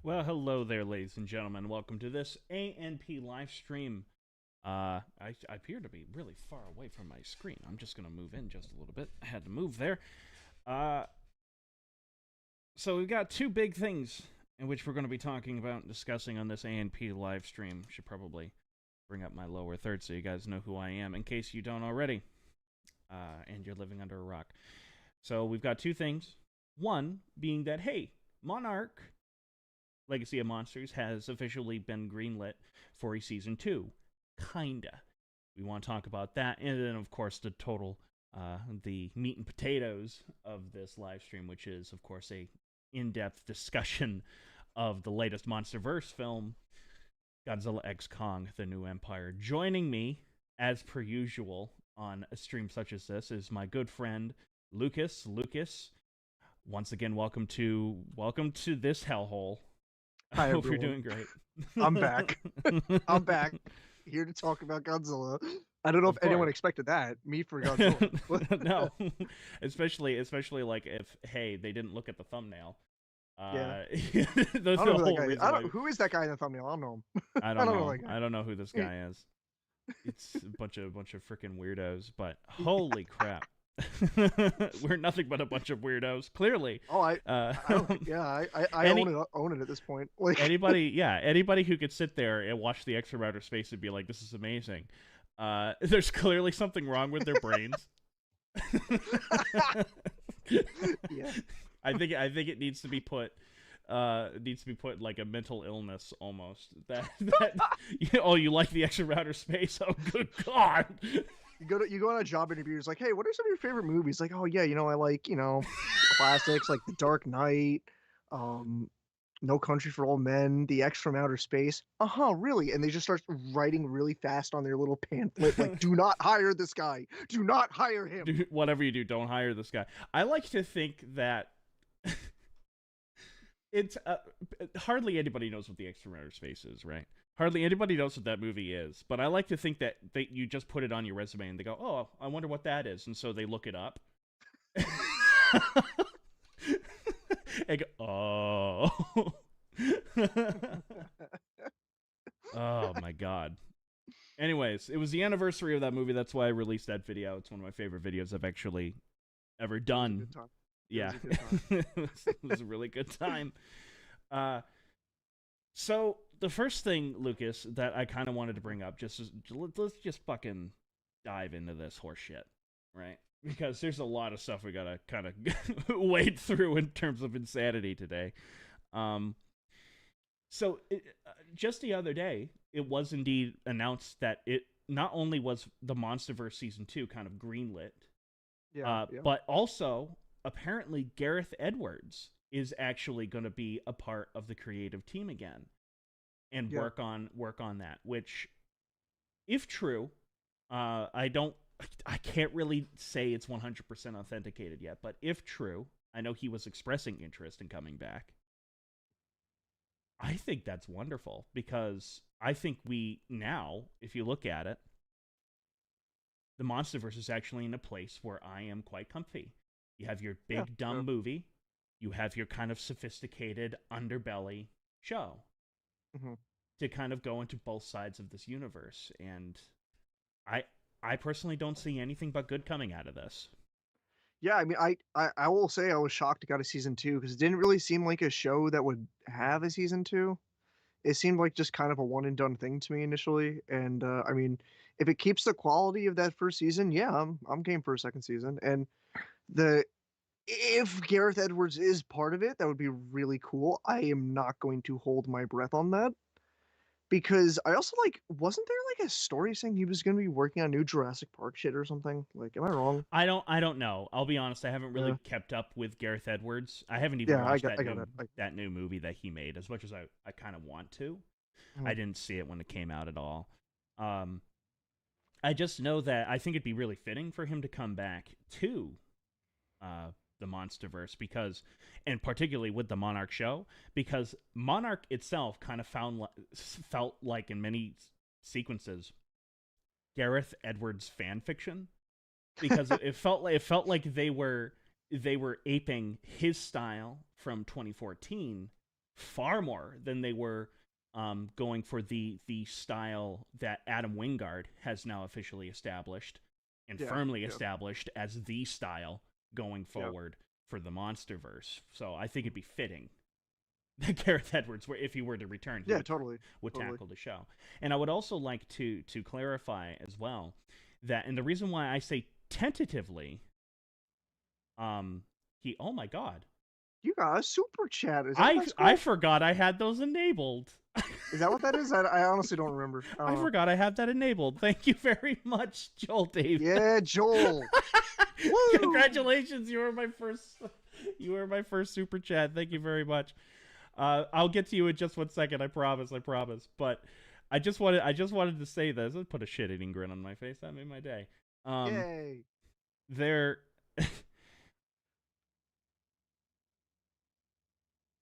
Well, hello there, ladies and gentlemen. Welcome to this ANP live stream. I appear to be really far away from my screen. I'm just going to move in just a little bit. I had to move there. Uh, so we've got two big things in which we're going to be talking about and discussing on this ANP live stream. Should probably bring up my lower third so you guys know who I am, in case you don't already, and you're living under a rock. So we've got two things. One being that, hey, Monarch Legacy of Monsters has officially been greenlit for a season 2. Kinda. We want to talk about that. And then, of course, the meat and potatoes of this live stream, which is, of course, a in-depth discussion of the latest MonsterVerse film, Godzilla X Kong, The New Empire. Joining me, as per usual, on a stream such as this is my good friend, Lucas. Lucas, once again, welcome to this hellhole. Hi, I hope you're everyone. doing great. I'm back. I'm back here to talk about Godzilla. I don't know if Of anyone course. expected that. Me for Godzilla. No, especially like if they didn't look at the thumbnail. Yeah. That's I the don't know who that whole guy is. reason why. Who is that guy in the thumbnail? I don't know him. I I don't don't know know. that guy. I don't know who this He- guy is. It's a bunch of freaking weirdos. But holy crap, we're nothing but a bunch of weirdos. Clearly. oh, I don't think. Yeah, I Any, own it at this point. Like, anybody who could sit there and watch the X from outer space and be like, "This is amazing." There's clearly something wrong with their brains. yeah. I think it needs to be put like a mental illness almost. Oh, you like the X from outer space? Oh, good god. You go on a job interview. It's like, hey, what are some of your favorite movies? Like, oh yeah, I like classics like The Dark Knight, um, No Country for Old Men, The X from Outer Space. Really? And they just start writing really fast on their little pamphlet, like, do not hire this guy. Do not hire him. Whatever you do, don't hire this guy. I like to think that it's hardly anybody knows what the X from outer space is, right? Hardly anybody knows what that movie is, but I like to think that you just put it on your resume and they go, "Oh, I wonder what that is," and so they look it up. And go, "Oh, oh my god." Anyways, it was the anniversary of that movie. That's why I released that video. It's one of my favorite videos I've actually ever It was a done. good time. It Yeah, was a good time. it was a really good time. Uh, so the first thing, Lucas, that I kind of wanted to bring up, let's just fucking dive into this horse shit, right? Because there's a lot of stuff we gotta kind of wade through in terms of insanity today. Um, just the other day, it was indeed announced that it not only was the MonsterVerse season 2 kind of greenlit, Yeah, yeah, but also apparently Gareth Edwards is actually going to be a part of the creative team again and yeah. work on that. Which, if true, I can't really say it's 100% authenticated yet. But if true, I know he was expressing interest in coming back. I think that's wonderful because I think we now, if you look at it, the MonsterVerse is actually in a place where I am quite comfy. You have your Yeah, big dumb movie, you have your kind of sophisticated underbelly show hmm to kind of go into both sides of this universe, and I I personally don't see anything but good coming out of this. Yeah, I mean, I will say I was shocked it got a season two because it didn't really seem like a show that would have a season two. It seemed like just kind of a one and done thing to me initially. And I mean, if it keeps the quality of that first season, yeah, I'm game for a second season. And the if Gareth Edwards is part of it, that would be really cool. I am not going to hold my breath on that because I also like wasn't there like a story saying he was going to be working on new Jurassic Park shit or something? Like, am I wrong? I don't know. I'll be honest. I haven't really Yeah, kept up with Gareth Edwards. I haven't even yeah, watched I got it. Like, that new movie that he made as much as I kind of want to. I mhm. didn't see it when it came out at all. Um, I just know that I think it'd be really fitting for him to come back to uh, the MonsterVerse because, and particularly with the Monarch show, because Monarch itself kind of felt like in many sequences Gareth Edwards fan fiction because it felt like they were aping his style from 2014 far more than they were going for the style that Adam Wingard has now officially established and Yeah, firmly yeah, established as the style going yeah. forward for the MonsterVerse. So I think it'd be fitting that Gareth Edwards, if he were to return, he Yeah, totally, would totally. tackle the show. And I would also like to clarify as well that, and the reason why I say tentatively, he, oh my god, You got a super chat. Is that what that's I called? forgot I had those enabled. Is that what that is? I honestly don't remember. I don't I know. forgot I had that enabled. Thank you very much, Joel Dave. Yeah, Joel. Woo! Congratulations, you were my first super chat. Thank you very much. I'll get to you in just 1 second. I promise. But I just wanted to say this. Let's put a shit-eating grin on my face. That made my day. Yay. There.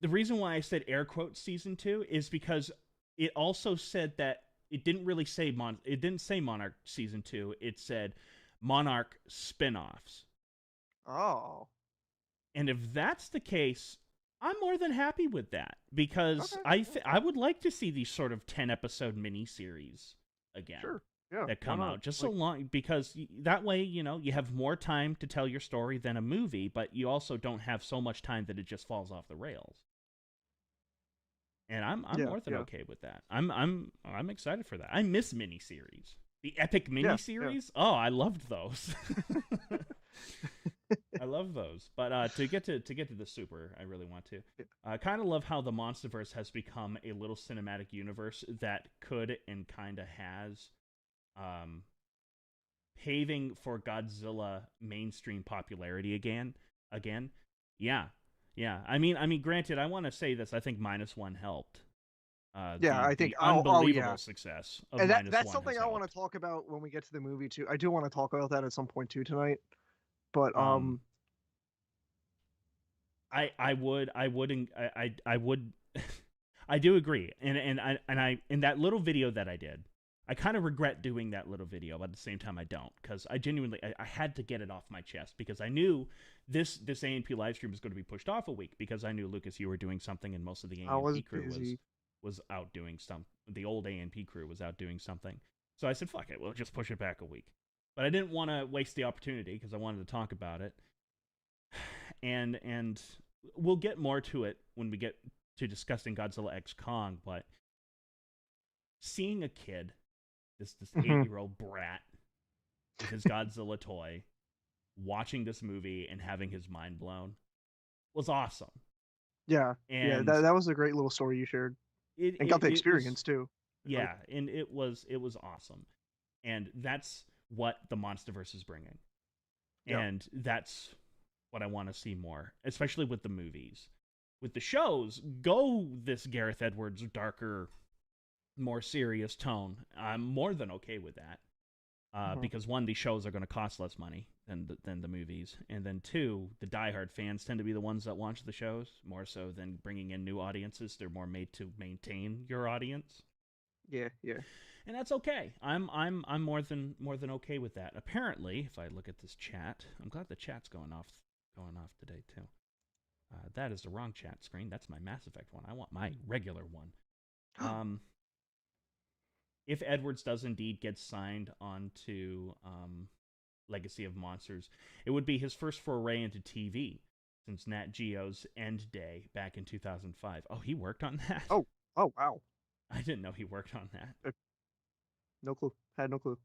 The reason why I said air quotes season 2 is because it also said that it didn't really say it didn't say Monarch season 2. It said Monarch spin-offs. Oh. And if that's the case, I'm more than happy with that because Okay. I would like to see these sort of 10-episode miniseries again Sure. Yeah. that Why come not? out just so Like, long because that way, you have more time to tell your story than a movie, but you also don't have so much time that it just falls off the rails. And I'm yeah, more than yeah, okay with that. I'm excited for that. I miss miniseries. The epic yeah, yeah. miniseries? Oh, I loved those. I love those. But to get to the super, I really want to. Yeah. I kind of love how the MonsterVerse has become a little cinematic universe that could and kind of has paving for Godzilla mainstream popularity again. Yeah. Yeah. I mean granted, I want to say this, I think -1 helped. Yeah, I think. The Oh yeah. unbelievable success of And that's -1 something has I want to helped. talk about when we get to the movie too. I do want to talk about that at some point too tonight. But Um I would I do agree. And in that little video that I did, I kind of regret doing that little video, but at the same time I don't, because I genuinely I had to get it off my chest because I knew this A&P live stream was going to be pushed off a week because I knew, Lucas, you were doing something and most of the I was A&P crew busy. was out doing some the old A&P crew was out doing something. So I said, fuck it, we'll just push it back a week. But I didn't want to waste the opportunity because I wanted to talk about it. And we'll get more to it when we get to discussing Godzilla X Kong, but seeing a kid, this Hmm. 8-year-old brat with his Godzilla toy, watching this movie and having his mind blown was awesome. Yeah, yeah. And That was a great little story you shared, it and got it, the it was experience too. Like, yeah, and it was awesome. And that's what the MonsterVerse is bringing. yeah, And that's what I want to see more, especially with the movies. With the shows, go this Gareth Edwards darker, more serious tone. I'm more than okay with that. mhm. Because one, these shows are going to cost less money than the movies, and then two, the diehard fans tend to be the ones that watch the shows more so than bringing in new audiences. They're more made to maintain your audience, Yeah, yeah. and that's okay. I'm more than okay with that. Apparently, if I look at this chat, I'm glad the chat's going off today too. That is the wrong chat screen. That's my Mass Effect one. I want my regular one. If Edwards does indeed get signed onto Legacy of Monsters, it would be his first foray into TV since Nat Geo's End Day back in 2005. Oh, he worked on that? Oh, oh wow. I didn't know he worked on that. No clue. Had no clue.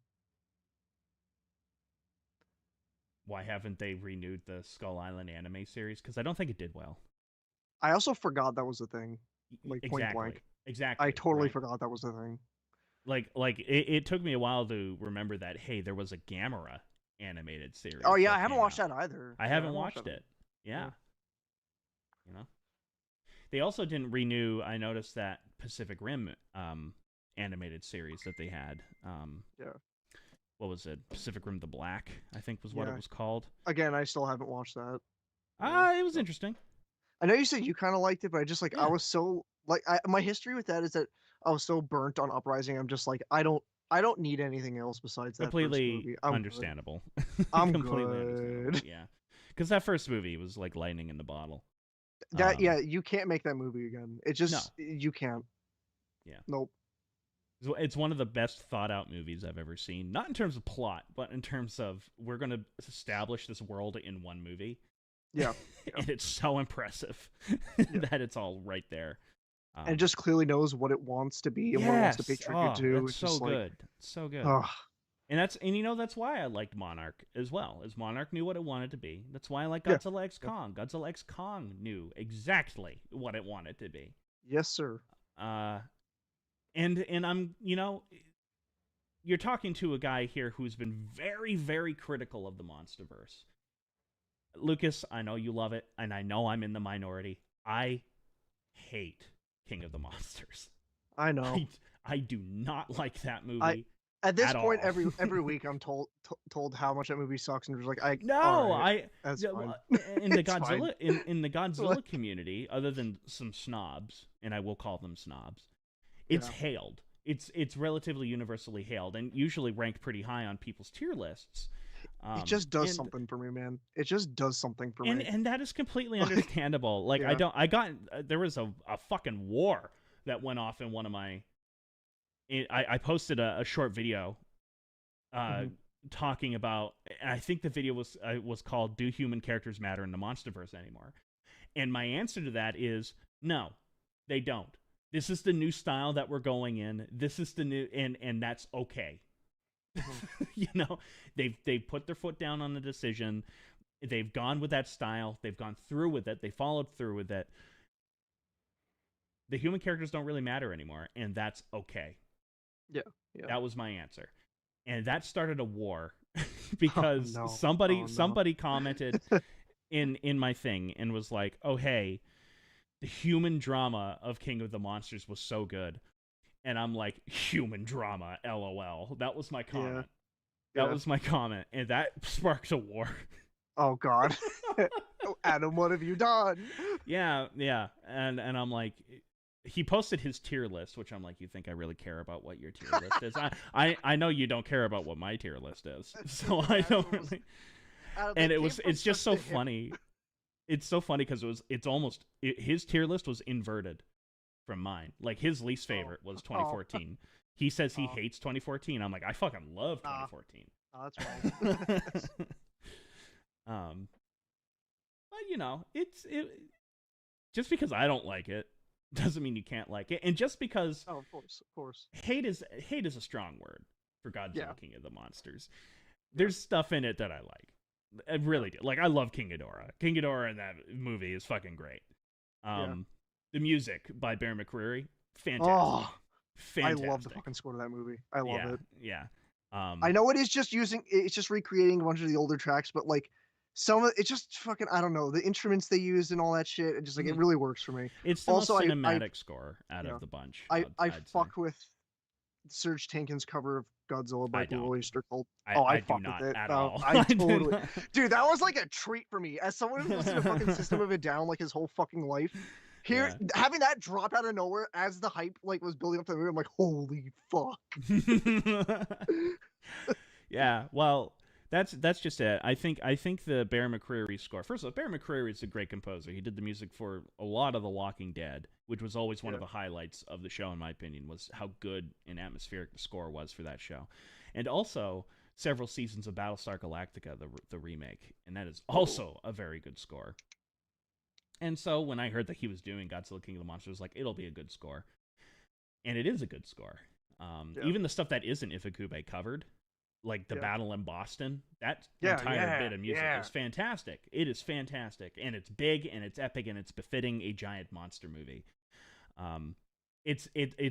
Why haven't they renewed the Skull Island anime series? Because I don't think it did well. I also forgot that was a thing. Like point Exactly. blank. I Exactly. totally Right. forgot that was a thing. Like it took me a while to remember that, hey, there was a Gamera animated Oh series yeah, I that haven't came watched out. that either. I Yeah, I haven't haven't watched watched that. it. Yeah. Yeah. You know? They also didn't renew. I noticed that Pacific Rim animated series that they had. Yeah. What was it? Pacific Rim: The Black, I think was what it Yeah. was called. Again, I still haven't watched that. Yeah. It was So interesting. I know you said you kind of liked it, but I just like I Yeah, was so like my history with that is that I was so burnt on Uprising. I'm just like I don't need anything else besides that first completely movie. I'm good. understandable. I'm Completely understandable. good. Yeah, because that first movie was like lightning in the bottle. That yeah, you can't make that movie again. It No, just you can't. yeah. Nope. It's one of the best thought out movies I've ever seen. Not in terms of plot, but in terms of we're going to establish this world in one movie. Yeah. Yeah. And it's so impressive Yeah. that it's all right there. And it just clearly knows what it wants to be and what it wants to pay Yes. tribute Oh, to. that's It's so just like, good. So good. oh, And that's why I liked Monarch as well. As Monarch knew what it wanted to be. That's why I like yeah. Godzilla X Yeah. Kong. Godzilla X Kong knew exactly what it wanted to be. Yes, sir. And I'm, you're talking to a guy here who's been very, very critical of the MonsterVerse. Lucas, I know you love it, and I know I'm in the minority. I hate King of the Monsters. I know. I do not like that movie. At this at point, all. every week I'm told how much that movie sucks, and just like, No, that's fine. In the It's Godzilla fine. in the Godzilla community, other than some snobs, and I will call them snobs, it's Yeah. hailed. It's relatively universally hailed and usually ranked pretty high on people's tier lists. It just does something for me, man. It just does something for me. And that is completely understandable. Like Yeah. I got there was a fucking war that went off in one of my. I posted a short video, talking about. I think the video was called "Do Human Characters Matter in the MonsterVerse Anymore?" And my answer to that is no, they don't. This is the new style that we're going in. This is the new, and that's okay. They've put their foot down on the decision. They've gone with that style. They've gone through with it. They followed through with it. The human characters don't really matter anymore, and that's okay. Yeah. That was my answer. And that started a war because no. somebody commented in my thing and was like, "Oh, hey, the human drama of King of the Monsters was so good." And I'm like, human drama, LOL. That was my comment. Yeah. That was my comment. And that sparked a war. Oh, God. Adam, what have you done? Yeah. And I'm like, he posted his tier list, which I'm like, you think I really care about what your tier list is? I know you don't care about what my tier list is. So I don't really. And it's just so funny. It's so funny because his tier list was inverted from mine. Like his least favorite was 2014. He says he hates 2014. I'm like, I fucking love 2014. That's fine. But it's just because I don't like it doesn't mean you can't like it. And just because of course. Hate is a strong word for Godzilla King of the Monsters. Yeah. There's stuff in it that I like. I really do. Like, I love King Ghidorah. King Ghidorah in that movie is fucking great. The music by Bear McCreary, fantastic. Oh, fantastic. I love the fucking score to that movie. I love it. Yeah. I know it is it's just recreating a bunch of the older tracks, but like some of it's just fucking, I don't know, the instruments they used and all that shit. It just like it really works for me. It's the most cinematic score out of the bunch. I fuck with Serge Tankin's cover of Godzilla by Blue Oyster Cult. I fuck with it. At all. I totally, dude. That was like a treat for me as someone who's listened to fucking System of a Down like his whole fucking life. Having that drop out of nowhere as the hype like was building up to the movie, I'm like, holy fuck. Yeah, well, that's just it. I think the Bear McCreary score. First of all, Bear McCreary is a great composer. He did the music for a lot of The Walking Dead, which was always one of the highlights of the show, in my opinion, was how good and atmospheric the score was for that show, and also several seasons of Battlestar Galactica, the remake, and that is also a very good score. And so when I heard that he was doing Godzilla King of the Monsters, I was like, it'll be a good score. And it is a good score. Even the stuff that isn't Ifukube covered, like the battle in Boston, that entire bit of music is fantastic. It is fantastic. And it's big, and it's epic, and it's befitting a giant monster movie. It's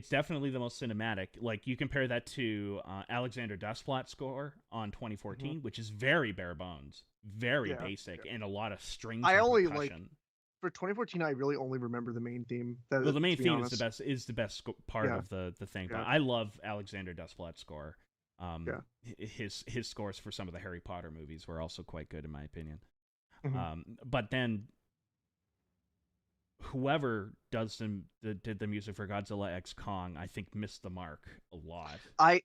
definitely the most cinematic. Like, you compare that to Alexander Desplat's score on 2014, which is very bare bones, very basic, and a lot of strings and percussion. For 2014, I really only remember the main theme. Well, the main theme is the best part of the thing. But I love Alexander Desplat's score. His scores for some of the Harry Potter movies were also quite good, in my opinion. But then whoever did the music for Godzilla X Kong, I think missed the mark a lot. I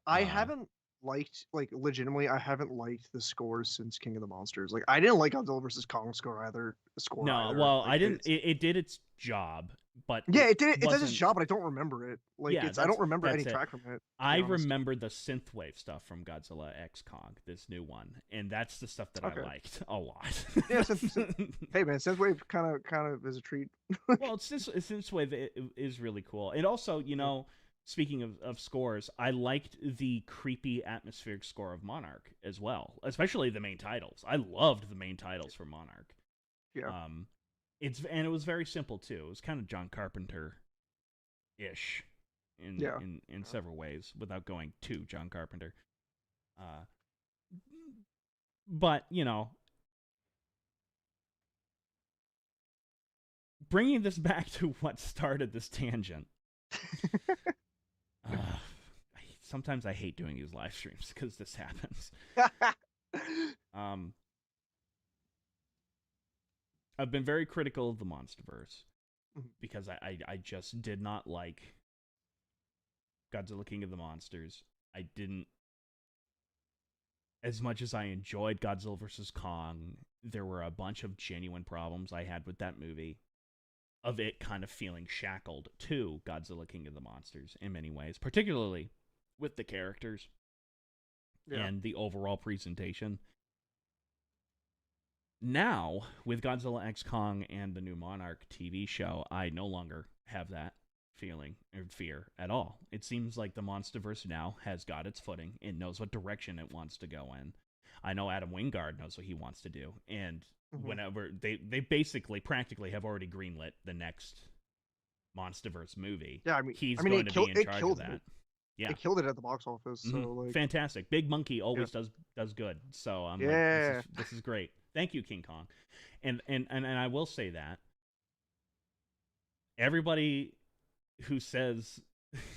haven't liked, like, legitimately, I haven't liked the scores since King of the Monsters. Like, I didn't like Godzilla versus Kong score No, either. well, Like, I didn't. it's it did its job, but yeah, it it did its wasn't. job, but I don't remember it. Like, Yeah, it's I don't remember any that's it. track from it, to I be honest. remember the synthwave stuff from Godzilla X Kong, this new one, and that's the stuff that I Okay. liked a lot. Yeah, hey man, Synthwave kind of is a treat. Well, synthwave is really cool. And also, Yeah. speaking of scores, I liked the creepy atmospheric score of Monarch as well, especially the main titles. I loved the main titles for Monarch. Yeah. Um, it was very simple too. It was kind of John Carpenter ish in Yeah. several ways, without going to John Carpenter. Uh, but bringing this back to what started this tangent. Sometimes I hate doing these live streams because this happens. Um, I've been very critical of the monsterverse because I just did not like Godzilla King of the Monsters. I didn't, as much as I enjoyed Godzilla vs. Kong, there were a bunch of genuine problems I had with that movie, of it kind of feeling shackled to Godzilla King of the Monsters in many ways, particularly with the characters Yeah. and the overall presentation. Now, with Godzilla X Kong and the new Monarch TV show, I no longer have that feeling or fear at all. It seems like the Monsterverse now has got its footing. It knows what direction it wants to go in. I know Adam Wingard knows what he wants to do, and whenever they basically practically have already greenlit the next Monsterverse movie. Yeah, He's I mean, going to be in charge of that. it. Yeah, It killed it at the box office. So like, fantastic. Big Monkey yeah, always does good. So I'm like, yeah, this is great. Thank you, King Kong. And I will say that everybody who says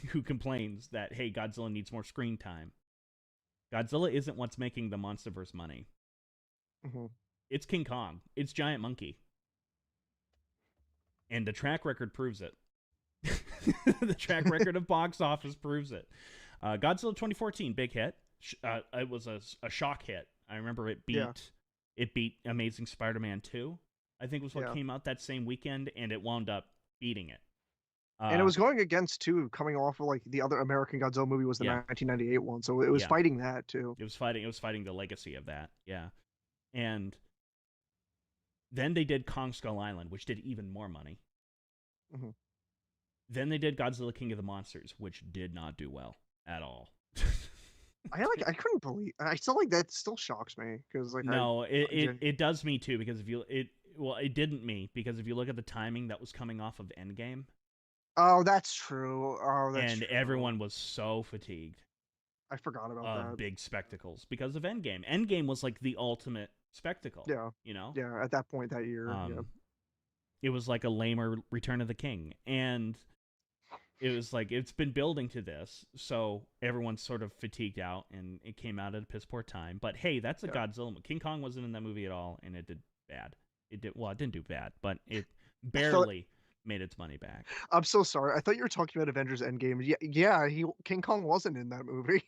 who complains that, hey, Godzilla needs more screen time, Godzilla isn't what's making the Monsterverse money. It's King Kong. It's Giant Monkey. And the track record proves it. The track record of box office proves it. Godzilla 2014, big hit. It was a shock hit. I remember it beat Amazing Spider-Man 2, I think was what came out that same weekend, and it wound up beating it. And it was going against too, coming off of like the other American Godzilla movie was the 1998 one, so it was fighting that too. It was fighting the legacy of that, yeah. And then they did Kong Skull Island, which did even more money. Then they did Godzilla King of the Monsters, which did not do well at all. I couldn't believe. I still like that. Still shocks me because like no, it does me too, because it didn't me, because if you look at the timing that was coming off of Endgame. Oh, that's true. Oh, that's and true. Everyone was so fatigued. I forgot about that. Big spectacles because of Endgame. Endgame was like the ultimate spectacle. Yeah. Yeah, at that point that year. It was like a lamer Return of the King, and it was like, it's been building to this, so everyone's sort of fatigued out, and it came out at a piss poor time. But hey, that's a Godzilla. King Kong wasn't in that movie at all, and it did bad. It didn't do bad, but it barely made its money back. I'm so sorry. I thought you were talking about Avengers Endgame. Yeah, King Kong wasn't in that movie.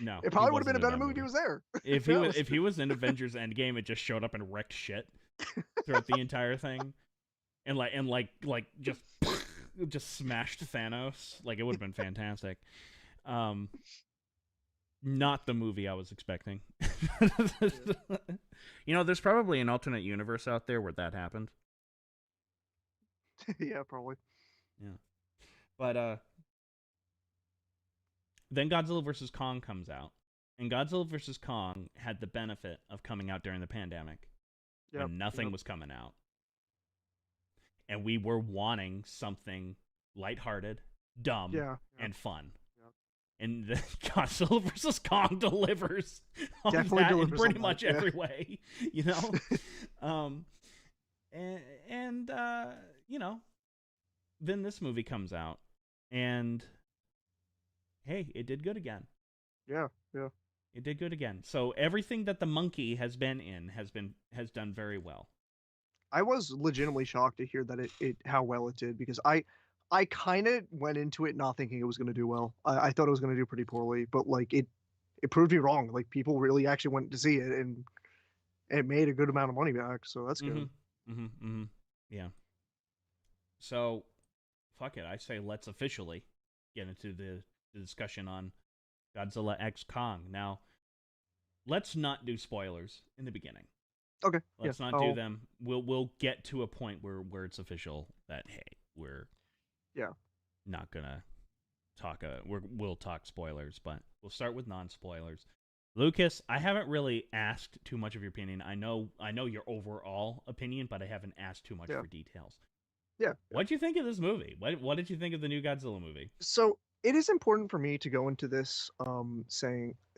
No, it probably would have been a better movie if he was there. If he was in Avengers Endgame, it just showed up and wrecked shit throughout the entire thing, and just smashed Thanos. Like, it would have been fantastic. Not the movie I was expecting. There's probably an alternate universe out there where that happened. Yeah, probably. Yeah. But then Godzilla vs. Kong comes out. And Godzilla vs. Kong had the benefit of coming out during the pandemic. When nothing was coming out. And we were wanting something lighthearted, dumb, and fun. And the Godzilla vs. Kong delivers on Definitely that delivers in pretty much every way, then this movie comes out, and hey, it did good again. Yeah. It did good again. So everything that the monkey has been in has done very well. I was legitimately shocked to hear that it how well it did, because I kind of went into it not thinking it was going to do well. I thought it was going to do pretty poorly, but like it proved me wrong. Like people really actually went to see it, and it made a good amount of money back. So that's Mm-hmm. good. Mm-hmm. Mm-hmm. Yeah. So, fuck it. I say let's officially get into the discussion on Godzilla X Kong. Now, let's not do spoilers in the beginning. Okay. Yeah. Let's not do Oh. them. We'll get to a point where it's official that hey, we're Yeah. not gonna talk. We'll talk spoilers, but we'll start with non spoilers. Lucas, I haven't really asked too much of your opinion. I know your overall opinion, but I haven't asked too much Yeah. for details. Yeah. Yeah. What did you think of this movie? What did you think of the new Godzilla movie? So it is important for me to go into this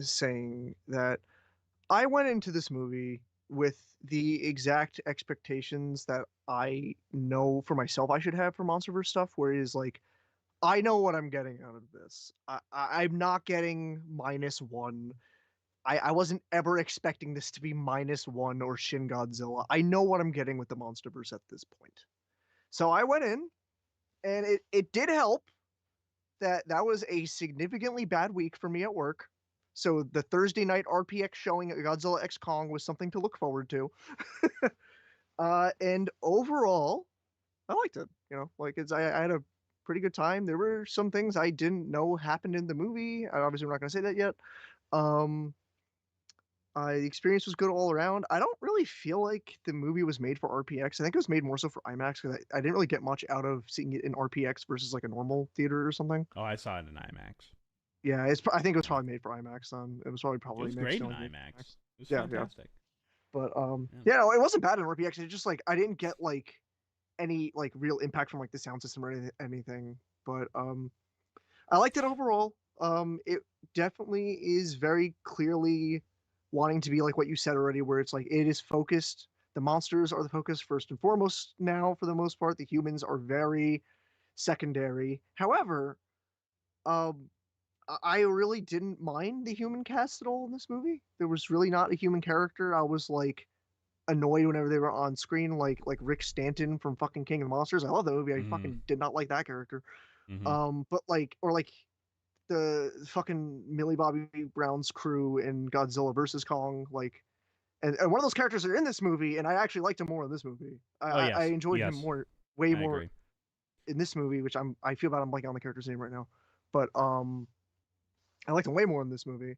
saying that I went into this movie with the exact expectations that I know for myself I should have for MonsterVerse stuff, where it is like I know what I'm getting out of this. I'm not getting -1. I wasn't ever expecting this to be -1 or Shin Godzilla. I know what I'm getting with the MonsterVerse at this point. So I went in, and it did help that was a significantly bad week for me at work. So the Thursday night RPX showing at Godzilla X Kong was something to look forward to. And overall, I liked it. Like I had a pretty good time. There were some things I didn't know happened in the movie. I obviously we're not going to say that yet. Um, the experience was good all around. I don't really feel like the movie was made for RPX. I think it was made more so for IMAX because I didn't really get much out of seeing it in RPX versus like a normal theater or something. Oh, I saw it in IMAX. Yeah, I think it was Yeah, probably made for IMAX. It was it probably was mixed great and in only made for IMAX. IMAX. It was Yeah, yeah. fantastic. But Yeah. yeah, no, it wasn't bad in RPX. It's just like I didn't get like any like real impact from like the sound system or anything. But I liked it overall. It definitely is very clearly wanting to be like what you said already, where it's like it is focused. The monsters are the focus first and foremost now, for the most part. The humans are very secondary. However, um, I really didn't mind the human cast at all in this movie. There was really not a human character. I was like annoyed whenever they were on screen, like Rick Stanton from fucking King of the Monsters. I love that movie. I Mm-hmm. fucking did not like that character. Mm-hmm. But like or like the fucking Millie Bobby Brown's crew in Godzilla versus Kong, like and one of those characters are in this movie, and I actually liked him more in this movie. Oh I yes, enjoyed him yes, more, way I more agree. in this movie, which I feel bad I'm blanking on the character's name right now, but I liked him way more in this movie.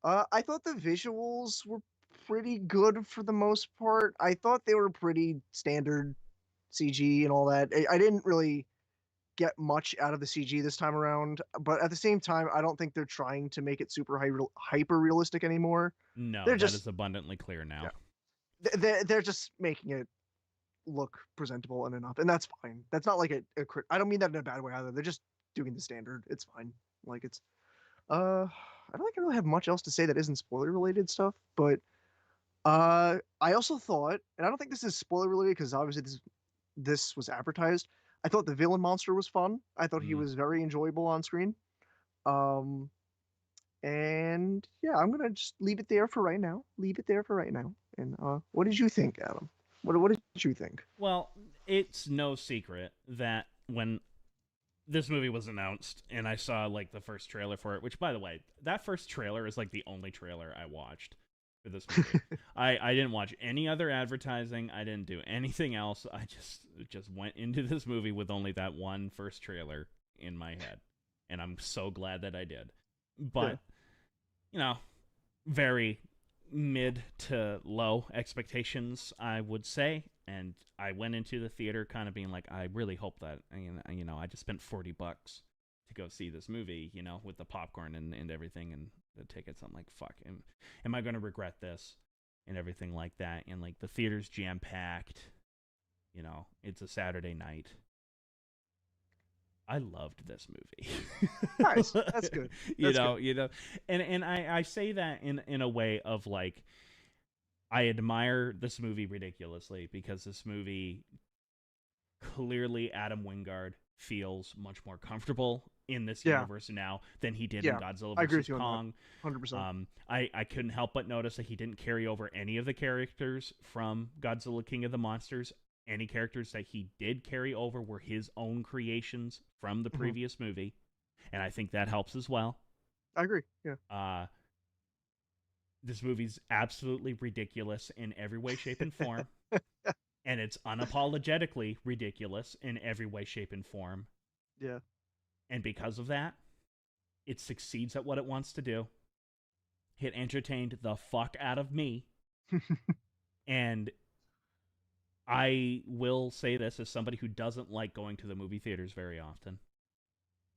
I thought the visuals were pretty good for the most part. I thought they were pretty standard CG and all that. I didn't really get much out of the CG this time around, but at the same time, I don't think they're trying to make it super hyper realistic anymore. No, They're that just is abundantly clear now. yeah, they're just making it look presentable and enough, and that's fine. That's not like I don't mean that in a bad way either. They're just doing the standard. It's fine. Like it's I don't think I really have much else to say that isn't spoiler related stuff, but I also thought, and I don't think this is spoiler related because obviously this was advertised. I thought the villain monster was fun. I thought he Mm. was very enjoyable on screen. Um, and yeah, I'm gonna just leave it there for right now. Leave it there for right now. And what did you think, Adam? What did you think? Well, it's no secret that when this movie was announced and I saw like the first trailer for it, which by the way, that first trailer is like the only trailer I watched for this movie. I didn't watch any other advertising. I didn't do anything else. I just went into this movie with only that one first trailer in my head. And I'm so glad that I did. Yeah. But, you know, very mid to low expectations, I would say. And I went into the theater kind of being like, I really hope that, I just spent $40 to go see this movie, with the popcorn and everything and the tickets. I'm like, fuck, am I going to regret this and everything like that? And like the theater's jam packed, it's a Saturday night. I loved this movie. Nice. That's good. That's good. And I say that in a way of like I admire this movie ridiculously because this movie clearly Adam Wingard feels much more comfortable in this Yeah. universe now than he did in Yeah. Godzilla I agree vs. with you on that. Kong. 100%. I couldn't help but notice that he didn't carry over any of the characters from Godzilla King of the Monsters. Any characters that he did carry over were his own creations from the Mhm. previous movie, and I think that helps as well. I agree. Yeah. This movie's absolutely ridiculous in every way, shape, and form. And it's unapologetically ridiculous in every way, shape, and form. Yeah. And because of that, it succeeds at what it wants to do. It entertained the fuck out of me. And I will say this as somebody who doesn't like going to the movie theaters very often.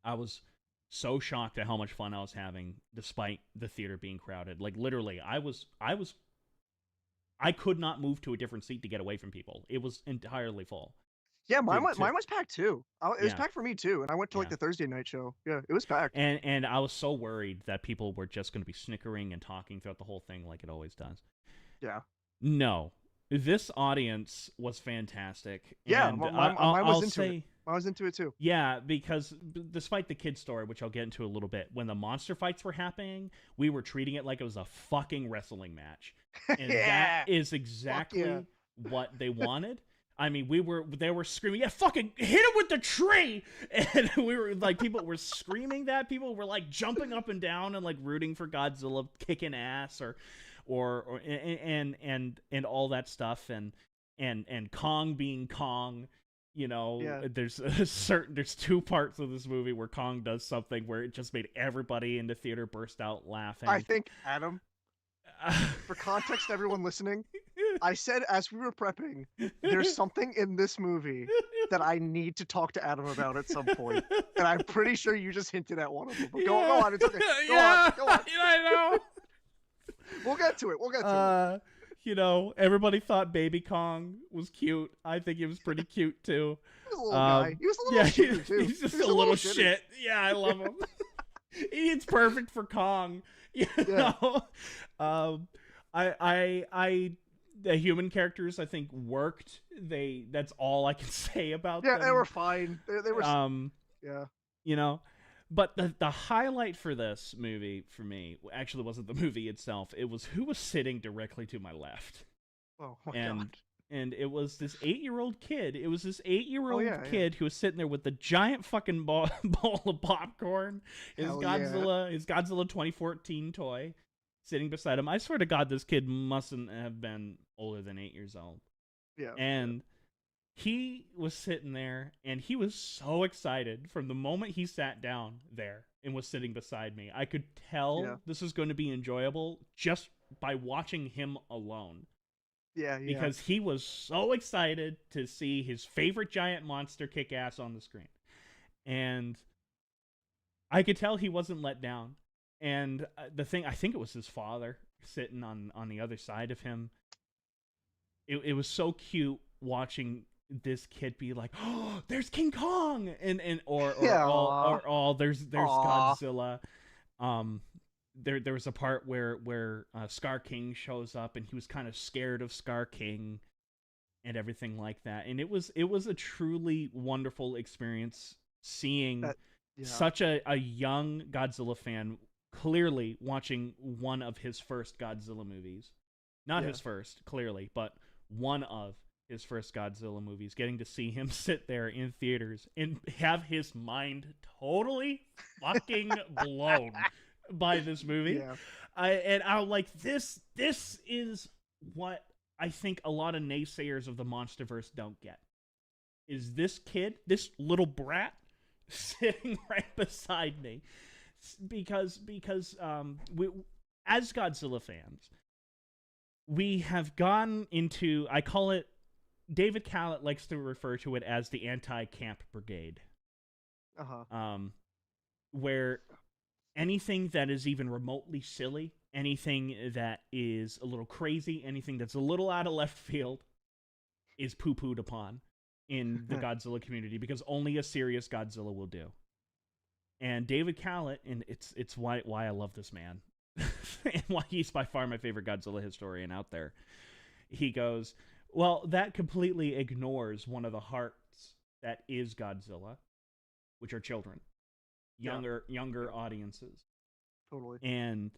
I was so shocked at how much fun I was having despite the theater being crowded. Like literally, I could not move to a different seat to get away from people. It was entirely full. Yeah, To mine was packed too. It was Yeah, packed for me too, and I went to like yeah. the Thursday night show. Yeah, it was packed. And I was so worried that people were just going to be snickering and talking throughout the whole thing like it always does. Yeah. No, this audience was fantastic, Yeah, and mine was I'll into it. say, I was into it too. yeah, because despite the kid story, which I'll get into a little bit, when the monster fights were happening, we were treating it like it was a fucking wrestling match, and that Yeah. is Fuck exactly yeah. what they wanted. I mean, they were screaming, yeah, fucking hit him with the tree, and we were like, people were screaming that, people were like jumping up and down and like rooting for Godzilla kicking ass, or and all that stuff, and Kong being Kong. You know, Yeah. there's two parts of this movie where Kong does something where it just made everybody in the theater burst out laughing. I think, Adam, for context, everyone listening, I said as we were prepping, there's something in this movie that I need to talk to Adam about at some point, and I'm pretty sure you just hinted at one of them. But go on, it's okay. Go on, go on. Yeah, I know. We'll get to it. We'll get to it. You know, everybody thought Baby Kong was cute. I think he was pretty cute too. He was a little guy. He was a little shitter too. He's just He was a little shitty. shit. Yeah, I love him. It's perfect for Kong. You Yeah. know, the human characters I think worked. That's all I can say about Yeah, them. they were fine. They were. Yeah. You know, but the highlight for this movie for me actually wasn't the movie itself. It was who was sitting directly to my left. Oh my and god. and it was this 8-year-old kid. It was this 8-year-old yeah, kid who was sitting there with the giant fucking bowl of popcorn, his Hell Godzilla 2014 toy, sitting beside him. I swear to God, this kid mustn't have been older than 8 years old. Yeah. And he was sitting there, and he was so excited from the moment he sat down there and was sitting beside me. I could tell this was going to be enjoyable just by watching him alone. Yeah. Because he was so excited to see his favorite giant monster kick ass on the screen. And I could tell he wasn't let down. And I think it was his father sitting on the other side of him. It was so cute watching this kid be like, "Oh, there's King Kong," and or there's Godzilla. There was a part where Scar King shows up, and he was kind of scared of Scar King and everything like that. And it was a truly wonderful experience seeing such a young Godzilla fan clearly watching one of his first Godzilla movies. Not his first, clearly, but one of his first Godzilla movies, getting to see him sit there in theaters and have his mind totally fucking blown by this movie. Yeah. I'm like, this is what I think a lot of naysayers of the monsterverse don't get. Is this kid, this little brat, sitting right beside me? Because we, as Godzilla fans, we have gone into, I call it, David Callett likes to refer to it as the anti-camp brigade. Where anything that is even remotely silly, anything that is a little crazy, anything that's a little out of left field is poo-pooed upon in the Godzilla community, because only a serious Godzilla will do. And David Callett, and it's why I love this man, and why he's by far my favorite Godzilla historian out there. He goes, well, that completely ignores one of the hearts that is Godzilla, which are children, younger audiences. Totally. And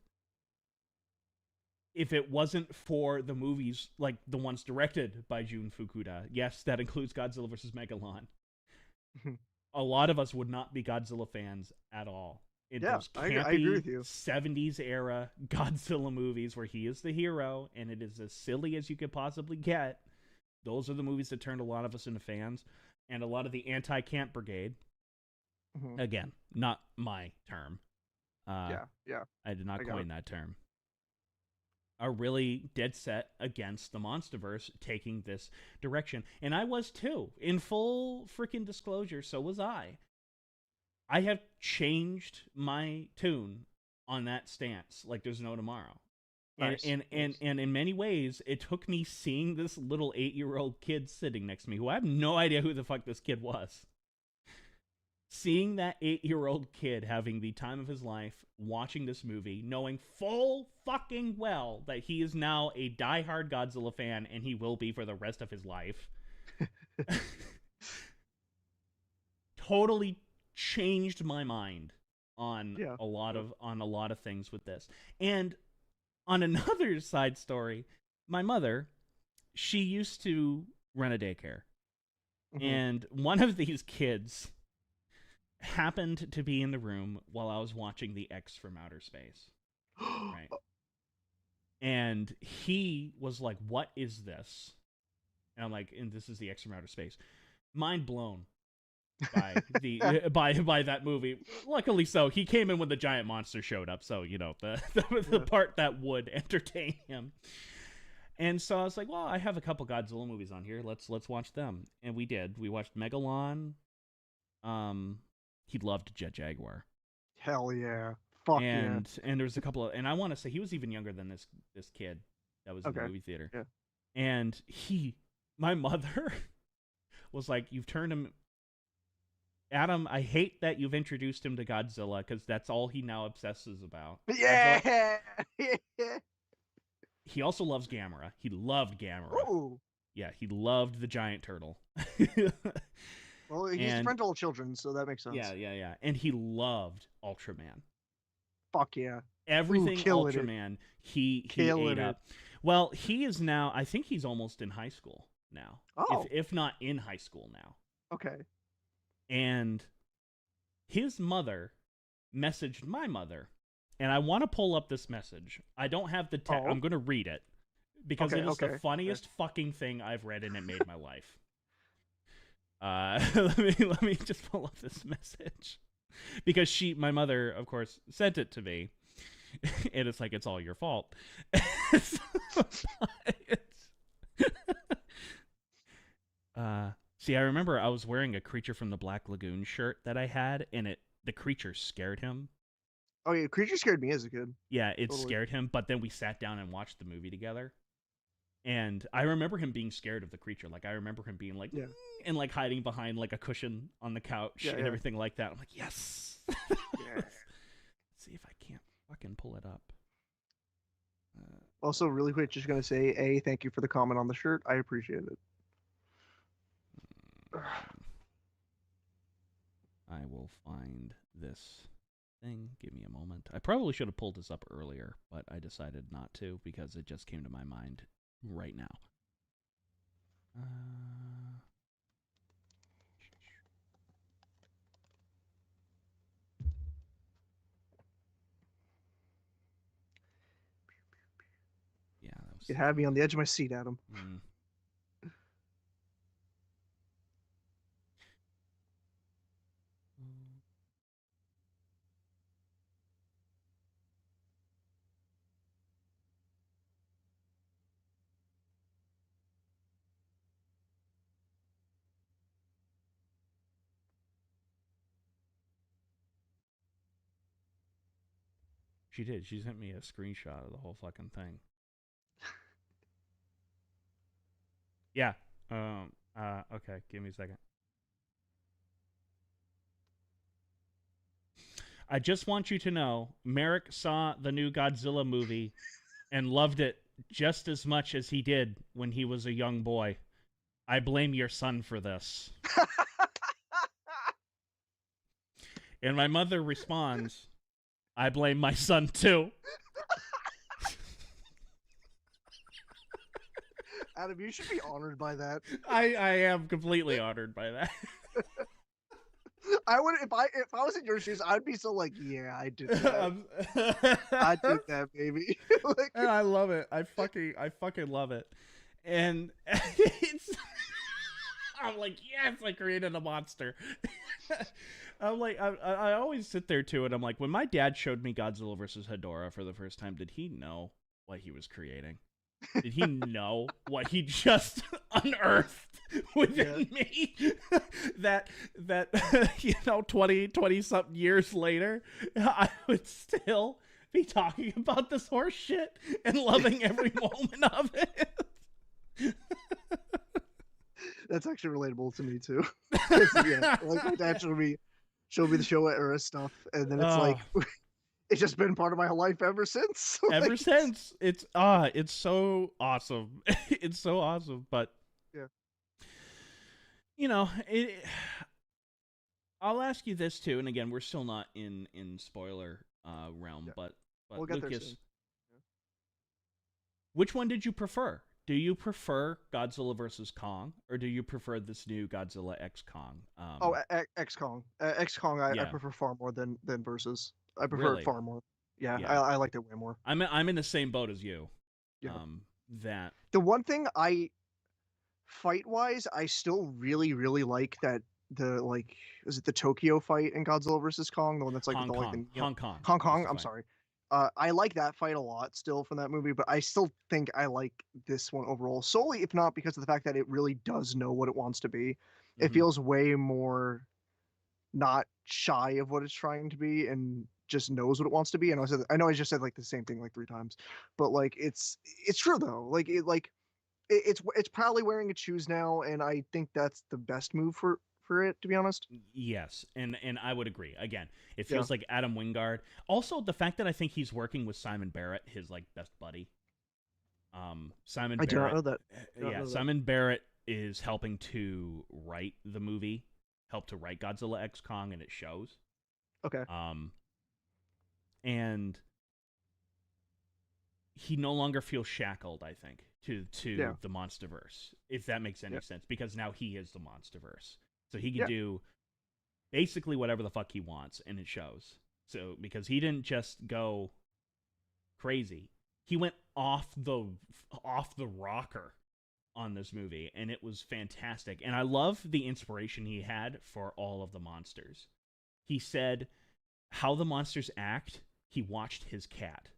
if it wasn't for the movies like the ones directed by Jun Fukuda, yes, that includes Godzilla vs. Megalon, a lot of us would not be Godzilla fans at all. in Yeah, those I agree campy with you. 70s era Godzilla movies where he is the hero and it is as silly as you could possibly get. Those are the movies that turned a lot of us into fans. And a lot of the anti-camp brigade, Hmm. again, not my term. Yeah, yeah, I did not I got it. coin that term. Are really dead set against the monsterverse taking this direction. And I was too. In full freaking disclosure, so was I. I have changed my tune on that stance like there's no tomorrow. And Nice, and, and, nice. and in many ways, it took me seeing this little 8-year-old kid sitting next to me, who I have no idea who the fuck this kid was. Seeing that 8-year-old kid having the time of his life, watching this movie, knowing full fucking well that he is now a diehard Godzilla fan and he will be for the rest of his life, totally changed my mind on Yeah, a lot yeah. of things with this. And on another side story, my mother, she used to run a daycare, Hmm. and one of these kids happened to be in the room while I was watching The X from Outer Space, right? And he was like, "What is this?" And I'm like, "And this is The X from Outer Space." Mind blown by by that movie. Luckily, so he came in when the giant monster showed up, so you know the Yeah. part that would entertain him. And so I was like, "Well, I have a couple Godzilla movies on here. Let's watch them." And we did. We watched Megalon. Um, he loved Jet Jaguar. Hell yeah. Fuck yeah. And there was a couple of, and I want to say he was even younger than this kid that was in the Okay. movie theater. Yeah. And my mother was like, "You've turned him, Adam. I hate that you've introduced him to Godzilla because that's all he now obsesses about. Godzilla." Yeah. Yeah. He also loves Gamera. He loved Gamera. Ooh. Yeah, he loved the giant turtle. Well, he's a And friend to all children, so that makes sense. yeah. And he loved Ultraman. Fuck yeah. Ooh, Everything killing it. Ultraman, he ate Killing it. up. Well, he is now. I think he's almost in high school now, Oh, if not in high school now. okay. And his mother messaged my mother, and I want to pull up this message. I don't have the text. Oh, I'm going to read it because okay, it is the okay. funniest fucking thing I've read, and it made my life. Let me just pull up this message because my mother, of course, sent it to me, and it's like it's all your fault. So, see, I remember I was wearing a Creature from the Black Lagoon shirt that I had, and the creature scared him. Oh yeah, Creature scared me as a kid. Yeah, it Totally. scared him, but then we sat down and watched the movie together. And I remember him being scared of the creature. Like I remember him being like, Yeah. and like hiding behind like a cushion on the couch Yeah, and yeah. everything like that. I'm like, yes. Yeah. Let's see if I can't fucking pull it up. Also, really quick, just gonna say, thank you for the comment on the shirt. I appreciate it. I will find this thing. Give me a moment. I probably should have pulled this up earlier, but I decided not to because it just came to my mind right now. Yeah, that was. You had me on the edge of my seat, Adam. Mm. She did. She sent me a screenshot of the whole fucking thing. Yeah. Okay. Give me a second. I just want you to know, Merrick saw the new Godzilla movie and loved it just as much as he did when he was a young boy. I blame your son for this. And my mother responds, I blame my son too. Adam, you should be honored by that. I am completely honored by that. I would if I was in your shoes, I'd be so like, yeah, I did that. I did that, baby. Like, And I love it. I fucking love it. And it's I'm like, yes, I created a monster. I'm like, I always sit there too, and I'm like, when my dad showed me Godzilla versus Hedorah for the first time, did he know what he was creating? Did he know what he just unearthed within me? that 20 something years later, I would still be talking about this horse shit and loving every moment of it. that's actually relatable to me too. 'Cause, yeah, like my dad showed me the show era stuff, and then it's like it's just been part of my life ever since. Ever Like, since. It's so awesome. It's so awesome. But yeah, you know, I'll ask you this too, and again, we're still not in spoiler realm, yeah, but we'll get there Lucas, soon. Yeah. which one did you prefer? Do you prefer Godzilla versus Kong, or do you prefer this new Godzilla X Kong? Oh, X Kong, X Kong, I Yeah, prefer far more than Versus. I prefer it really, far more. Yeah, yeah. I liked it way more. I'm in the same boat as you. Yeah. That The one thing I fight wise, I still really like that the like is it the Tokyo fight in Godzilla versus Kong, the one that's like with Hong all like Kong, the Hong Kong Hong was Kong. the I'm fight. sorry. I like that fight a lot still from that movie, but I still think I like this one overall solely, if not because of the fact that it really does know what it wants to be. It Mm-hmm. feels way more not shy of what it's trying to be and just knows what it wants to be. And I know I just said like the same thing like three times, but like it's true though. It's probably wearing its shoes now, and I think that's the best move for it, to be honest. Yes, and I would agree. Again, it Yeah, feels like Adam Wingard. Also, the fact that I think he's working with Simon Barrett, his like best buddy. Simon I do not Barrett, know that. Do not yeah, know that. Simon Barrett is helping to write the movie, help to write Godzilla X Kong, and it shows. Okay. Um, and he no longer feels shackled, I think, Yeah. to the monsterverse, if that makes any Yeah. sense, because now he is the monsterverse, so he can Yeah. do basically whatever the fuck he wants, and it shows. So because he didn't just go crazy, he went off the rocker on this movie, and it was fantastic. And I love the inspiration he had for all of the monsters. He said how the monsters act. He watched his cat.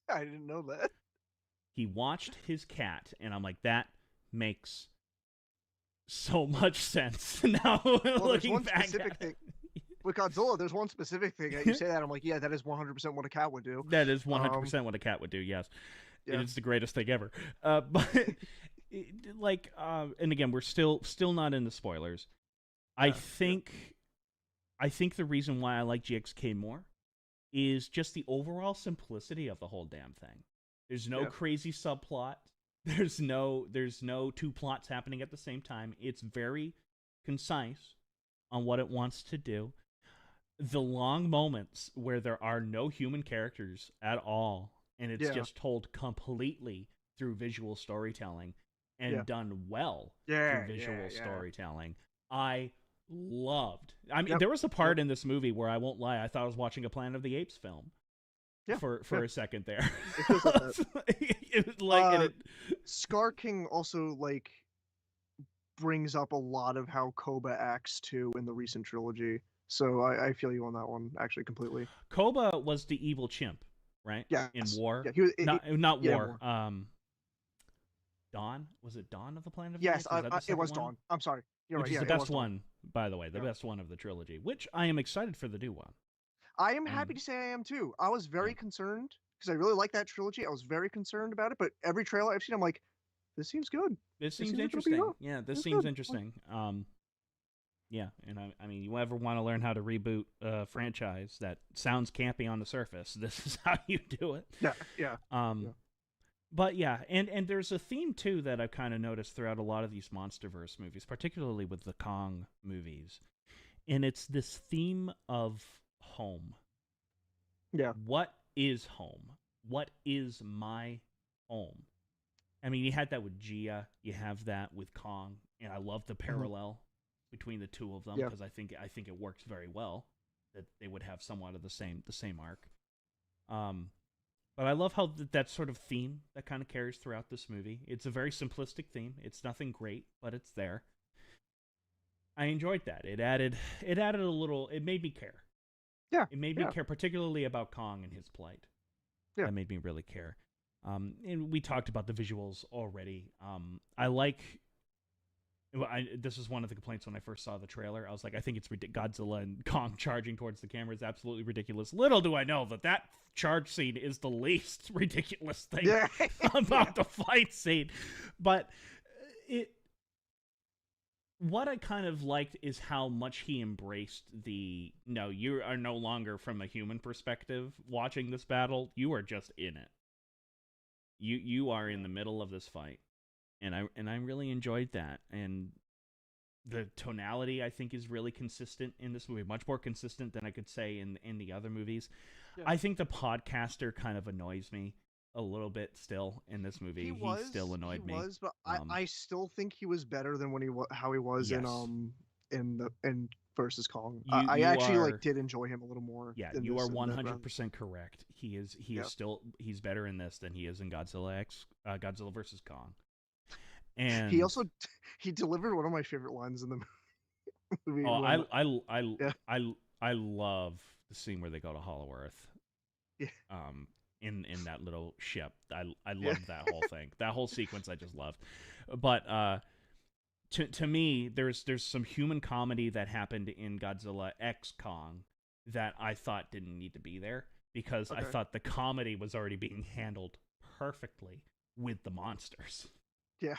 I didn't know that. He watched his cat, and I'm like, that makes so much sense now. Well, there's Looking one back specific at thing it. with Godzilla. There's one specific thing that you say that I'm like, yeah, that is 100% what a cat would do. That is Um, 100% what a cat would do. Yes, yeah. it's the greatest thing ever. But and again, we're still not in the spoilers. I Yeah. think the reason why I like GXK more is just the overall simplicity of the whole damn thing. There's no Yeah. crazy subplot. There's no two plots happening at the same time. It's very concise on what it wants to do. The long moments where there are no human characters at all, and it's Yeah. just told completely through visual storytelling Yeah. and done well through Yeah. visual Yeah. storytelling. I loved. I mean, Yep. there was a part Yep. in this movie where I won't lie, I thought I was watching a Planet of the Apes film Yeah. for Yeah. a second there. It feels like that. It was like, and it, Scar King also like brings up a lot of how Koba acts too in the recent trilogy. So I feel you on that one actually completely. Koba was the evil chimp, right? In Yes. War, Yeah. He was. not Yeah. War. More. Dawn, was it Dawn of the Planet of the Yes. Apes? Was that the It second was one? Dawn. I'm sorry. You're Which right. is Yeah. the It was best Dawn. one, by the way, the Yeah. best one of the trilogy. Which I am excited for the new one. I am happy to say I am too. I was Yeah, very concerned because I really like that trilogy. I was very concerned about it, but every trailer I've seen, I'm like, this seems good. this It seems seems like it'll be interesting. good. Yeah, this It's seems good. interesting. Yeah, and I mean, you ever want to learn how to reboot a franchise that sounds campy on the surface? This is how you do it. Yeah. Yeah. Um, Yeah. but yeah, and there's a theme too that I've kind of noticed throughout a lot of these MonsterVerse movies, particularly with the Kong movies, and it's this theme of home. Yeah. What is home? What is my home? I mean, you had that with Gia, you have that with Kong, and I love the Mhm. parallel between the two of them, Yeah. because I think it works very well that they would have somewhat of the same arc. Um, but I love how that sort of theme that kind of carries throughout this movie. It's a very simplistic theme. It's nothing great, but it's there. I enjoyed that. It added a little. It made me care. Yeah. It made me Yeah. care, particularly about Kong and his plight. Yeah. That made me really care. And we talked about the visuals already. I like. This was one of the complaints when I first saw the trailer. I was like, I think it's Godzilla and Kong charging towards the camera is absolutely ridiculous. Little do I know that charge scene is the least ridiculous thing Yeah. about the fight scene. But what I kind of liked is how much he embraced no, you are no longer from a human perspective watching this battle. You are just in it. You are in the middle of this fight. And I really enjoyed that. And the tonality, I think, is really consistent in this movie, much more consistent than I could say in the other movies. Yeah. I think the podcaster kind of annoys me a little bit still in this movie. He still annoyed me. He was, but I still think he was better than how he was Yes. in versus Kong. You I actually are, did enjoy him a little more. Yeah, in you this, are in that 100% correct. He is Yeah. still he's better in this than he is in Godzilla versus Kong. And he delivered one of my favorite lines in the movie. oh, when, yeah. I love the scene where they go to Hollow Earth. Yeah. In that little ship. I Yeah. loved that whole thing. That whole sequence I just loved. But to me, there's some human comedy that happened in Godzilla X Kong that I thought didn't need to be there, because I Okay. thought the comedy was already being handled perfectly with the monsters. Yeah.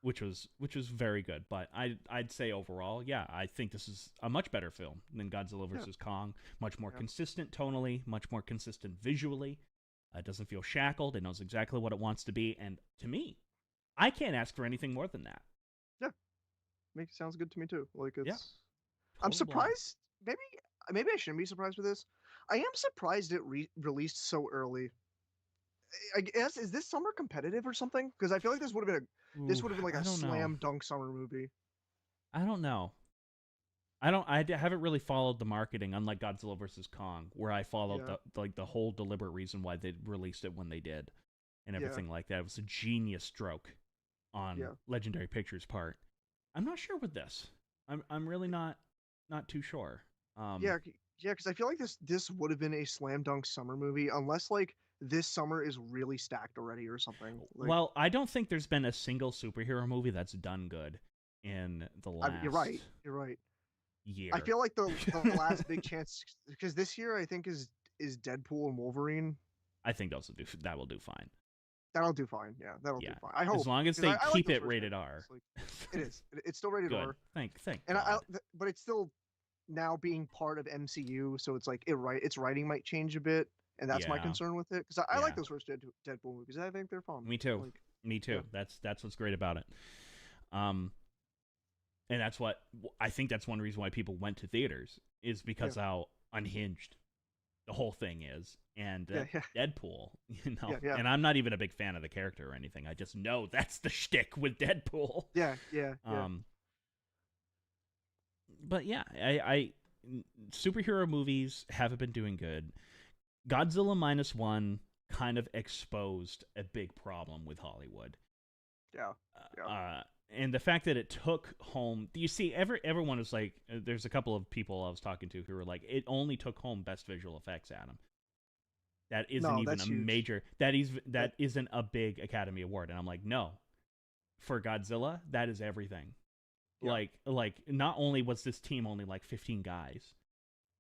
Which was very good. But I'd say overall, yeah, I think this is a much better film than Godzilla versus Kong. Much more consistent tonally, much more consistent visually. It doesn't feel shackled. It knows exactly what it wants to be. And to me, I can't ask for anything more than that. Yeah. Sounds good to me too. Like it's. Yeah. I'm Total blast. surprised. Maybe I shouldn't be surprised with this. I am surprised it released so early. I guess, is this summer competitive or something? Because I feel like this would have been like I a don't know. slam dunk summer movie. I don't know. I haven't really followed the marketing, unlike Godzilla versus Kong, where I followed the whole deliberate reason why they released it when they did, and everything like that. It was a genius stroke on Legendary Pictures' part. I'm not sure with this. I'm really not too sure. Because I feel like this would have been a slam dunk summer movie, unless like this summer is really stacked already or something. Like, well, I don't think there's been a single superhero movie that's done good in the last. You're right. Year. I feel like the last big chance, because this year I think is Deadpool and Wolverine. I think that will do fine. That'll do fine. Yeah, that'll do fine. I hope, as long as they keep it rated R. Like, it is. It's still rated R. Thank and God. But it's still now being part of MCU, so it's like its writing might change a bit, and that's my concern with it. Because I like those first Deadpool movies. I think they're fun. Me too. Like, Me too. Yeah. That's what's great about it. And that's what I think. That's one reason why people went to theaters, is because how unhinged the whole thing is. And Deadpool, and I'm not even a big fan of the character or anything. I just know that's the shtick with Deadpool. Yeah. But yeah, I superhero movies haven't been doing good. Godzilla -1 kind of exposed a big problem with Hollywood. And the fact that it took home, you see, everyone was like, there's a couple of people I was talking to who were like, it only took home best visual effects, Adam. That isn't even a major, that isn't a big Academy Award. And I'm like, no, for Godzilla, that is everything. Like not only was this team only like 15 guys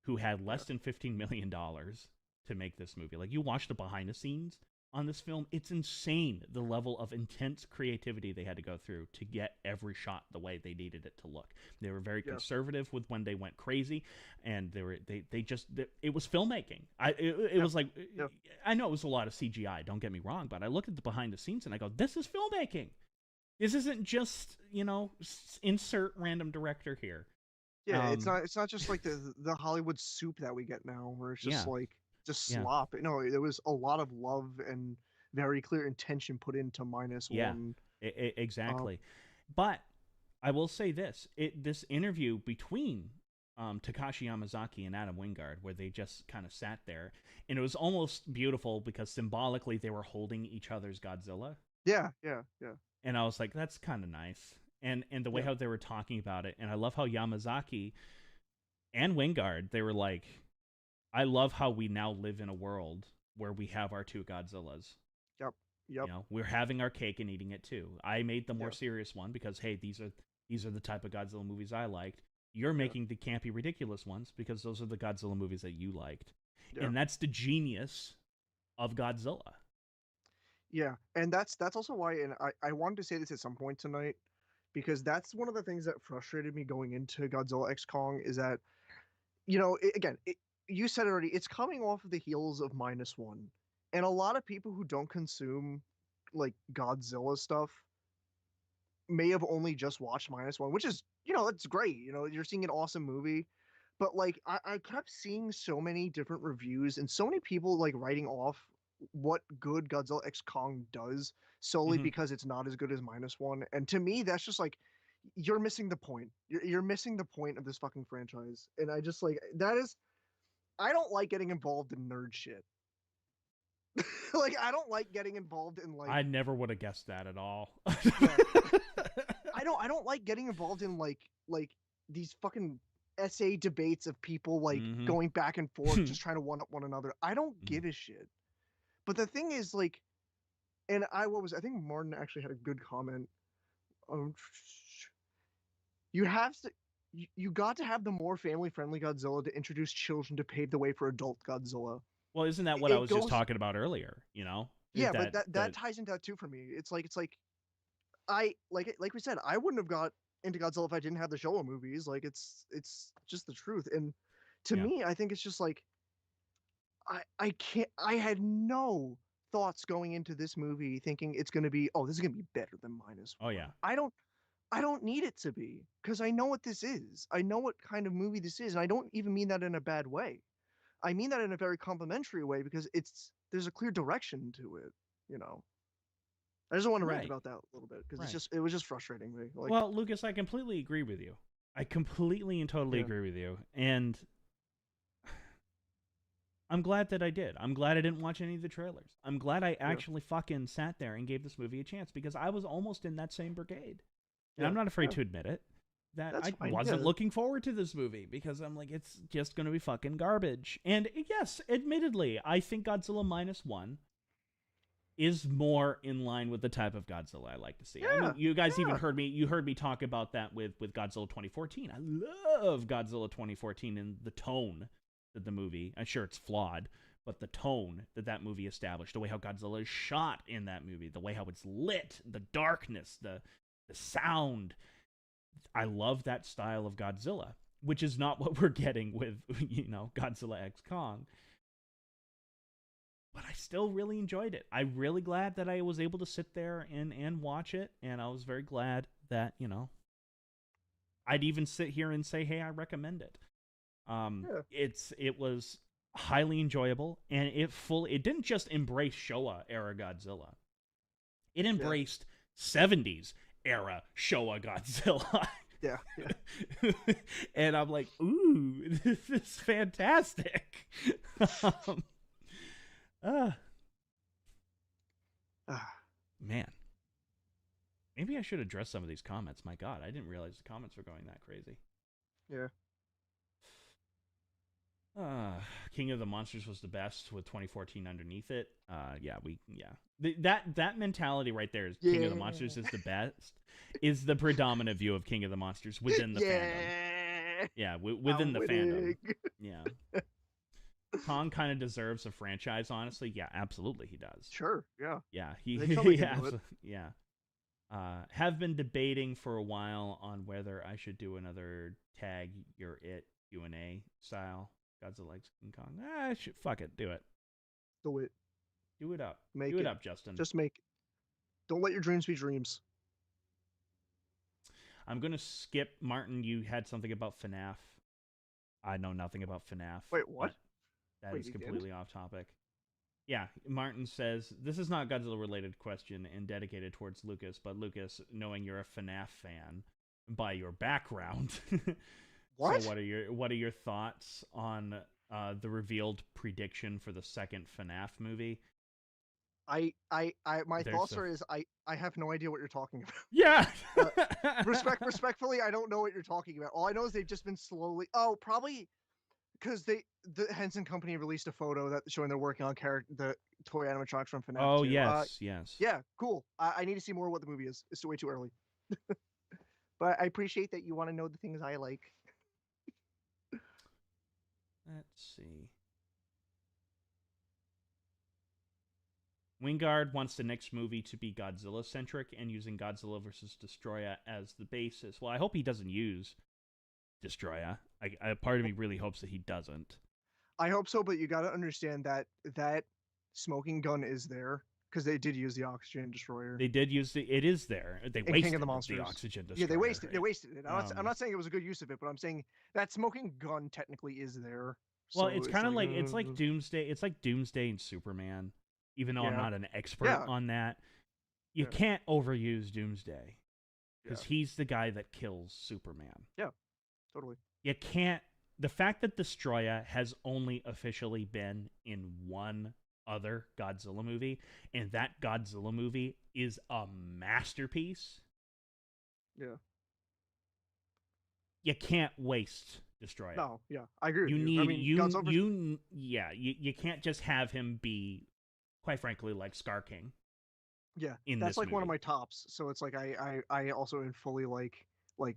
who had less than $15 million to make this movie. Like, you watch the behind the scenes on this film, it's insane the level of intense creativity they had to go through to get every shot the way they needed it to look. They were very conservative with when they went crazy, and it was filmmaking. It was like, I know it was a lot of CGI, don't get me wrong, but I look at the behind the scenes and I go, this is filmmaking. This isn't just, insert random director here. Yeah, it's not just like the Hollywood soup that we get now, where it's just like just slop. No, there was a lot of love and very clear intention put into -1. Exactly. But I will say this: this interview between Takashi Yamazaki and Adam Wingard, where they just kind of sat there, and it was almost beautiful because symbolically they were holding each other's Godzilla, Yeah, yeah, yeah, and I was like, that's kind of nice. And the way yeah, how they were talking about it, and I love how Yamazaki and Wingard, they were like, I love how we now live in a world where we have our two Godzillas. yep, You yep, know, we're having our cake and eating it too. I made the more yeah, serious one because hey, these are the type of Godzilla movies I liked. You're yeah, making the campy, ridiculous ones because those are the Godzilla movies that you liked, yeah. and that's the genius of Godzilla. Yeah, and that's also why, and I wanted to say this at some point tonight, because that's one of the things that frustrated me going into Godzilla X Kong is that, you said it already, it's coming off of the heels of -1, and a lot of people who don't consume like Godzilla stuff may have only just watched -1, which is, it's great. You're seeing an awesome movie. But like I kept seeing so many different reviews and so many people like writing off what good Godzilla X Kong does solely Mm-hmm. because it's not as good as -1. And to me, that's just like you're missing the point. You're missing the point of this fucking franchise. And I just like that is I don't like getting involved in nerd shit. Like I don't like getting involved in like I never would have guessed that at all. yeah. I don't like getting involved in like these fucking essay debates of people like Mm-hmm. going back and forth just trying to one up one another. I don't give a shit. But the thing is like and I think Martin actually had a good comment. Um, you have to you got to have the more family friendly Godzilla to introduce children to pave the way for adult Godzilla. Well, isn't that what I It was just goes talking about earlier? You know, is yeah, but that that ties into that too for me. It's like I like we said, I wouldn't have got into Godzilla if I didn't have the Showa movies. Like it's just the truth. And to yeah. me, I think it's just like I can't I had no thoughts going into this movie thinking it's gonna be, oh, this is gonna be better than Oh -1. yeah. I don't need it to be, because I know what this is. I know what kind of movie this is, and I don't even mean that in a bad way. I mean that in a very complimentary way because there's a clear direction to it, you know. I just want to rant Right. about that a little bit because Right. it was just frustrating me. Like, Well, Lucas, I completely agree with you. I completely and totally yeah, agree with you. And I'm glad that I did. I'm glad I didn't watch any of the trailers. I'm glad I yeah, actually fucking sat there and gave this movie a chance because I was almost in that same brigade. And yeah, I'm not afraid yeah. to admit it that That's I fine. wasn't Yeah, looking forward to this movie because I'm like, it's just going to be fucking garbage. And yes, admittedly, I think Godzilla -1 is more in line with the type of Godzilla I like to see. I mean, yeah, you guys even yeah, heard me talk about that with Godzilla 2014. I love Godzilla 2014 and the tone that the movie. I'm sure it's flawed, but the tone that that movie established, the way how Godzilla is shot in that movie, the way how it's lit, the darkness, the sound. I love that style of Godzilla, which is not what we're getting with Godzilla X Kong, but I still really enjoyed it. I'm really glad that I was able to sit there and watch it, and I was very glad that I'd even sit here and say, hey, I recommend it. yeah, It was highly enjoyable, and it didn't just embrace Showa era Godzilla. It yeah, embraced 70s era Showa Godzilla. yeah, yeah. And I'm like, ooh, this is fantastic. um, uh, Ah, man. Maybe I should address some of these comments. My God, I didn't realize the comments were going that crazy. yeah, King of the Monsters was the best with 2014 underneath it. That mentality right there is King of the Monsters yeah, is the best. Is the predominant view of King of the Monsters within the fandom. yeah. Yeah, I'm within the fandom. winning. Yeah, Kong kind of deserves a franchise. Honestly, yeah, absolutely he does. Sure, yeah. Yeah, They totally he can do it. yeah. Have been debating for a while on whether I should do another tag your it Q&A style Godzilla X King Kong. Fuck it, do it. Do it. Do it up. Do Make it it. up, Justin. Just make it. Don't let your dreams be dreams. I'm gonna skip Martin. You had something about FNAF. I know nothing about FNAF, Wait, what? but that Wait, is you didn't? completely off topic. Yeah, Martin says this is not Godzilla related question and dedicated towards Lucas, but Lucas, knowing you're a FNAF fan, by your background. So What? what are your thoughts on the revealed prediction for the second FNAF movie? My There's thoughts a are is I have no idea what you're talking about. yeah. Respectfully, I don't know what you're talking about. All I know is they've just been slowly. Oh, probably because the Henson Company released a photo that showing they're working on the toy animatronics from FNAF Oh 2. yes, yes. Yeah, cool. I need to see more of what the movie is. It's way too early. But I appreciate that you want to know the things I like. Let's see. Wingard wants the next movie to be Godzilla centric and using Godzilla versus Destroya as the basis. Well, I hope he doesn't use Destroya. Part of me really hopes that he doesn't. I hope so, but you got to understand that that smoking gun is there because they did use the oxygen destroyer They did use it is there. They in King of wasted the the Monsters. oxygen Yeah, destroyer. they wasted it. I'm Um, not saying it was a good use of it, but I'm saying that smoking gun technically is there. well, So it's kind of like it's like uh, Doomsday. It's like Doomsday and Superman. Even though I'm yeah, not an expert yeah, on that, you yeah, can't overuse Doomsday yeah, because he's the guy that kills Superman. yeah, totally. You can't. The fact that Destroya has only officially been in one other Godzilla movie, and that Godzilla movie is a masterpiece, Yeah. you can't waste Destroya. No, yeah, I agree with You you. I need mean, Godzilla. you can't just have him be, quite frankly, like Scar King Yeah, in that's this like one of movie. my tops. So it's like I also am fully like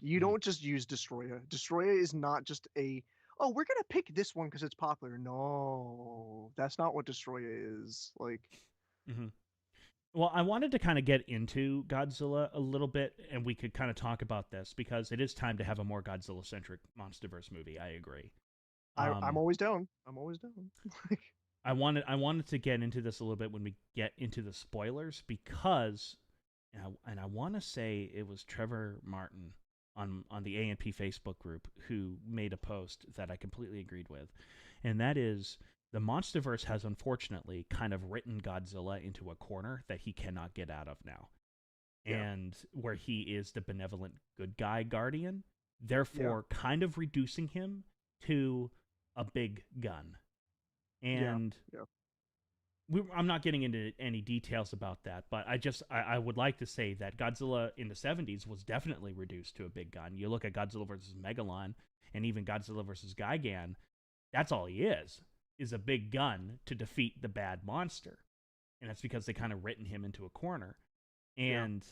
you Mhm. don't just use Destroya. Destroya is not just a oh we're gonna pick this one because it's popular. No, that's not what Destroya is. Like Mhm. Well, I wanted to kind of get into Godzilla a little bit, and we could kind of talk about this because it is time to have a more Godzilla-centric MonsterVerse movie. I agree. I'm Um, always down. I'm always down. Like, I wanted to get into this a little bit when we get into the spoilers because, and I want to say it was Trevor Martin on the A&P Facebook group who made a post that I completely agreed with, and that is the MonsterVerse has unfortunately kind of written Godzilla into a corner that he cannot get out of now, yeah, and where he is the benevolent good guy guardian, yeah, therefore kind of reducing him to a big gun. yeah, And yeah, I'm not getting into any details about that, but I would like to say that Godzilla in the 70s was definitely reduced to a big gun. You look at Godzilla versus Megalon and even Godzilla versus Gigan, that's all he is a big gun to defeat the bad monster. And that's because they kind of written him into a corner. yeah. And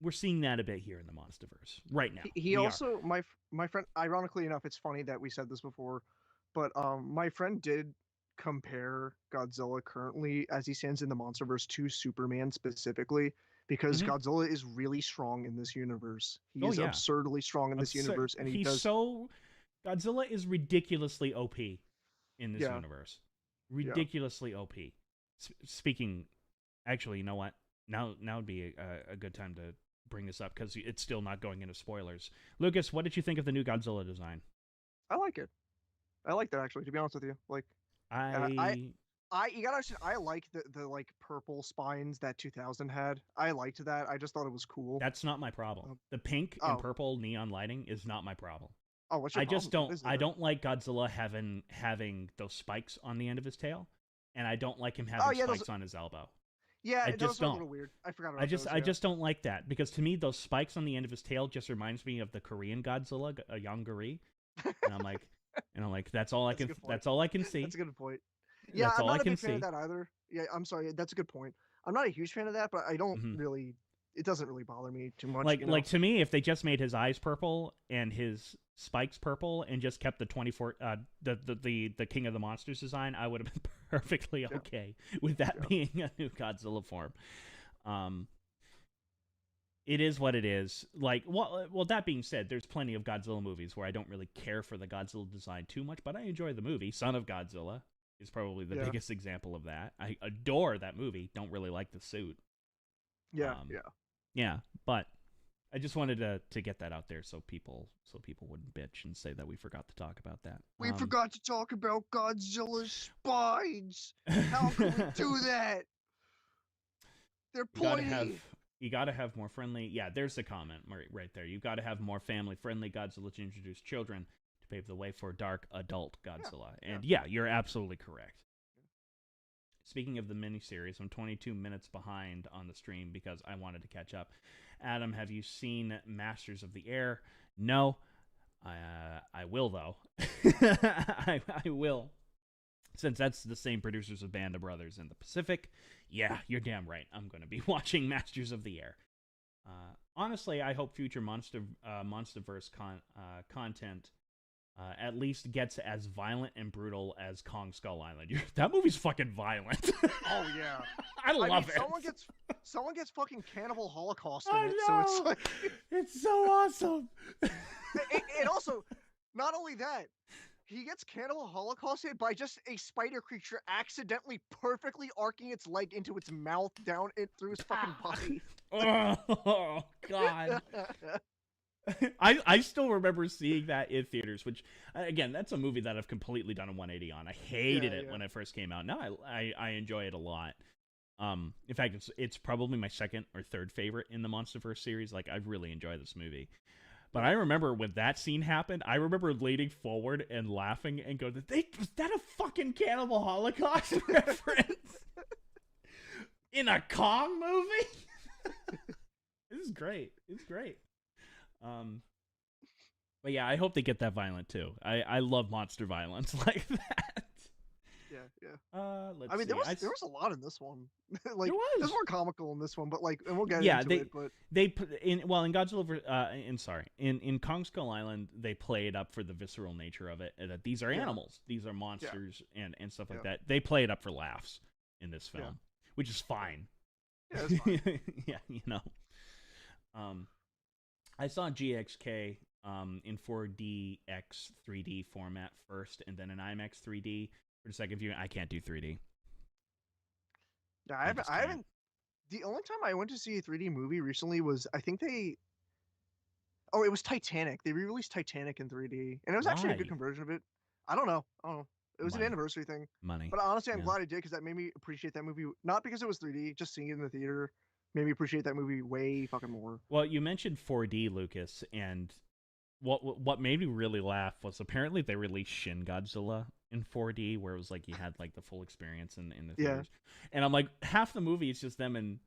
we're seeing that a bit here in the Monsterverse right now. He We are. also my friend. Ironically enough, it's funny that we said this before, but my friend did compare Godzilla currently as he stands in the MonsterVerse to Superman specifically because Mm-hmm. Godzilla is really strong in this universe. He Oh is yeah. absurdly strong in this universe, and he He's does. so Godzilla is ridiculously OP in this Yeah, universe. yeah. Ridiculously OP. Speaking, actually, you know what? Now would be a good time to bring this up because it's still not going into spoilers. Lucas, what did you think of the new Godzilla design? I like it. I like that actually. To be honest with you, like uh, I. I You gotta understand. I like the like purple spines that 2000 had. I liked that. I just thought it was cool. That's not my problem. Um, The pink and oh, purple neon lighting is not my problem. oh, what's your problem? What is it I then? don't like Godzilla having those spikes on the end of his tail, and I don't like him Oh having yeah, those. spikes on his elbow. Yeah, I just those are a don't. little weird. I forgot about those. I Yeah. just don't like that because to me those spikes on the end of his tail just reminds me of the Korean Godzilla, a Yongari, and I'm like That's a good point. that's all I can see. That's a good point. Yeah, That's I'm all I not a can big fan of see. that either. Yeah, I'm sorry. That's a good point. I'm not a huge fan of that, but I don't Hmm. really. It doesn't really bother me too much, you know. Like to me, if they just made his eyes purple and his spikes purple and just kept the 24 the King of the Monsters design, I would have been perfectly Yeah, okay with that yeah, being a new Godzilla form. Um, it is what it is. Like, well, that being said, there's plenty of Godzilla movies where I don't really care for the Godzilla design too much, but I enjoy the movie. Son of Godzilla is probably the yeah, biggest example of that. I adore that movie. Don't really like the suit. yeah, Um, yeah. yeah, but I just wanted to get that out there so people wouldn't bitch and say that we forgot to talk about that. We forgot to talk about Godzilla's spines. How can we do that? They're we gotta have pointy. You got to have more friendly. Yeah, there's the comment right there. You got to have more family-friendly Godzilla to introduce children to pave the way for dark adult Yeah, Godzilla. yeah. And yeah, you're absolutely correct. Speaking of the miniseries, I'm 22 minutes behind on the stream because I wanted to catch up. Adam, have you seen Masters of the Air? No. I will, though. I will. Since that's the same producers of Band of Brothers in the Pacific, yeah, you're damn right. I'm going to be watching Masters of the Air. Honestly, I hope future MonsterVerse content at least gets as violent and brutal as Kong Skull Island. That movie's fucking violent. Oh yeah, I love it. Someone gets fucking cannibal Holocaust I in it, know. so it's like it's so awesome. and also, not only that, he gets cannibal Holocausted by just a spider creature accidentally perfectly arcing its leg into its mouth down it through his fucking body. Oh God. I still remember seeing that in theaters, which again, that's a movie that I've completely done a 180 on. I hated it when it first came out. Now I enjoy it a lot. In fact, it's probably my second or third favorite in the MonsterVerse series. Like, I really enjoy this movie. But I remember when that scene happened, I remember leaning forward and laughing and going, was that a fucking Cannibal Holocaust reference? In a Kong movie? This is great. It's great. But yeah, I hope they get that violent too. I love monster violence like that. Yeah. Let's I mean, see. there was a lot in this one. Like, there was. There's more comical in this one, but like, and we'll get into it. But they put in Godzilla. In Kong Skull Island, they play it up for the visceral nature of it. That these are animals, these are monsters, and stuff like that. They play it up for laughs in this film, which is fine. Yeah, it's fine. Yeah, you know. I saw GXK in 4DX 3D format first, and then an IMAX 3D for the second viewing. I can't do 3D. Yeah, I haven't. The only time I went to see a 3D movie recently was, I think it was Titanic. They re-released Titanic in 3D, and it was actually a good conversion of it. I don't know. It was an anniversary thing. Money. But honestly, I'm glad I did, because that made me appreciate that movie. Not because it was 3D, just seeing it in the theater made me appreciate that movie way fucking more. Well, you mentioned 4D, Lucas, and what made me really laugh was apparently they released Shin Godzilla in 4D, where it was like you had like the full experience in the theaters. And I'm like, half the movie is just them in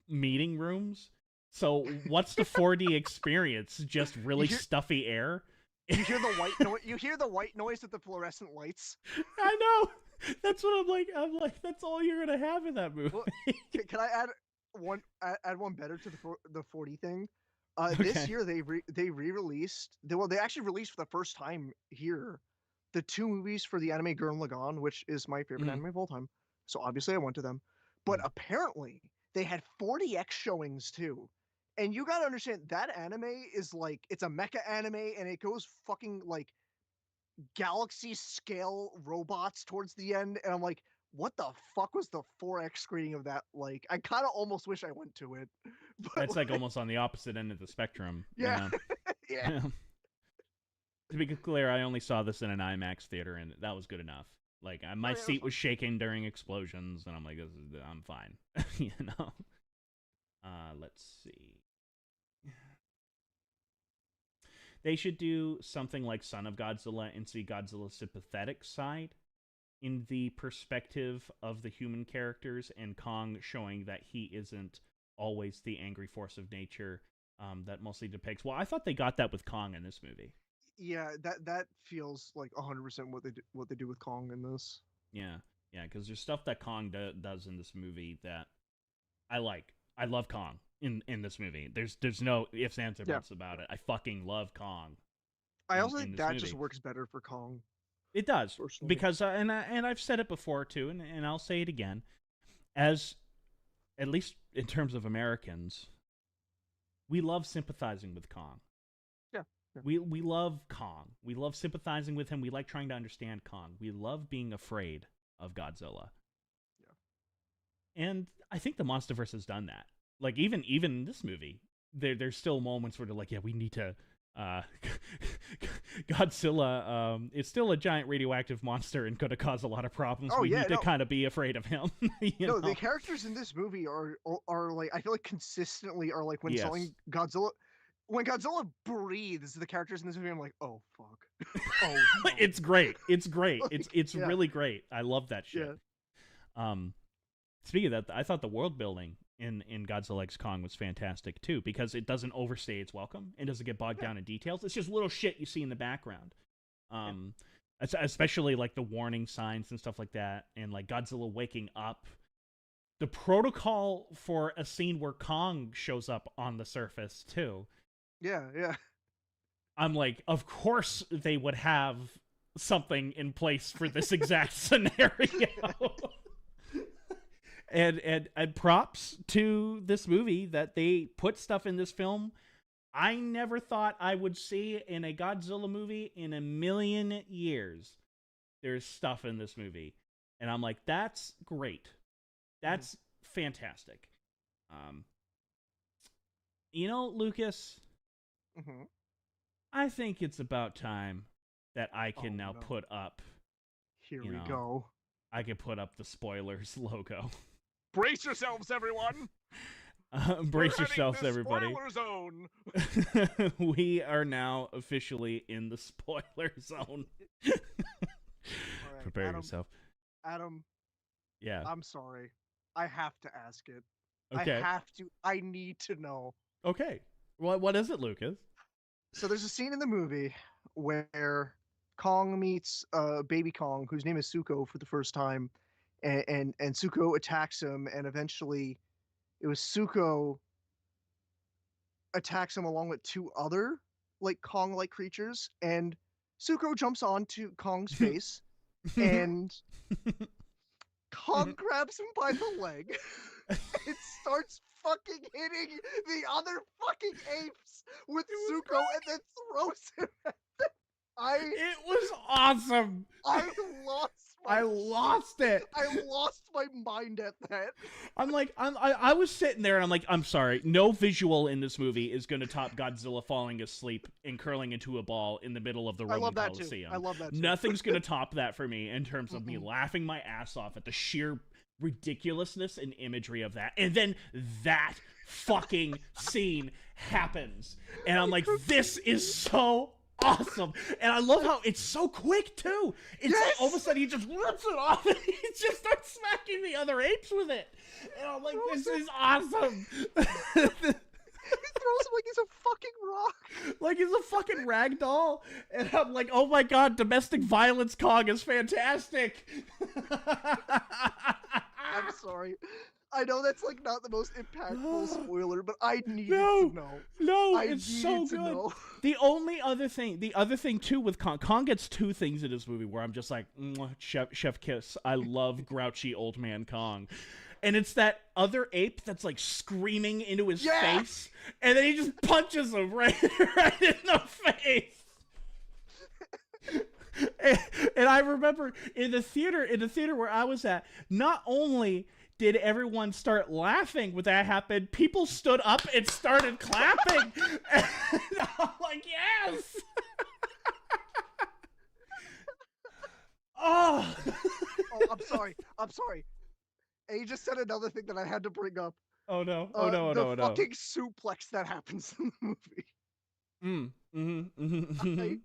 meeting rooms. So what's the 4D experience? Just really stuffy air. You hear the white noise. You hear the white noise of the fluorescent lights. I know. That's what I'm like. I'm like, that's all you're gonna have in that movie. Well, can I add one better to the 4D thing? Okay. This year they re-released. They actually released for the first time here the 2 movies for the anime Gurren Lagann, which is my favorite anime of all time. So obviously I went to them. But apparently they had 40x showings too. And you gotta understand, that anime is like, it's a mecha anime, and it goes fucking like galaxy scale robots towards the end. And I'm like, what the fuck was the 4x screening of that like? I kind of almost wish I went to it. But that's like almost on the opposite end of the spectrum. Yeah. Yeah. To be clear, I only saw this in an IMAX theater, and that was good enough. Like, my seat was shaking during explosions, and I'm like, I'm fine. You know? Let's see. They should do something like Son of Godzilla and see Godzilla's sympathetic side in the perspective of the human characters, and Kong showing that he isn't always the angry force of nature that mostly depicts. Well, I thought they got that with Kong in this movie. Yeah, that feels like 100% what they do with Kong in this. Yeah, because there's stuff that Kong does in this movie that I like. I love Kong in this movie. There's no ifs, ands, or buts about it. I fucking love Kong. I also think that just works better for Kong. It does, because and I've said it before too, and I'll say it again, as at least in terms of Americans, we love sympathizing with Kong. Yeah. We love Kong. We love sympathizing with him. We like trying to understand Kong. We love being afraid of Godzilla. Yeah. And I think the MonsterVerse has done that. Like, even in this movie, there's still moments where they're like, yeah, we need to Godzilla is still a giant radioactive monster and going to cause a lot of problems. Oh We yeah, need to no, kind of be afraid of him. no, the characters in this movie are like I feel like consistently are like Yes. When Godzilla breathes, the characters in this movie I'm like, oh fuck, oh no, It's great. It's great. like, It's yeah, really great. I love that shit. yeah, Um, Speaking of that, I thought the world building in Godzilla X Kong was fantastic too, because it doesn't overstay its welcome. It doesn't get bogged yeah, down in details. It's just little shit you see in the background. Um, Especially like the warning signs and stuff like that, and like Godzilla waking up. The protocol for a scene where Kong shows up on the surface too. yeah, yeah. I'm like, of course they would have something in place for this exact scenario. And props to this movie that they put stuff in this film I never thought I would see in a Godzilla movie in a million years. There's stuff in this movie, and I'm like, that's great. That's fantastic. Um, Lucas, Mm-hmm. I think it's about time that I can Oh now no, put up, here you we know, go. I can put up the spoilers logo. Brace yourselves, everyone. Brace yourselves, everybody. Spoiler zone. We are now officially in the spoiler zone. All right, Prepare Adam, yourself. Adam, Yeah. I'm sorry. I have to ask it. Okay. I have to. I need to know. Okay. What is it, Lucas? So there's a scene in the movie where Kong meets baby Kong, whose name is Suko, for the first time, and Suko attacks him, and eventually it was Suko attacks him along with two other like Kong-like creatures, and Suko jumps onto Kong's face, and Kong grabs him by the leg. It starts fucking hitting the other fucking apes with Zuko and then throws him at them. It was awesome. I lost my I lost it. I lost my mind at that. I was sitting there and I'm like, I'm sorry, no visual in this movie is going to top Godzilla falling asleep and curling into a ball in the middle of the Roman Coliseum. I love that too. Nothing's going to top that for me in terms of me laughing my ass off at the sheer ridiculousness and imagery of that. And then that fucking scene happens. And I'm like, this is so awesome. And I love how it's so quick too. It's like all of a sudden he just rips it off and he just starts smacking the other apes with it. And I'm like, this is awesome. He throws him like he's a fucking rock. Like he's a fucking rag doll. And I'm like, oh my god, domestic violence Kong is fantastic. I'm sorry. I know that's like not the most impactful spoiler, but I needed to know. No, I it's so to good. know. The other thing too with Kong gets two things in this movie where I'm just like, chef kiss. I love grouchy old man Kong. And it's that other ape that's like screaming into his face, and then he just punches him right in the face. And I remember in the theater where I was at, not only did everyone start laughing when that happened, people stood up and started clapping. And I'm like, yes! Oh! Oh, I'm sorry. And you just said another thing that I had to bring up. Oh no! The fucking suplex that happens in the movie.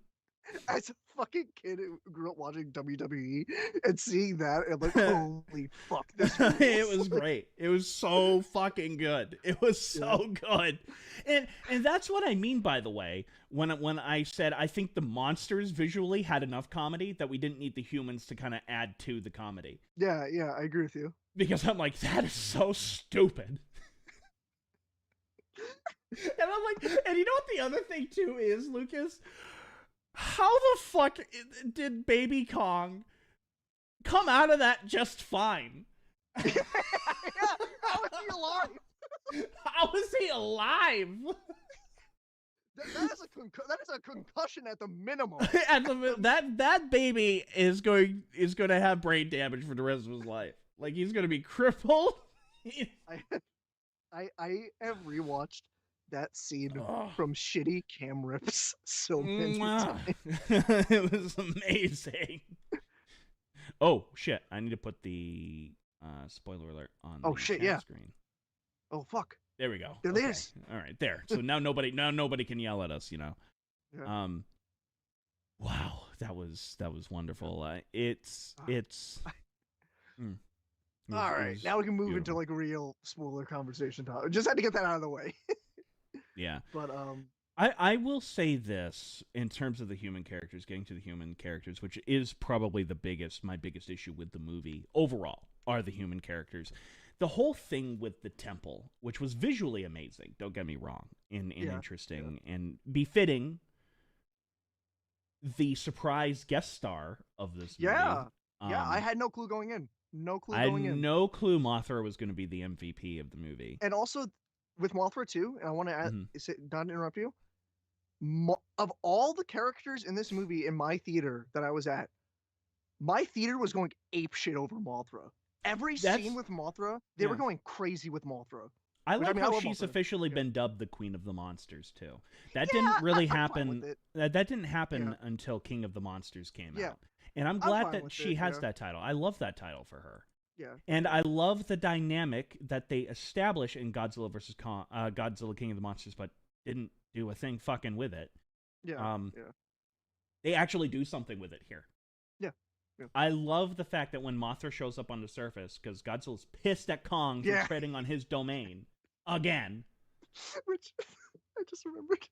As a fucking kid who grew up watching WWE and seeing that, and like, holy fuck, this rules. It was great. It was so fucking good. It was so good. And that's what I mean, by the way, when I said I think the monsters visually had enough comedy that we didn't need the humans to kind of add to the comedy. Yeah, I agree with you. Because I'm like, that is so stupid. And I'm like, and you know what the other thing too is, Lucas? How the fuck did Baby Kong come out of that just fine? Yeah, how is he alive? How is he alive? That is a concussion at the minimum. That baby is going to have brain damage for the rest of his life. Like he's going to be crippled. I have rewatched that scene Oh, from shitty cam rips so many mwah. times. It was amazing. Oh shit! I need to put the spoiler alert on Oh the shit, chat yeah. screen. Oh fuck. There we go. There it Okay. is. All right. There. So now nobody can yell at us. Yeah. Wow, that was wonderful. Ah, It's mm, All right, was now we can move into beautiful. like real spoiler conversation talk. Just had to get that out of the way. Yeah. But I will say this in terms of the human characters, getting to the human characters, which is probably my biggest issue with the movie overall, are the human characters. The whole thing with the temple, which was visually amazing, don't get me wrong, and yeah, interesting and befitting the surprise guest star of this movie. yeah, yeah. I had no clue going in. No clue I had going in. no clue Mothra was going to be the MVP of the movie. And also with Mothra too, and I want to not interrupt you. Of all the characters in this movie in my theater that I was at, my theater was going ape shit over Mothra. Every scene with Mothra, they were going crazy with Mothra. I like how I she's Mothra. officially been dubbed the Queen of the Monsters too. That didn't really happen. That didn't happen until King of the Monsters came out. And I'm glad that she has that title. I love that title for her. Yeah. And I love the dynamic that they establish in Godzilla versus Godzilla King of the Monsters, but didn't do a thing fucking with it. Yeah. They actually do something with it here. Yeah. I love the fact that when Mothra shows up on the surface, because Godzilla's pissed at Kong for treading on his domain again. Which I just remembered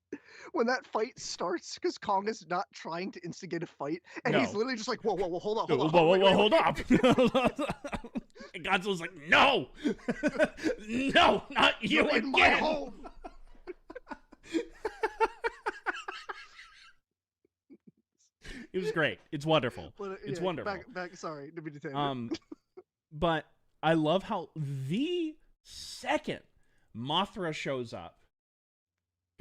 when that fight starts, because Kong is not trying to instigate a fight, and he's literally just like, "Whoa, hold on, hold up!" And Godzilla's like, "No, no, not you in again." My home. It was great. It's wonderful. It's wonderful. Sorry to be detained. But I love how the second Mothra shows up,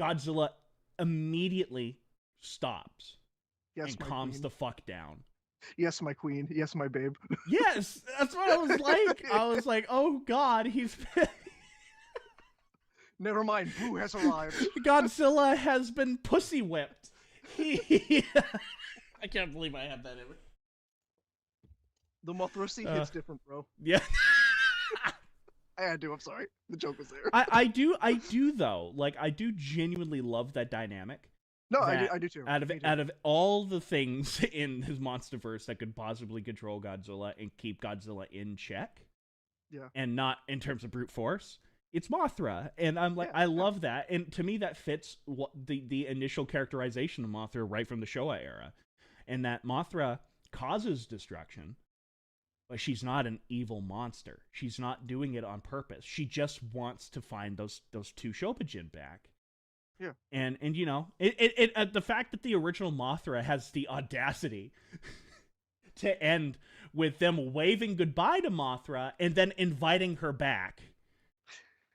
Godzilla immediately stops and calms the fuck down. Yes, my queen. Yes, my babe. Yes, that's what I was like. I was like, oh god, he's... Never mind, Boo has arrived. Godzilla has been pussy whipped. I can't believe I had that in it. The Mothra scene hits different, bro. Yeah. I had to. I'm sorry. The joke was there. I do though. Like, I do genuinely love that dynamic. No, I do too. Out of all the things in his monsterverse that could possibly control Godzilla and keep Godzilla in check, and not in terms of brute force, it's Mothra. And I'm like, I love that. And to me, that fits what the initial characterization of Mothra right from the Showa era, and that Mothra causes destruction. But she's not an evil monster. She's not doing it on purpose. She just wants to find those two Shobijin back. Yeah. And you know, the fact that the original Mothra has the audacity to end with them waving goodbye to Mothra and then inviting her back,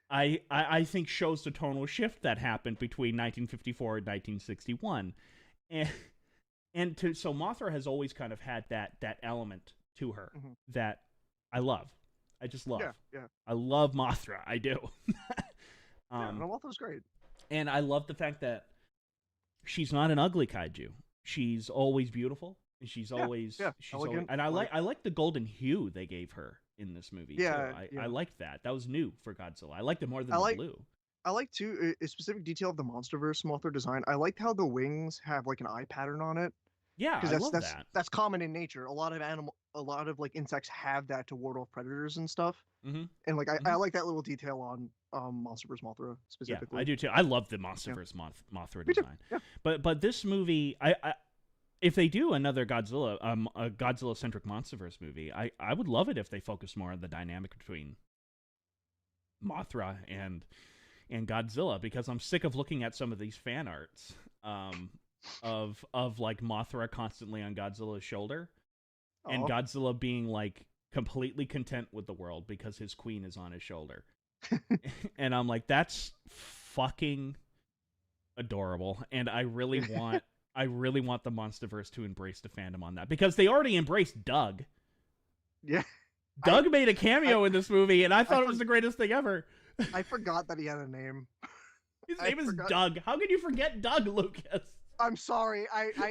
I think shows the tonal shift that happened between 1954 and 1961. So Mothra has always kind of had that element to her that I love. I just love. Yeah. I love Mothra. I do. Mothra's great. And I love the fact that she's not an ugly kaiju. She's always beautiful. She's always elegant. And I like the golden hue they gave her in this movie too. I liked that. That was new for Godzilla. I liked it more than the blue. I like too a specific detail of the MonsterVerse Mothra design. I liked how the wings have like an eye pattern on it. Yeah, I love that. That's common in nature. A lot of like insects have that to ward off predators and stuff. Mm-hmm. And like I like that little detail on MonsterVerse Mothra specifically. Yeah, I do too. I love the MonsterVerse Mothra design. Yeah. But this movie, I if they do another Godzilla, a Godzilla-centric MonsterVerse movie, I would love it if they focus more on the dynamic between Mothra and Godzilla, because I'm sick of looking at some of these fan arts. Of like Mothra constantly on Godzilla's shoulder, and Godzilla being like completely content with the world because his queen is on his shoulder. And I'm like, that's fucking adorable. And I really want the MonsterVerse to embrace the fandom on that, because they already embraced Doug. Yeah. Doug made a cameo in this movie, and I thought it was the greatest thing ever. I forgot that he had a name. His I name is forgot. Doug. How could you forget Doug, Lucas? I'm sorry.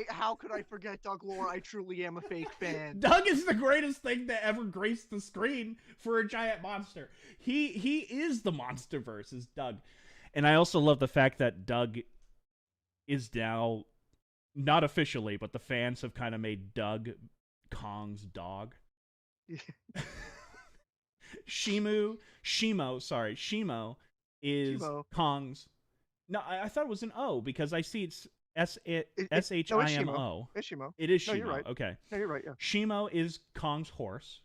How could I forget Doug Lore? I truly am a fake fan. Doug is the greatest thing that ever graced the screen for a giant monster. He is the monsterverse, is Doug. And I also love the fact that Doug is now, not officially, but the fans have kind of made Doug Kong's dog. Shimo is Shimo. Kong's. No, I thought it was an O because I see it's No, it's Shimo. It's Shimo. It is Shimo. No, you're right. Okay. No, you're right. Yeah. Shimo is Kong's horse.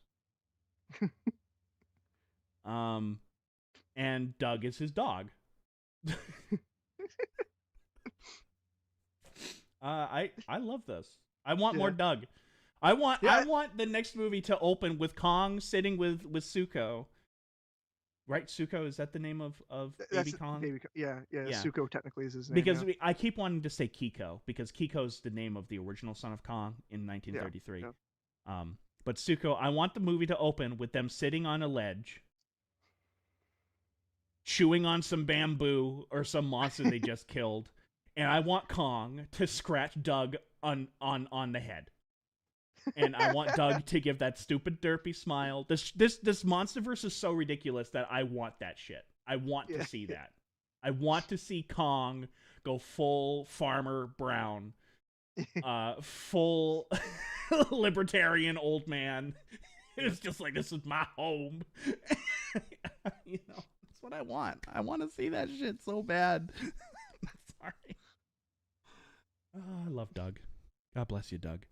And Doug is his dog. I love this. I want more Doug. I want the next movie to open with Kong sitting with Zuko. Right, Zuko, is that the name of Baby Kong? Yeah. Zuko technically is his name. Because I keep wanting to say Kiko, because Kiko's the name of the original son of Kong in 1933. Yeah. But Zuko, I want the movie to open with them sitting on a ledge, chewing on some bamboo or some monster they just killed, and I want Kong to scratch Doug on the head. And I want Doug to give that stupid derpy smile. This monsterverse is so ridiculous that I want that shit. I want to see that. I want to see Kong go full Farmer Brown, full libertarian old man. It's just like, this is my home. That's what I want. I want to see that shit so bad. Sorry. Oh, I love Doug. God bless you, Doug.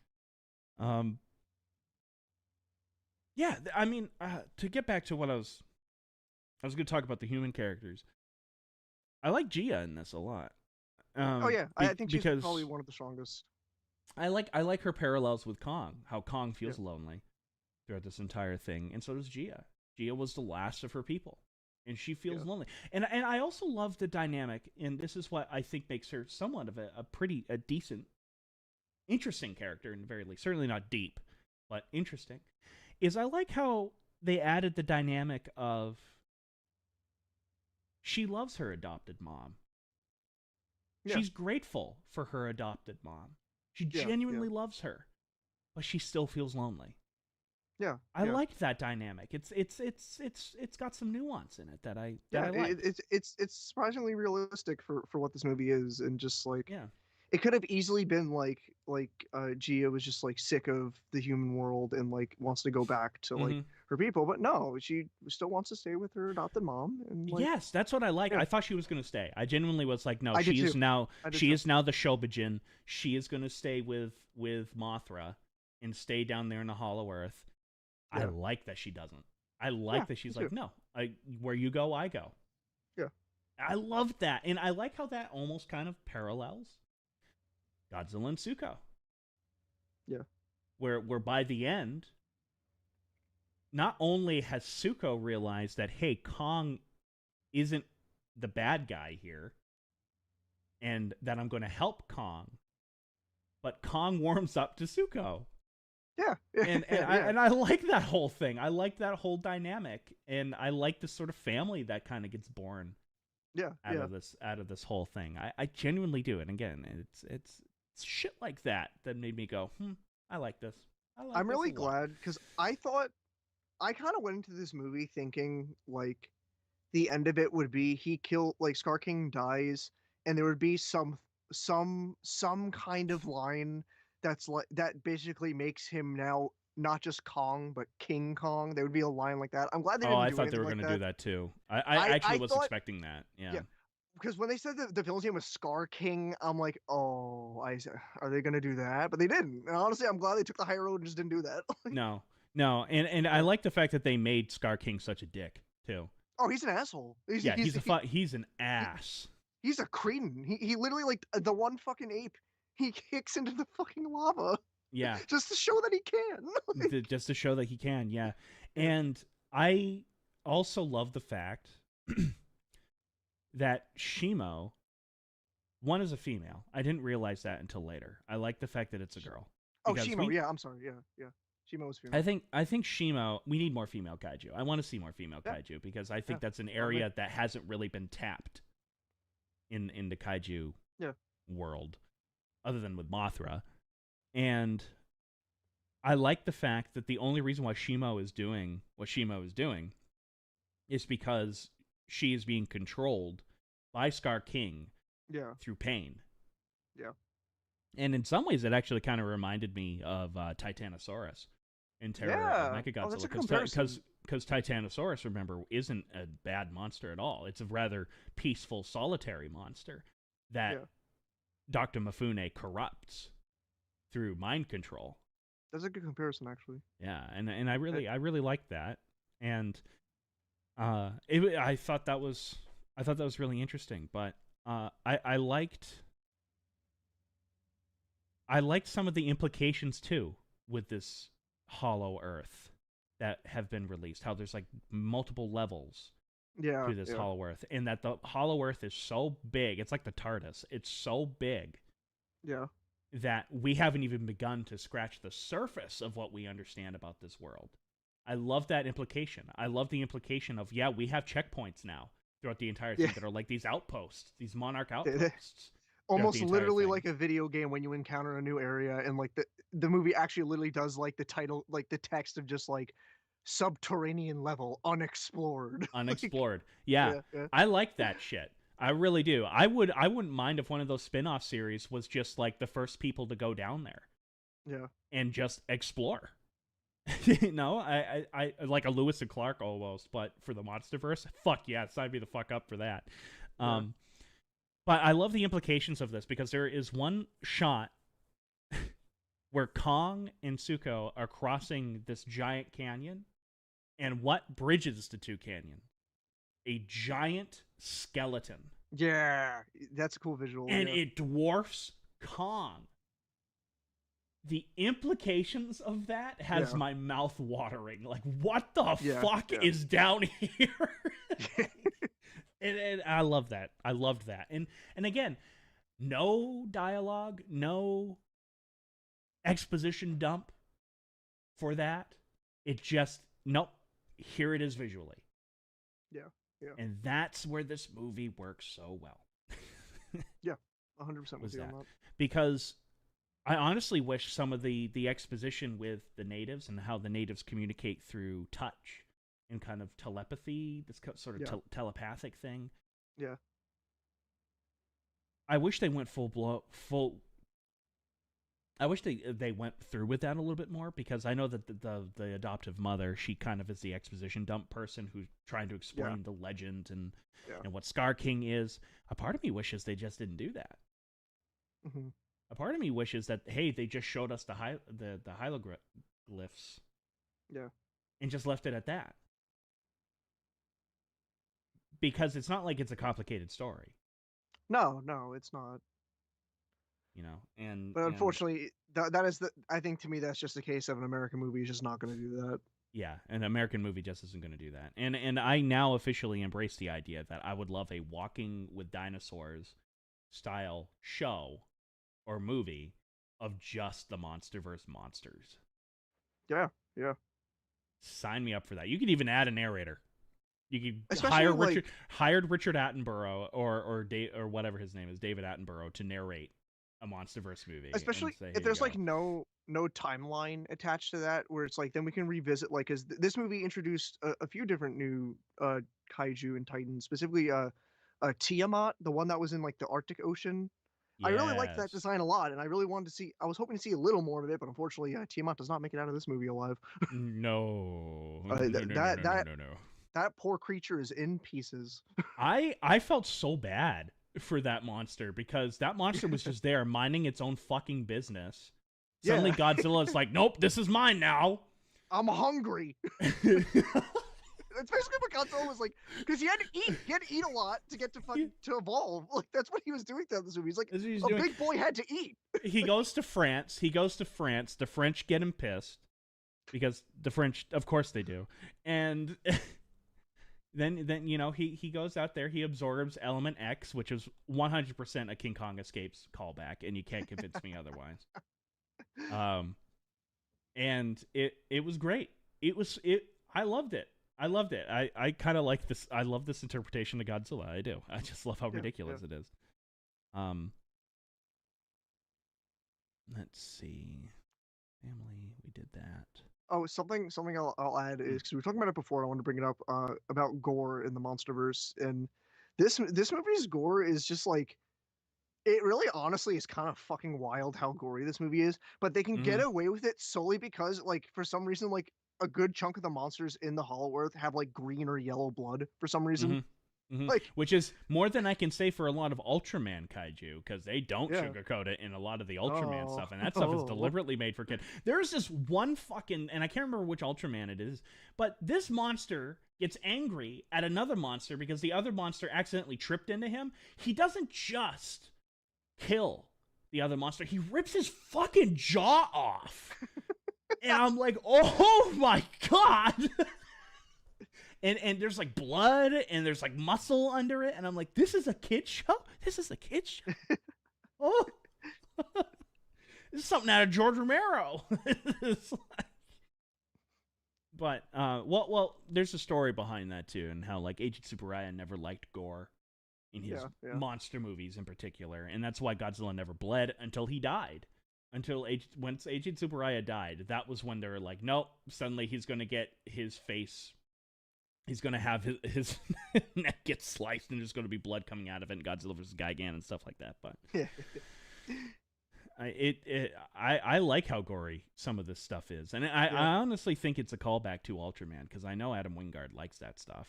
Yeah, I mean, to get back to what I was going to talk about the human characters. I like Gia in this a lot. I think she's probably one of the strongest. I like her parallels with Kong. How Kong feels lonely throughout this entire thing, and so does Gia. Gia was the last of her people, and she feels lonely. And I also love the dynamic, and this is what I think makes her somewhat of a decent, interesting character in the very least. Certainly not deep, but interesting. Is I like how they added the dynamic of she loves her adopted mom. Yeah. She's grateful for her adopted mom. She genuinely loves her, but she still feels lonely. Yeah, I liked that dynamic. It's got some nuance in it that I like. It's surprisingly realistic for what this movie is, and just like it could have easily been like Gia was just like sick of the human world and like wants to go back to like her people, but no, she still wants to stay with her adopted mom. And like, yes, that's what I like. I thought she was going to stay. I genuinely was like, no, she is now the Shobijin. She is going to stay with Mothra and stay down there in the Hollow Earth. I like that she doesn't. I like that she's like, no, where you go, I go. Yeah. I love that. And I like how that almost kind of parallels Godzilla and Zuko. Yeah. Where by the end, not only has Zuko realized that, hey, Kong isn't the bad guy here, and that I'm going to help Kong, but Kong warms up to Zuko. Yeah. And I like that whole thing. I like that whole dynamic, and I like the sort of family that kind of gets born out of this whole thing. I genuinely do. And again, it's shit like that made me go, I like this. I'm really glad, because I kind of went into this movie thinking like the end of it would be Scar King dies, and there would be some kind of line that's like that basically makes him now not just Kong but King Kong. There would be a line like that. I'm glad they didn't do anything like that. I thought they were going to do that too. I actually was expecting that. Yeah. Because when they said that the villain's name was Scar King, I'm like, are they going to do that? But they didn't. And honestly, I'm glad they took the high road and just didn't do that. No. And I like the fact that they made Scar King such a dick too. Oh, he's an asshole. He's an ass. He's a cretin. He literally, like, the one fucking ape, he kicks into the fucking lava. Yeah. Just to show that he can. Just to show that he can, yeah. And I also love the fact that Shimo, one is a female. I didn't realize that until later. I like the fact that it's a girl. Oh, Shimo, I'm sorry, yeah. Shimo was female. I think Shimo, we need more female kaiju. I want to see more female kaiju, because I think that's an area that hasn't really been tapped in the kaiju Yeah. world, other than with Mothra. And I like the fact that the only reason why Shimo is doing what Shimo is doing is because she is being controlled by Scar King Yeah. through pain. Yeah. And in some ways, it actually kind of reminded me of Titanosaurus in Terror of Yeah. Oh, that's Mechagodzilla. a comparison. Because Titanosaurus, remember, isn't a bad monster at all. It's a rather peaceful, solitary monster that Yeah. Dr. Mifune corrupts through mind control. That's a good comparison, actually. Yeah, and I really like that. And I thought that was really interesting. But I liked some of the implications too with this Hollow Earth that have been released. How there's like multiple levels Yeah. to this Yeah. Hollow Earth, and that the Hollow Earth is so big. It's like the TARDIS. It's so big Yeah. that we haven't even begun to scratch the surface of what we understand about this world. I love that implication. I love the implication of, yeah, we have checkpoints now throughout the entire thing Yeah. that are like these outposts, these Monarch outposts. Almost the entire literally thing. like a video game when you encounter a new area, and like the movie actually literally does like the title, like the text of just like subterranean level unexplored. Unexplored. Yeah. Yeah. Yeah. I like that shit. I really do. I wouldn't mind if one of those spin-off series was just like the first people to go down there Yeah. and just explore. I like a Lewis and Clark almost, but for the MonsterVerse, fuck yeah, sign me the fuck up for that. Yeah. But I love the implications of this because there is one shot where Kong and Zuko are crossing this giant canyon, and what bridges the two canyons? A giant skeleton. Yeah. That's a cool visual. And yeah. it dwarfs Kong. The implications of that has my mouth watering. Like, what the fuck is down here? and I love that. I loved that. And again, no dialogue, no exposition dump for that. It just, nope, here it is visually. Yeah. Yeah. And that's where this movie works so well. Yeah. 100% with you on that. Because I honestly wish some of the exposition with the natives and how the natives communicate through touch and kind of telepathy, this sort of telepathic thing. Yeah. I wish they went I wish they went through with that a little bit more, because I know that the adoptive mother, she kind of is the exposition dump person who's trying to explain the legend and what Scar King is. A part of me wishes they just didn't do that. Mm-hmm. A part of me wishes that, hey, they just showed us the hieroglyphs, and just left it at that, because it's not like it's a complicated story. No, it's not. But unfortunately, that is I think to me that's just a case of an American movie is just not going to do that. Yeah, an American movie just isn't going to do that. And I now officially embrace the idea that I would love a Walking with Dinosaurs style show or movie of just the MonsterVerse monsters. Yeah. Sign me up for that. You could even add a narrator. You could Especially hired Richard Attenborough or whatever his name is, David Attenborough, to narrate a MonsterVerse movie. Especially if there's like no timeline attached to that, where it's like then we can revisit, like, because this movie introduced a few different new kaiju and titans, specifically Tiamat, the one that was in like the Arctic Ocean. Yes. I really liked that design a lot, and I really wanted to see. I was hoping to see a little more of it, but unfortunately, Tiamat does not make it out of this movie alive. No. That poor creature is in pieces. I felt so bad for that monster, because that monster was just there minding its own fucking business. Suddenly Godzilla's like, nope, this is mine now. I'm hungry. That's basically what Godzilla was like, because he had to eat. He had to eat a lot to get to evolve. Like, that's what he was doing throughout this movie. He's like, big boy had to eat. He goes to France. The French get him pissed, because the French, of course they do. And then he goes out there. He absorbs Element X, which is 100% a King Kong Escapes callback, and you can't convince me otherwise. And it was great. I loved it. I kind of like this. I love this interpretation of Godzilla. I do. I just love how ridiculous it is. Um, let's see. Family, we did that. Oh, something I'll add is Mm. because we were talking about it before. I want to bring it up about gore in the MonsterVerse, and this movie's gore is just like it really honestly is kind of fucking wild how gory this movie is, but they can get Mm-hmm. away with it solely because like for some reason like a good chunk of the monsters in the Hollow Earth have like green or yellow blood for some reason. Mm-hmm. Mm-hmm. Like Which is more than I can say for a lot of Ultraman kaiju, because they don't yeah. sugarcoat it in a lot of the Ultraman Oh. stuff, and that stuff is Oh. deliberately made for kids. There's this one fucking, and I can't remember which Ultraman it is, but this monster gets angry at another monster because the other monster accidentally tripped into him. He doesn't just kill the other monster, he rips his fucking jaw off. And I'm like, oh my god. And there's like blood and there's like muscle under it, and I'm like, this is a kid show? This is a kid show? Oh. This is something out of George Romero. But well, there's a story behind that too, and how like Agent Tsuburaya never liked gore in his Yeah, yeah. monster movies in particular, and that's why Godzilla never bled until he died. Once Agent Tsuburaya died, that was when they were like, nope. Suddenly he's gonna get his face. He's gonna have his neck get sliced, and there's gonna be blood coming out of it, and Godzilla vs. Gigan and stuff like that. But I like how gory some of this stuff is, and I honestly think it's a callback to Ultraman because I know Adam Wingard likes that stuff.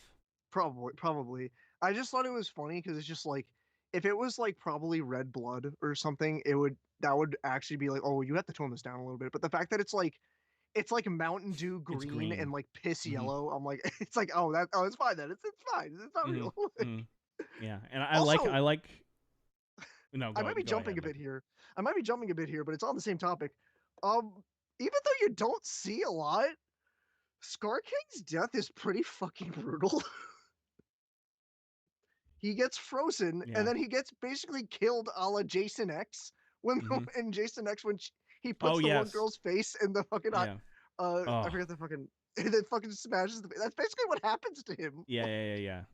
Probably. I just thought it was funny because it's just like if it was like probably red blood or something, that would actually be like, oh, you have to tone this down a little bit. But the fact that it's like Mountain Dew It's green and green. like piss Mm-hmm. yellow, I'm like, it's like, it's fine then. It's fine. It's not real. Mm-hmm. Mm-hmm. Yeah, and I Also, like. No, I might be go jumping ahead. a bit here. I might be jumping a bit here, but it's on the same topic. Even though you don't see a lot, Scar King's death is pretty fucking brutal. He gets frozen and Yeah. then he gets basically killed a la Jason X when Mm-hmm. in Jason X when he Oh puts the one yes. girl's face in the fucking Yeah. I Oh. forget the fucking and then fucking smashes the. That's basically what happens to him. Yeah.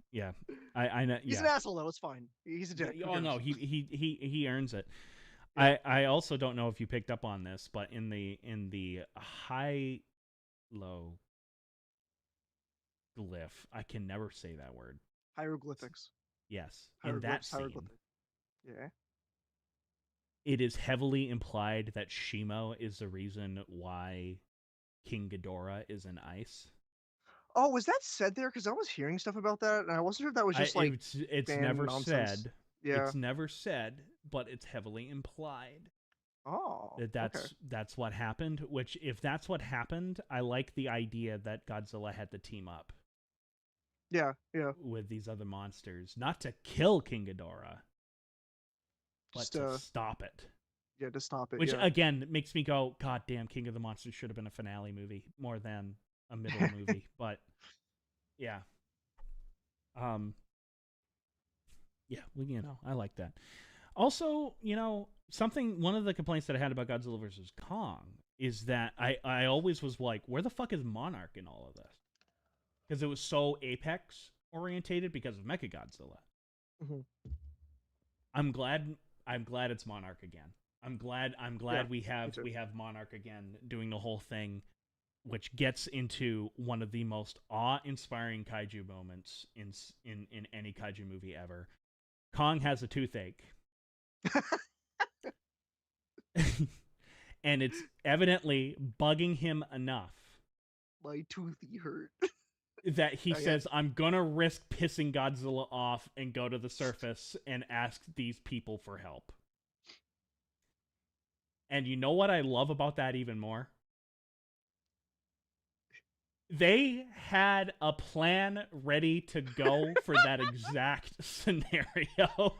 I know. He's Yeah. an asshole though. It's fine. He's a dick. Who Oh no, cares? he earns it. Yeah. I also don't know if you picked up on this, but in the high low glyph, I can never say that word. Hieroglyphics. Yes, in that Hieroglyphs. scene, Hieroglyphic. Yeah. it is heavily implied that Shimo is the reason why King Ghidorah is in ice. Oh, was that said there? Because I was hearing stuff about that, and I wasn't sure if that was just like It's fan never nonsense. said. Yeah. It's never said, but it's heavily implied Oh. that Okay. that's what happened. Which, if that's what happened, I like the idea that Godzilla had to team up Yeah. Yeah. with these other monsters, not to kill King Ghidorah, but Just to stop it. yeah, to stop it. Which Yeah. again makes me go, God damn, King of the Monsters should have been a finale movie more than a middle movie. But yeah, yeah, well, I like that. Also, one of the complaints that I had about Godzilla vs. Kong is that I always was like, where the fuck is Monarch in all of this? Because it was so Apex orientated because of Mechagodzilla. Mhm. I'm glad it's Monarch again. I'm glad Yeah, we me too. have Monarch again doing the whole thing, which gets into one of the most awe-inspiring kaiju moments in any kaiju movie ever. Kong has a toothache. And it's evidently bugging him enough My toothy hurt. that he Okay. says, I'm gonna risk pissing Godzilla off and go to the surface and ask these people for help. And you know what I love about that even more? They had a plan ready to go for that exact scenario.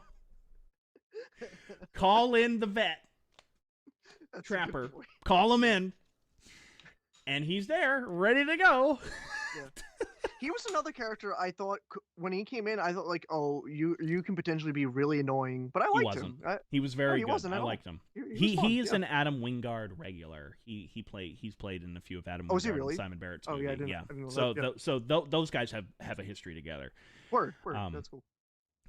Call in the vet, That's a good Trapper. point. Call him in. And he's there, ready to go. Yeah. He was another character I thought when he came in, I thought like, oh, you can potentially be really annoying, but I He liked wasn't. him. He was very he good. wasn't I at all. liked him. He was fun, He's yeah. an Adam Wingard regular. He's played in a few of Adam Oh, is he Wingard really? and Simon Barrett's Oh, movie. yeah, I didn't know So that, yeah. those guys have a history together. Word, Um, that's cool.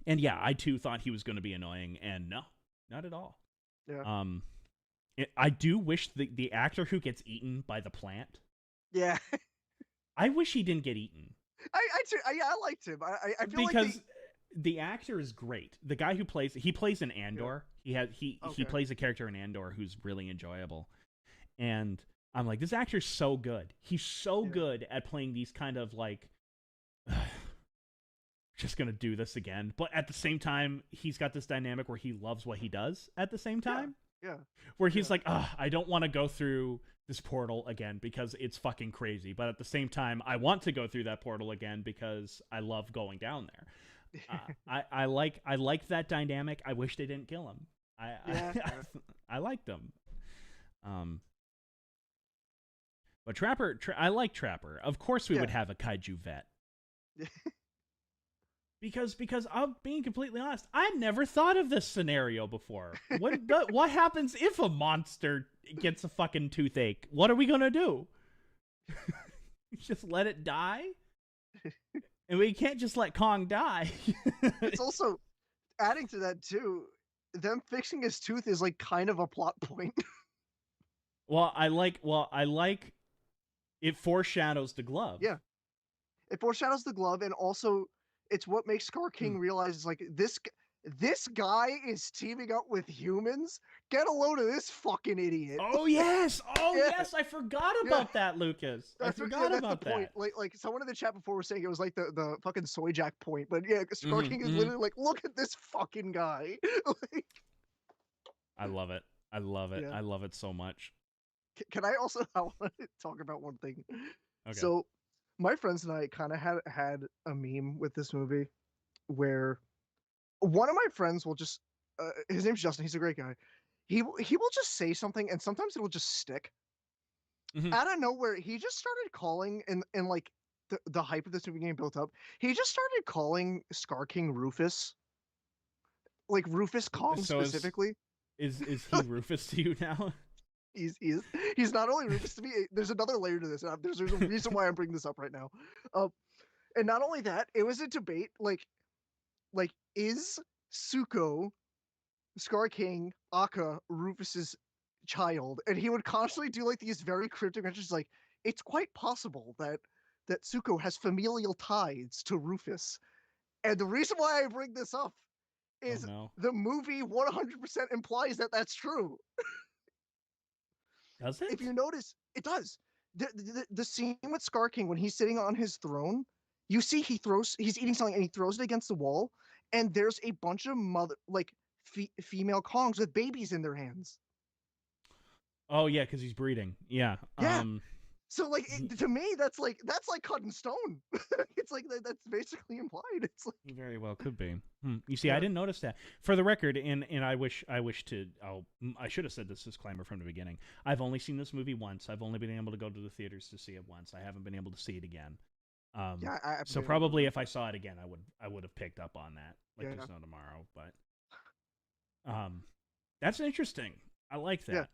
And yeah, I too thought he was going to be annoying, and no, not at all. Yeah. Um, I do wish the actor who gets eaten by the plant. Yeah. I wish he didn't get eaten Yeah, I liked him. I feel like because the actor is great. The guy who plays in Andor. He Okay. plays a character in Andor who's really enjoyable, and I'm like, this actor's so good. He's so Yeah. good at playing these kind of like, just gonna do this again. But at the same time, he's got this dynamic where he loves what he does. At the same Yeah. time, Yeah. where he's like, I don't want to go through this portal again because it's fucking crazy. But at the same time, I want to go through that portal again because I love going down there. I like that dynamic. I wish they didn't kill him. Yeah. I liked him. But Trapper, I like Trapper. Of course, we would have a kaiju vet. Because I'm being completely honest, I never thought of this scenario before. What happens if a monster gets a fucking toothache? What are we gonna do? Just let it die? And we can't just let Kong die. It's also adding to that too. Them fixing his tooth is like kind of a plot point. I like it foreshadows the glove. Yeah. It foreshadows the glove, and also it's what makes Scar King realize like this guy is teaming up with humans. Get a load of this fucking idiot. Oh yes, yes, I forgot about that, Lucas. I forgot about that. Like someone in the chat before was saying it was like the fucking soy jack point, but yeah, Scar King is literally like, look at this fucking guy. Like, I love it. I love it. Yeah. I love it so much. Can I also I want to talk about one thing? Okay. So my friends and I kind of had a meme with this movie where one of my friends will just his name's Justin, he's a great guy. He will just say something and sometimes it'll just stick. Out of nowhere, he just started calling and like the hype of this movie getting built up. He just started calling Scar King Rufus. Like Rufus Kong specifically. Is he Rufus to you now? He's not only Rufus to me. There's another layer to this. There's a reason why I'm bringing this up right now. And not only that, it was a debate. Like is Suko, Scar King, Akka, Rufus's child? And he would constantly do like these very cryptic mentions, like it's quite possible that Suko has familial ties to Rufus. And the reason why I bring this up is the movie 100% implies that that's true. Does it? If you notice, it does. The scene with Scar King when he's sitting on his throne, you see he's eating something and he throws it against the wall, and there's a bunch of female Kongs with babies in their hands. Oh yeah, because he's breeding. Yeah. Yeah. So like to me, that's like cut in stone. It's like that's basically implied. It's like he very well could be. You see, I didn't notice that. For the record, and I should have said this disclaimer from the beginning. I've only seen this movie once. I've only been able to go to the theaters to see it once. I haven't been able to see it again. So probably if I saw it again, I would have picked up on that. Like there's no tomorrow. But that's interesting. I like that. Yeah.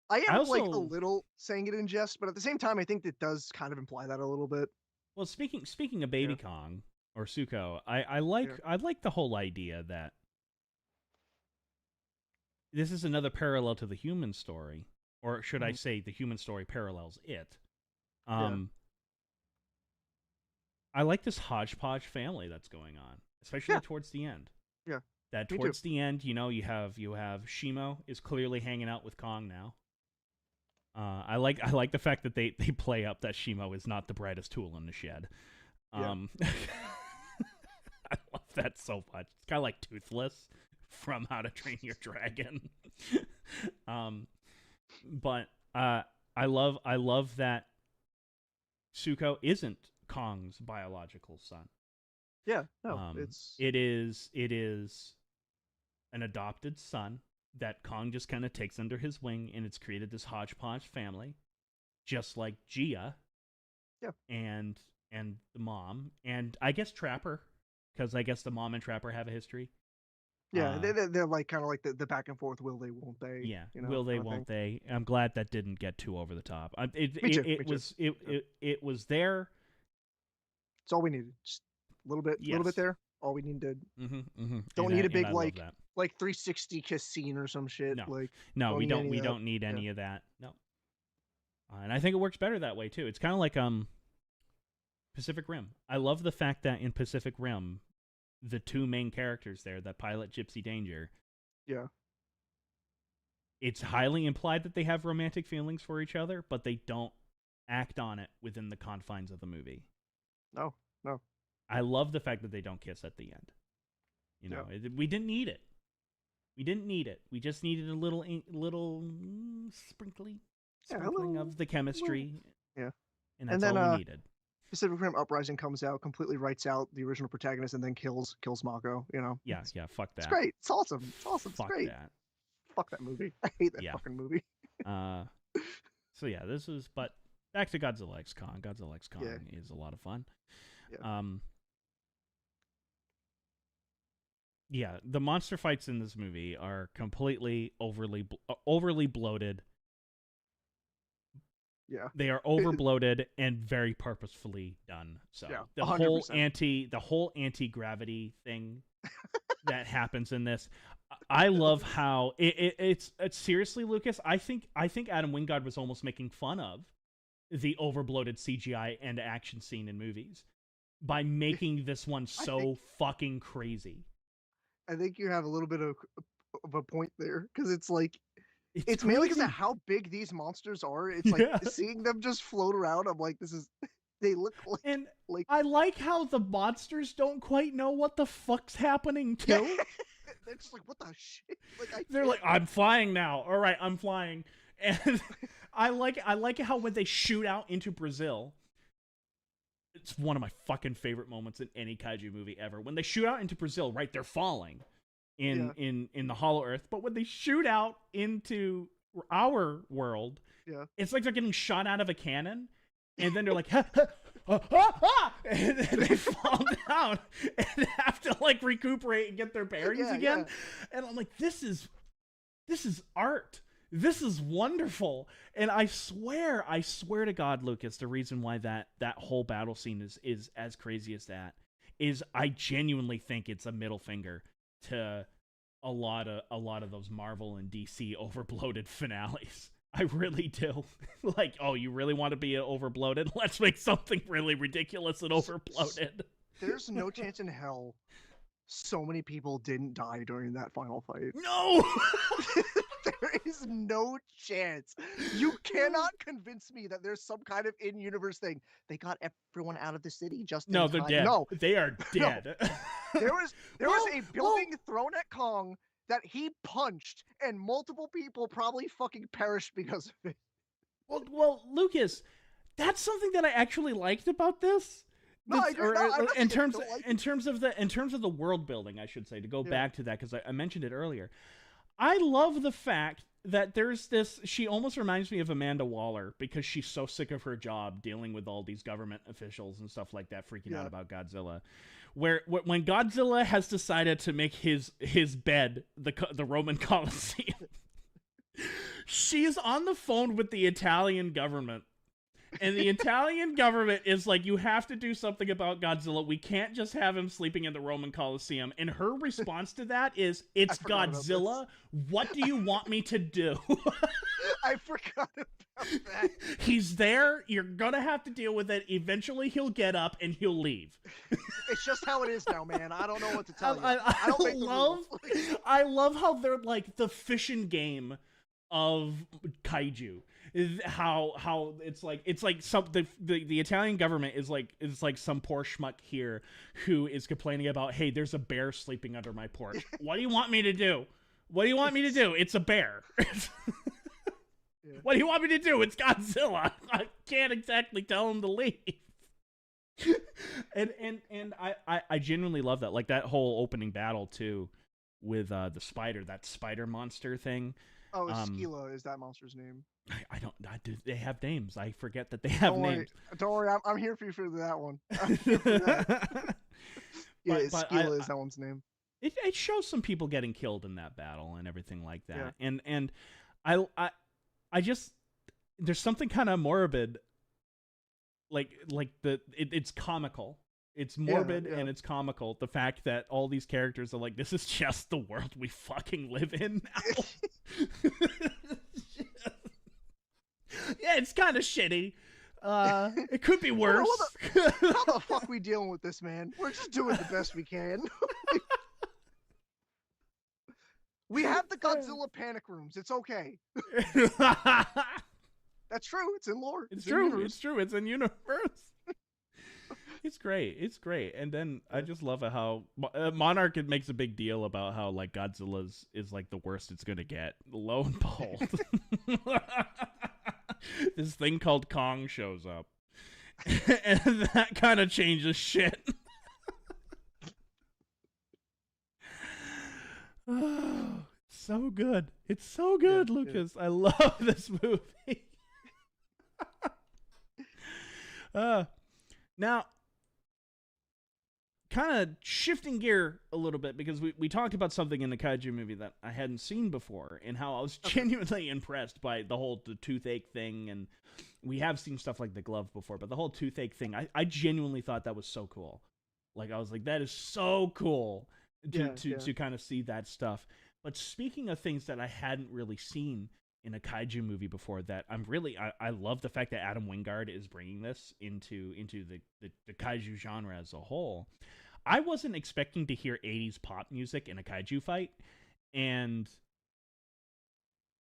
I am like a little saying it in jest, but at the same time, I think it does kind of imply that a little bit. Well, speaking of Baby Kong or Suko, I like the whole idea that this is another parallel to the human story, or should I say, the human story parallels it. I like this hodgepodge family that's going on, especially towards the end. Yeah. That towards the end, you have Shimo is clearly hanging out with Kong now. I like the fact that they play up that Shimo is not the brightest tool in the shed. I love that so much. It's kind of like Toothless from How to Train Your Dragon. But I love that Suko isn't Kong's biological son. Yeah, no, it is an adopted son that Kong just kind of takes under his wing, and it's created this hodgepodge family, just like Gia, and the mom, and I guess Trapper, because I guess the mom and Trapper have a history. Yeah, they're like kind of like the back and forth. Will they? Won't they? Yeah, will they? Won't they? I'm glad that didn't get too over the top. It was there. It's all we needed. Just a little bit there. all we need to. Mm-hmm. Don't need a big I love that. like 360 kiss scene or some shit. No, Like no, we don't. We need don't need any of that. No, and I think it works better that way too. It's kind of like Pacific Rim. I love the fact that in Pacific Rim, the two main characters there, that pilot Gypsy Danger, Yeah. it's highly implied that they have romantic feelings for each other, but they don't act on it within the confines of the movie. No. I love the fact that they don't kiss at the end. You know, we didn't need it. We didn't need it. We just needed a little sprinkling of the chemistry. Yeah. And that's all we needed. Pacific Rim Uprising comes out, completely writes out the original protagonist, and then kills Mako. You know. Yeah. Fuck that. It's great. It's awesome. Fuck it's great. That. Fuck that movie. I hate that fucking movie. So yeah, this is. But back to Godzilla X Kong. Godzilla X Kong is a lot of fun. Yeah. Yeah, the monster fights in this movie are completely overly bloated. Yeah, they are over bloated and very purposefully done. So yeah, the whole anti-gravity thing that happens in this, I love how it's seriously, Lucas. I think Adam Wingard was almost making fun of the overbloated CGI and action scene in movies by making this one so fucking crazy. I think you have a little bit of a point there, because it's like it's mainly because of how big these monsters are. It's like seeing them just float around. I'm like, they look like. And I like how the monsters don't quite know what the fuck's happening too. Yeah. They're just like, what the shit? They're like, I'm flying now. All right, I'm flying. And I like how when they shoot out into Brazil. It's one of my fucking favorite moments in any kaiju movie ever. When they shoot out into Brazil, right, they're falling in the Hollow Earth. But when they shoot out into our world, it's like they're getting shot out of a cannon. And then they're like, ha, ha, ha, ha, ha! And they fall down and have to like recuperate and get their bearings again. Yeah. And I'm like, this is art. This is wonderful. And I swear to God, Lucas, the reason why that whole battle scene is as crazy as that is I genuinely think it's a middle finger to a lot of those Marvel and DC overbloated finales. I really do. Like, oh, you really want to be overbloated? Let's make something really ridiculous and overbloated. There's no chance in hell so many people didn't die during that final fight. No! There is no chance. You cannot convince me that there's some kind of in-universe thing. They got everyone out of the city just in time. They're dead. No, they are dead. No. There was a building thrown at Kong that he punched, and multiple people probably fucking perished because of it. Well, Lucas, that's something that I actually liked about this. In terms of the world building, I should say, to go back to that, because I mentioned it earlier. I love the fact that there's this. She almost reminds me of Amanda Waller because she's so sick of her job dealing with all these government officials and stuff like that, freaking out about Godzilla. Where when Godzilla has decided to make his bed the Roman Colosseum, she's on the phone with the Italian government. And the Italian government is like, you have to do something about Godzilla. We can't just have him sleeping in the Roman Colosseum. And her response to that is, it's Godzilla. What do you want me to do? I forgot about that. He's there. You're going to have to deal with it. Eventually, he'll get up and he'll leave. It's just how it is now, man. I don't know what to tell you. I don't make the rules. I love how they're like the fishing game of kaiju. How it's like some the Italian government is like some poor schmuck here who is complaining about, hey, there's a bear sleeping under my porch. What do you want me to do? What do you want me to do? It's a bear. What do you want me to do? It's Godzilla. I can't exactly tell him to leave. and I genuinely love that, like that whole opening battle too, with the spider, that spider monster thing. Oh, Skila is that monster's name. I don't. They have names. I forget that they have names. Don't worry. I'm here for you for that one. I'm here for that. Yeah, Skila is that one's name. It shows some people getting killed in that battle and everything like that. Yeah. And I just, there's something kind of morbid. Like it's comical It's Yeah, morbid yeah. and it's comical. The fact that all these characters are like, this is just the world we fucking live in now. Yeah, it's kind of shitty. It could be worse. How the fuck we dealing with this, man? We're just doing the best we can. We have the Godzilla panic rooms. It's okay. That's true. It's in lore. It's in true. universe. It's true. It's in universe. It's great. It's great. And then I just love it how Monarch makes a big deal about how like Godzilla's is like the worst it's gonna get. Lo and behold, this thing called Kong shows up, and that kind of changes shit. Oh, so good. It's so good, Yeah, Lucas. I love this movie. Now, kind of shifting gear a little bit because we talked about something in the kaiju movie that I hadn't seen before and how I was genuinely impressed by the toothache thing. And we have seen stuff like the glove before, but the whole toothache thing, I genuinely thought that was so cool. Like, I was like, that is so cool to kind of see that stuff. But speaking of things that I hadn't really seen in a kaiju movie before, that I love the fact that Adam Wingard is bringing this into the kaiju genre as a whole. I wasn't expecting to hear 80s pop music in a kaiju fight, and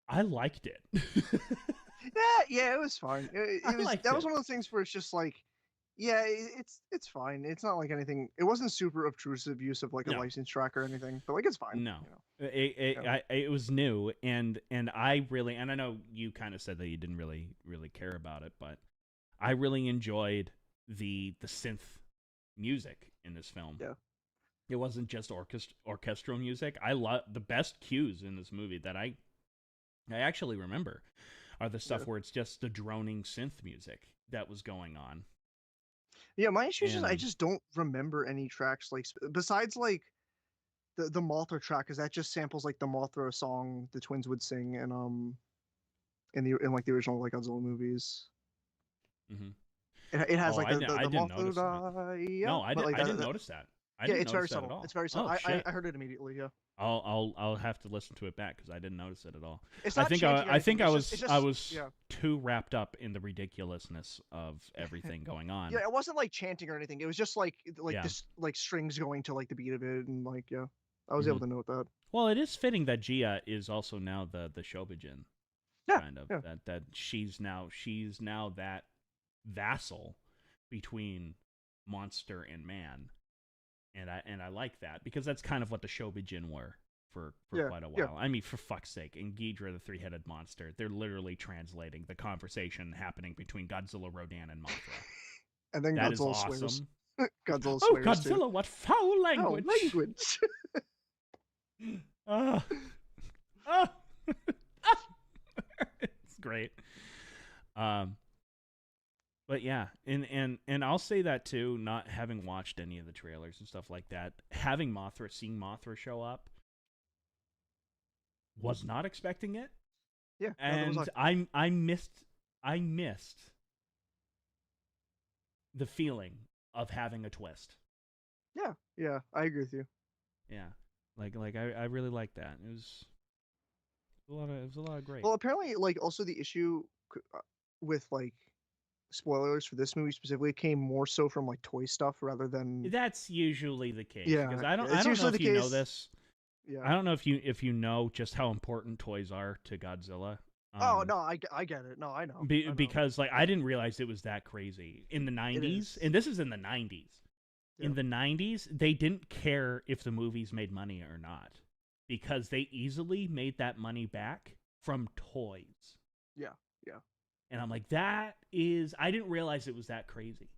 I liked it. Yeah, it was fine. That was one of those things where it's just like, yeah, it's fine. It's not like anything. It wasn't super obtrusive use of like a license track or anything, but like it's fine. No, you know? it was new, and I really, and I know you kind of said that you didn't really care about it, but I really enjoyed the synth music in this film. Yeah, it wasn't just orchestral music. I love the best cues in this movie that I actually remember are the stuff where it's just the droning synth music that was going on. Yeah, my issue is I just don't remember any tracks like besides like the Mothra track, because that just samples like the Mothra song the twins would sing in like the original like Godzilla movies. Mm-hmm. It has like the didn't notice Mothra. No, I didn't notice that. It's very subtle. It's very subtle. I heard it immediately. Yeah. I'll have to listen to it back because I didn't notice it at all. It's not I think I was yeah. too wrapped up in the ridiculousness of everything going on. Yeah, it wasn't like chanting or anything. It was just like Yeah. this like strings going to like the beat of it, and like I was able to note that. Well, it is fitting that Gia is also now the Shobijin. Yeah, kind of yeah. that she's now that vassal between monster and man. And I like that because that's kind of what the Shobijin were for quite a while. Yeah. I mean, for fuck's sake, in Ghidra, the three-headed monster, they're literally translating the conversation happening between Godzilla, Rodan, and Mothra. And then that Godzilla is swears. awesome. Godzilla Oh, swears Godzilla, too. what foul language! Oh, language. It's great. But yeah, and I'll say that too, not having watched any of the trailers and stuff like that, seeing Mothra show up, was not expecting it. Yeah, and I missed the feeling of having a twist. Yeah, I agree with you. Yeah, like I really like that. It was a lot of great. Well, apparently, like also the issue with like spoilers for this movie specifically came more so from like toy stuff rather than. That's usually the case. Yeah, because I don't know if you know this. Yeah. I don't know if you know just how important toys are to Godzilla. Oh no, I get it. No, I know. I know. Because like I didn't realize it was that crazy in the 90s, and this is in the 90s. Yeah. In the 90s, they didn't care if the movies made money or not because they easily made that money back from toys. Yeah. And I'm like, I didn't realize it was that crazy.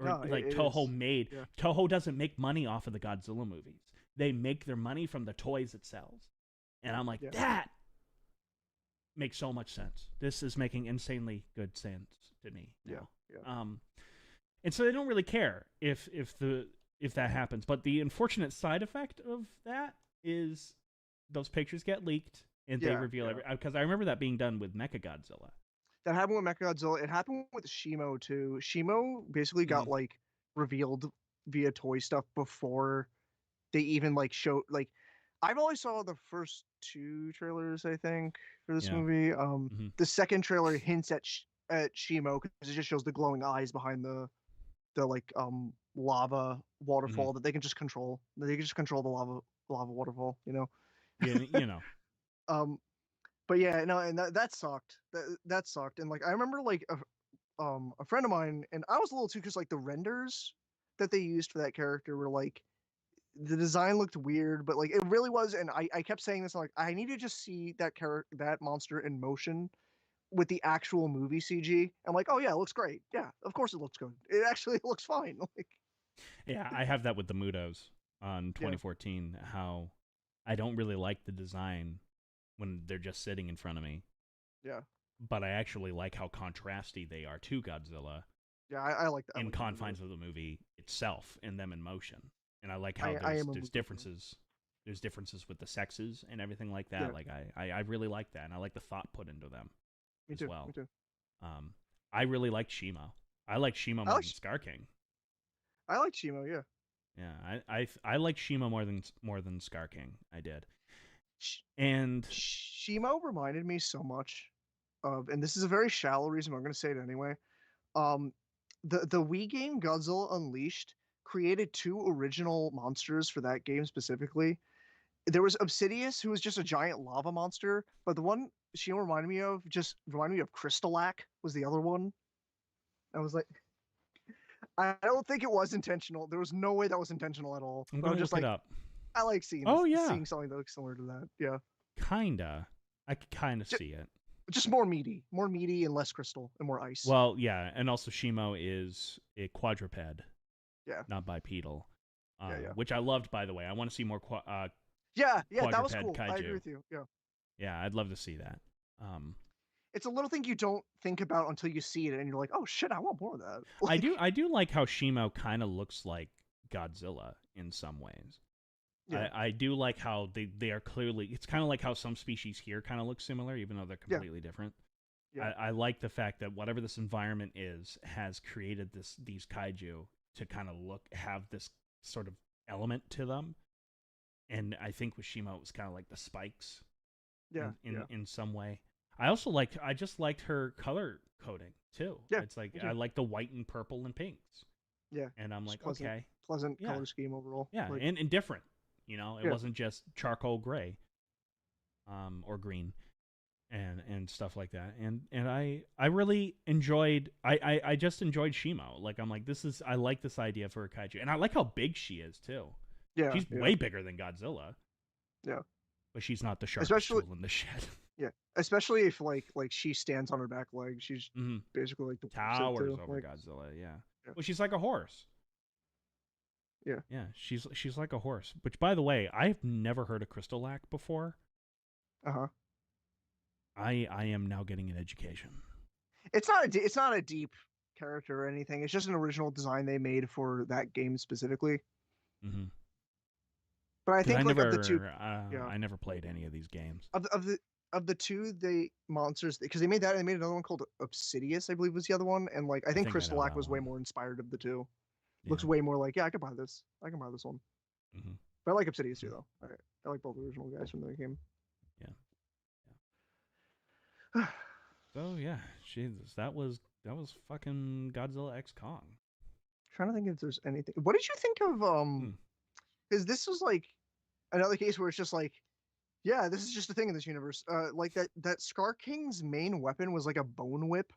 Or No, like Toho doesn't make money off of the Godzilla movies. They make their money from the toys it sells. And I'm like, that makes so much sense. This is making insanely good sense to me now. Yeah. And so they don't really care if that happens. But the unfortunate side effect of that is those pictures get leaked and they reveal because I remember that being done with Mechagodzilla. That happened with Mechagodzilla. It happened with Shimo too. Shimo basically got like revealed via toy stuff before they even like show like I've only saw the first two trailers, I think, for this Yeah. movie. Hmm. The second trailer hints at Shimo because it just shows the glowing eyes behind the like lava Hmm. waterfall that they can just control. They can just control the lava waterfall, you know. Yeah. You know. um, but yeah, no, and that sucked. That sucked. And like I remember like a friend of mine, and I was a little too because like the renders that they used for that character were like the design looked weird, but like it really was. And I kept saying this, like I need to just see that monster in motion with the actual movie CG. I'm like, oh yeah, it looks great. Yeah, of course it looks good. It actually looks fine. Like Yeah, I have that with the Mudos on yeah, 2014. How I don't really like the design when they're just sitting in front of me, yeah, but I actually like how contrasty they are to Godzilla yeah. I like that. I in like the Mudos. confines of the movie itself and them in motion. And I like how I am a there's Mudo fan. differences. There's differences with the sexes and everything like Yeah, that. Like I really like that, and I like the thought put into them me as too. Me well. too. Um, I really like Shimo. I like Shimo I more like than Scar King. I like Chimo. Yeah. Yeah, I like Shimo more than Scar King. I did, Sh- and Shimo reminded me so much of, and this is a very shallow reason, but I'm going to say it anyway. Um, the Wii game Godzilla Unleashed created two original monsters for that game specifically. There was Obsidius, who was just a giant lava monster, but the one Shimo reminded me of just reminded me of Crystalak was the other one. I was like, I don't think it was intentional. There was no way that was intentional at all. I'm But I gonna was just look it like, up. I like seeing Oh this, yeah, seeing something that looks similar to that. Yeah, kinda. I could kind of see it. just more meaty and less crystal and more ice. Well, yeah, and also Shimo is a quadruped, Yeah, not bipedal, yeah. which I loved, by the way. I want to see more Yeah, that was quadruped cool. I agree kaiju. with you. Yeah. Yeah, I'd love to see that. Um, It's a little thing you don't think about until you see it and you're like, "Oh shit, I want more of that." I do like how Shimo kind of looks like Godzilla in some ways. Yeah. I do like how they are clearly. It's kind of like how some species here kind of look similar, even though they're Yeah. completely different. Yeah. I like the fact that whatever this environment is has created these kaiju to kind of have this sort of element to them. And I think with Shimo it was kind of like the spikes Yeah. Yeah. in some way. I just liked her color coding too. Yeah. It's like Me I too. like the white and purple and pinks. Yeah. And I'm Just like, okay, pleasant yeah. color scheme overall. Yeah, Like, and different. You know, it yeah. wasn't just charcoal gray or green and stuff like that. And I really enjoyed I just enjoyed Shimo. Like I'm like I like this idea for a kaiju. And I like how big she is too. Yeah. She's Yeah. way bigger than Godzilla, Yeah. but she's not the sharpest Especially tool in the shed. yeah. Especially if like she stands on her back leg. She's Hmm. basically like the opposite Towers too. over Like Godzilla, yeah. yeah. Well, she's like a horse. Yeah. Yeah, she's like a horse. Which, by the way, I've never heard of Crystal before. Uh-huh. I am now getting an education. It's not a deep character or anything. It's just an original design they made for that game specifically. Mm-hmm. But I Because think like of the two, yeah, I never played any of these games. of the two they monsters because they made that and they made another one called Obsidius, I believe was the other one, and like I I think think I know Crystalak that was way one. more inspired of the two. Yeah. Looks way more like yeah, I could buy this. I can buy this one. Mm-hmm. But I like Obsidius too though. I like both the original guys from the game. Yeah. So yeah, Jesus, that was fucking Godzilla X Kong. Trying to think if there's anything. What did you think of Hmm. because this was like another case where it's just like yeah, this is just a thing in this universe. Like that Scar King's main weapon was like a bone whip.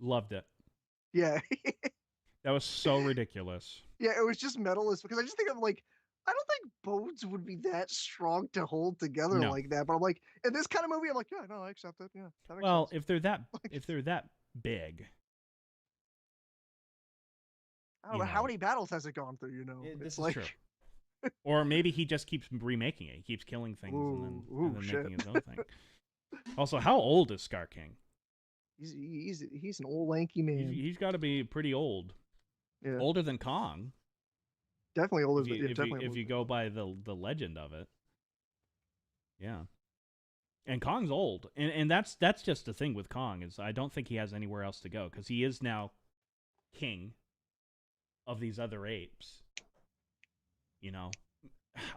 Loved it. Yeah, That was so ridiculous. yeah, it was just metalist because I just think of like I don't think bones would be that strong to hold together No. like that. But I'm like in this kind of movie, I'm like yeah, no, I accept it. Yeah, that makes Well, sense. if they're that big, I don't you know how know, many battles has it gone through. You know, this it's is true. like Or maybe he just keeps remaking it. He keeps killing things and then shit. making his own thing. Also, how old is Scar King? He's an old lanky man. He's got to be pretty old. Yeah, Older than Kong. definitely older. Yeah, If definitely older you than go Kong. by the legend of it. Yeah. And Kong's old. And that's just the thing with Kong is I don't think he has anywhere else to go cuz he is now king of these other apes. You know,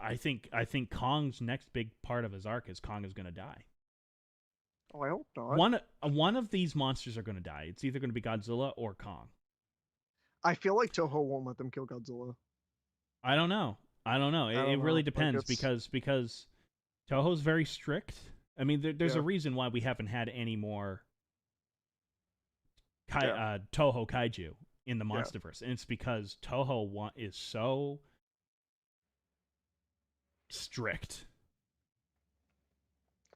I think Kong's next big part of his arc is Kong is going to die. Oh, I hope not. One of these monsters are going to die. It's either going to be Godzilla or Kong. I feel like Toho won't let them kill Godzilla. I don't know. I It don't really know. Like depends it's because Toho's very strict. I mean, there's yeah, a reason why we haven't had any more yeah, Toho kaiju in the yeah. MonsterVerse, and it's because Toho is so strict.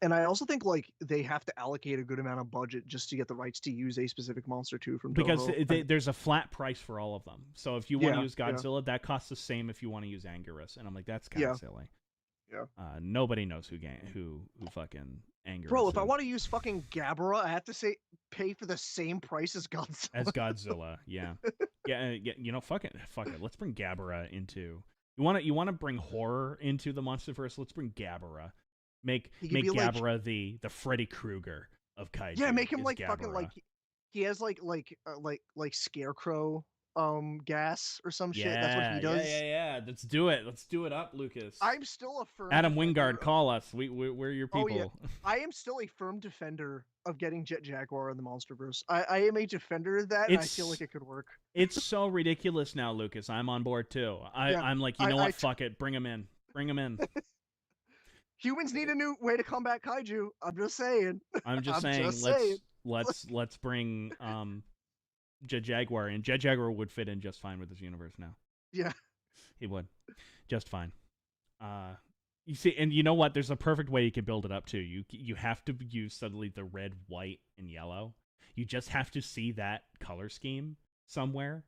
And I also think like they have to allocate a good amount of budget just to get the rights to use a specific monster too from Because Toho. there's a flat price for all of them. So if you want to Yeah, use yeah, Godzilla, that costs the same if you want to use Anguirus. And I'm like, that's kind of yeah, silly. yeah. Nobody knows who fucking Bro, Anguirus if I is. want to use fucking Gabara, I have to say pay for the same price as As Godzilla. Godzilla, yeah, yeah. You know, fuck it. Let's bring Gabara into. You want to bring horror into the MonsterVerse? Let's bring Gabara. He could Make be like, Gabara the Freddy Krueger of yeah, kaiju. make him Is like fucking like Gabara? he has like scarecrow gas or some shit. That's what he does. Yeah. Let's do it. Let's do it up, Lucas. I'm still a firm Adam defender Wingard, of. call us. We're your Oh yeah, people. I am still a firm defender of getting Jet Jaguar in the MonsterVerse. I am a defender of that, and I feel like It's it could work. it's so ridiculous now, Lucas. I'm on board too. Yeah, I'm like, you I, know I what? Fuck it. Bring him in. Bring him in. humans need a new way to combat kaiju. I'm just saying. I'm just I'm saying. just saying. Let's bring Jet Jaguar in. Jet Jaguar would fit in just fine with this universe now. Yeah, He would, just fine. You see, and you know what? There's a perfect way you can build it up too. You have to use suddenly the red, white, and yellow. You just have to see that color scheme somewhere,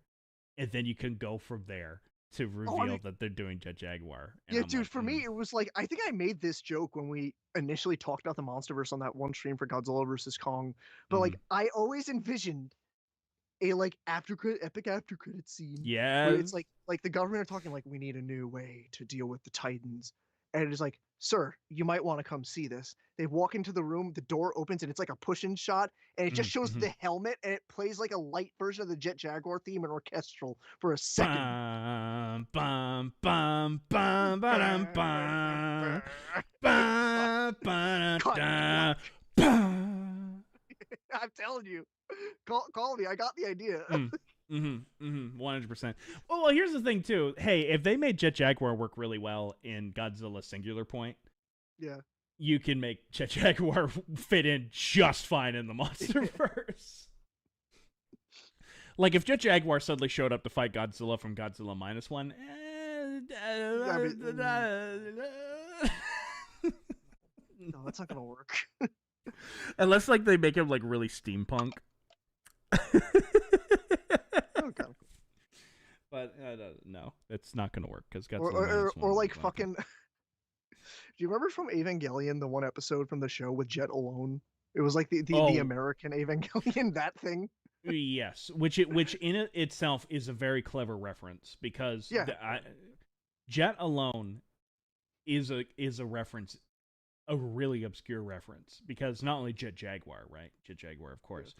and then you can go from there to oh, reveal that they're doing Jet Jaguar. And yeah, I'm dude. like, For me, it was like I think I made this joke when we initially talked about the MonsterVerse on that one stream for Godzilla versus Kong. But like, mm, I always envisioned a like epic after credit scene where it's yes. like the government are talking like we need a new way to deal with the Titans, and it is like, sir, you might want to come see this. They walk into the room, the door opens, and it's like a push-in shot, and it just shows Mm-hmm. the helmet, and it plays like a light version of the Jet Jaguar theme and orchestral for a second. Bum, bum, bum, bum, ba-dum, bum. Ba, ba, Cut. da, ba. I'm telling you, call me. I got the idea. 100%. Well, here's the thing too. Hey, if they made Jet Jaguar work really well in Godzilla Singular Point, Yeah. you can make Jet Jaguar fit in just fine in the MonsterVerse. Like if Jet Jaguar suddenly showed up to fight Godzilla from Godzilla -1, No, that's not gonna work. unless like they make him like really steampunk. Okay. But no, it's not gonna work because Or Godzilla or, -1 or was like like fucking. Do you remember from Evangelion the one episode from the show with Jet alone? It was like the oh American Evangelion, that thing. yes, which in it itself is a very clever reference because Yeah, Jet alone is a reference, a really obscure reference because not only Jet Jaguar, right? Jet Jaguar, of course.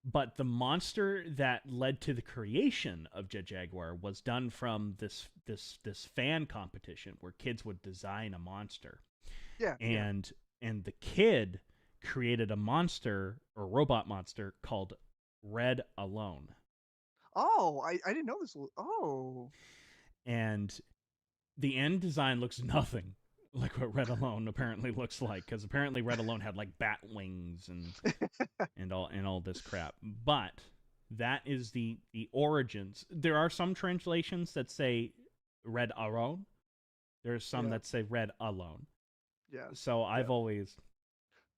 But the monster that led to the creation of Jet Jaguar was done from this fan competition where kids would design a monster, yeah, yeah. and the kid created a monster or robot monster called Red Alone, Oh, I didn't know this. Oh, and the end design looks nothing like what Red Alone apparently looks like because apparently Red Alone had like bat wings and all this crap. But that is the origins. There are some translations that say Red Alone. There's some yeah, that say Red Alone. yeah, So yeah. I've always,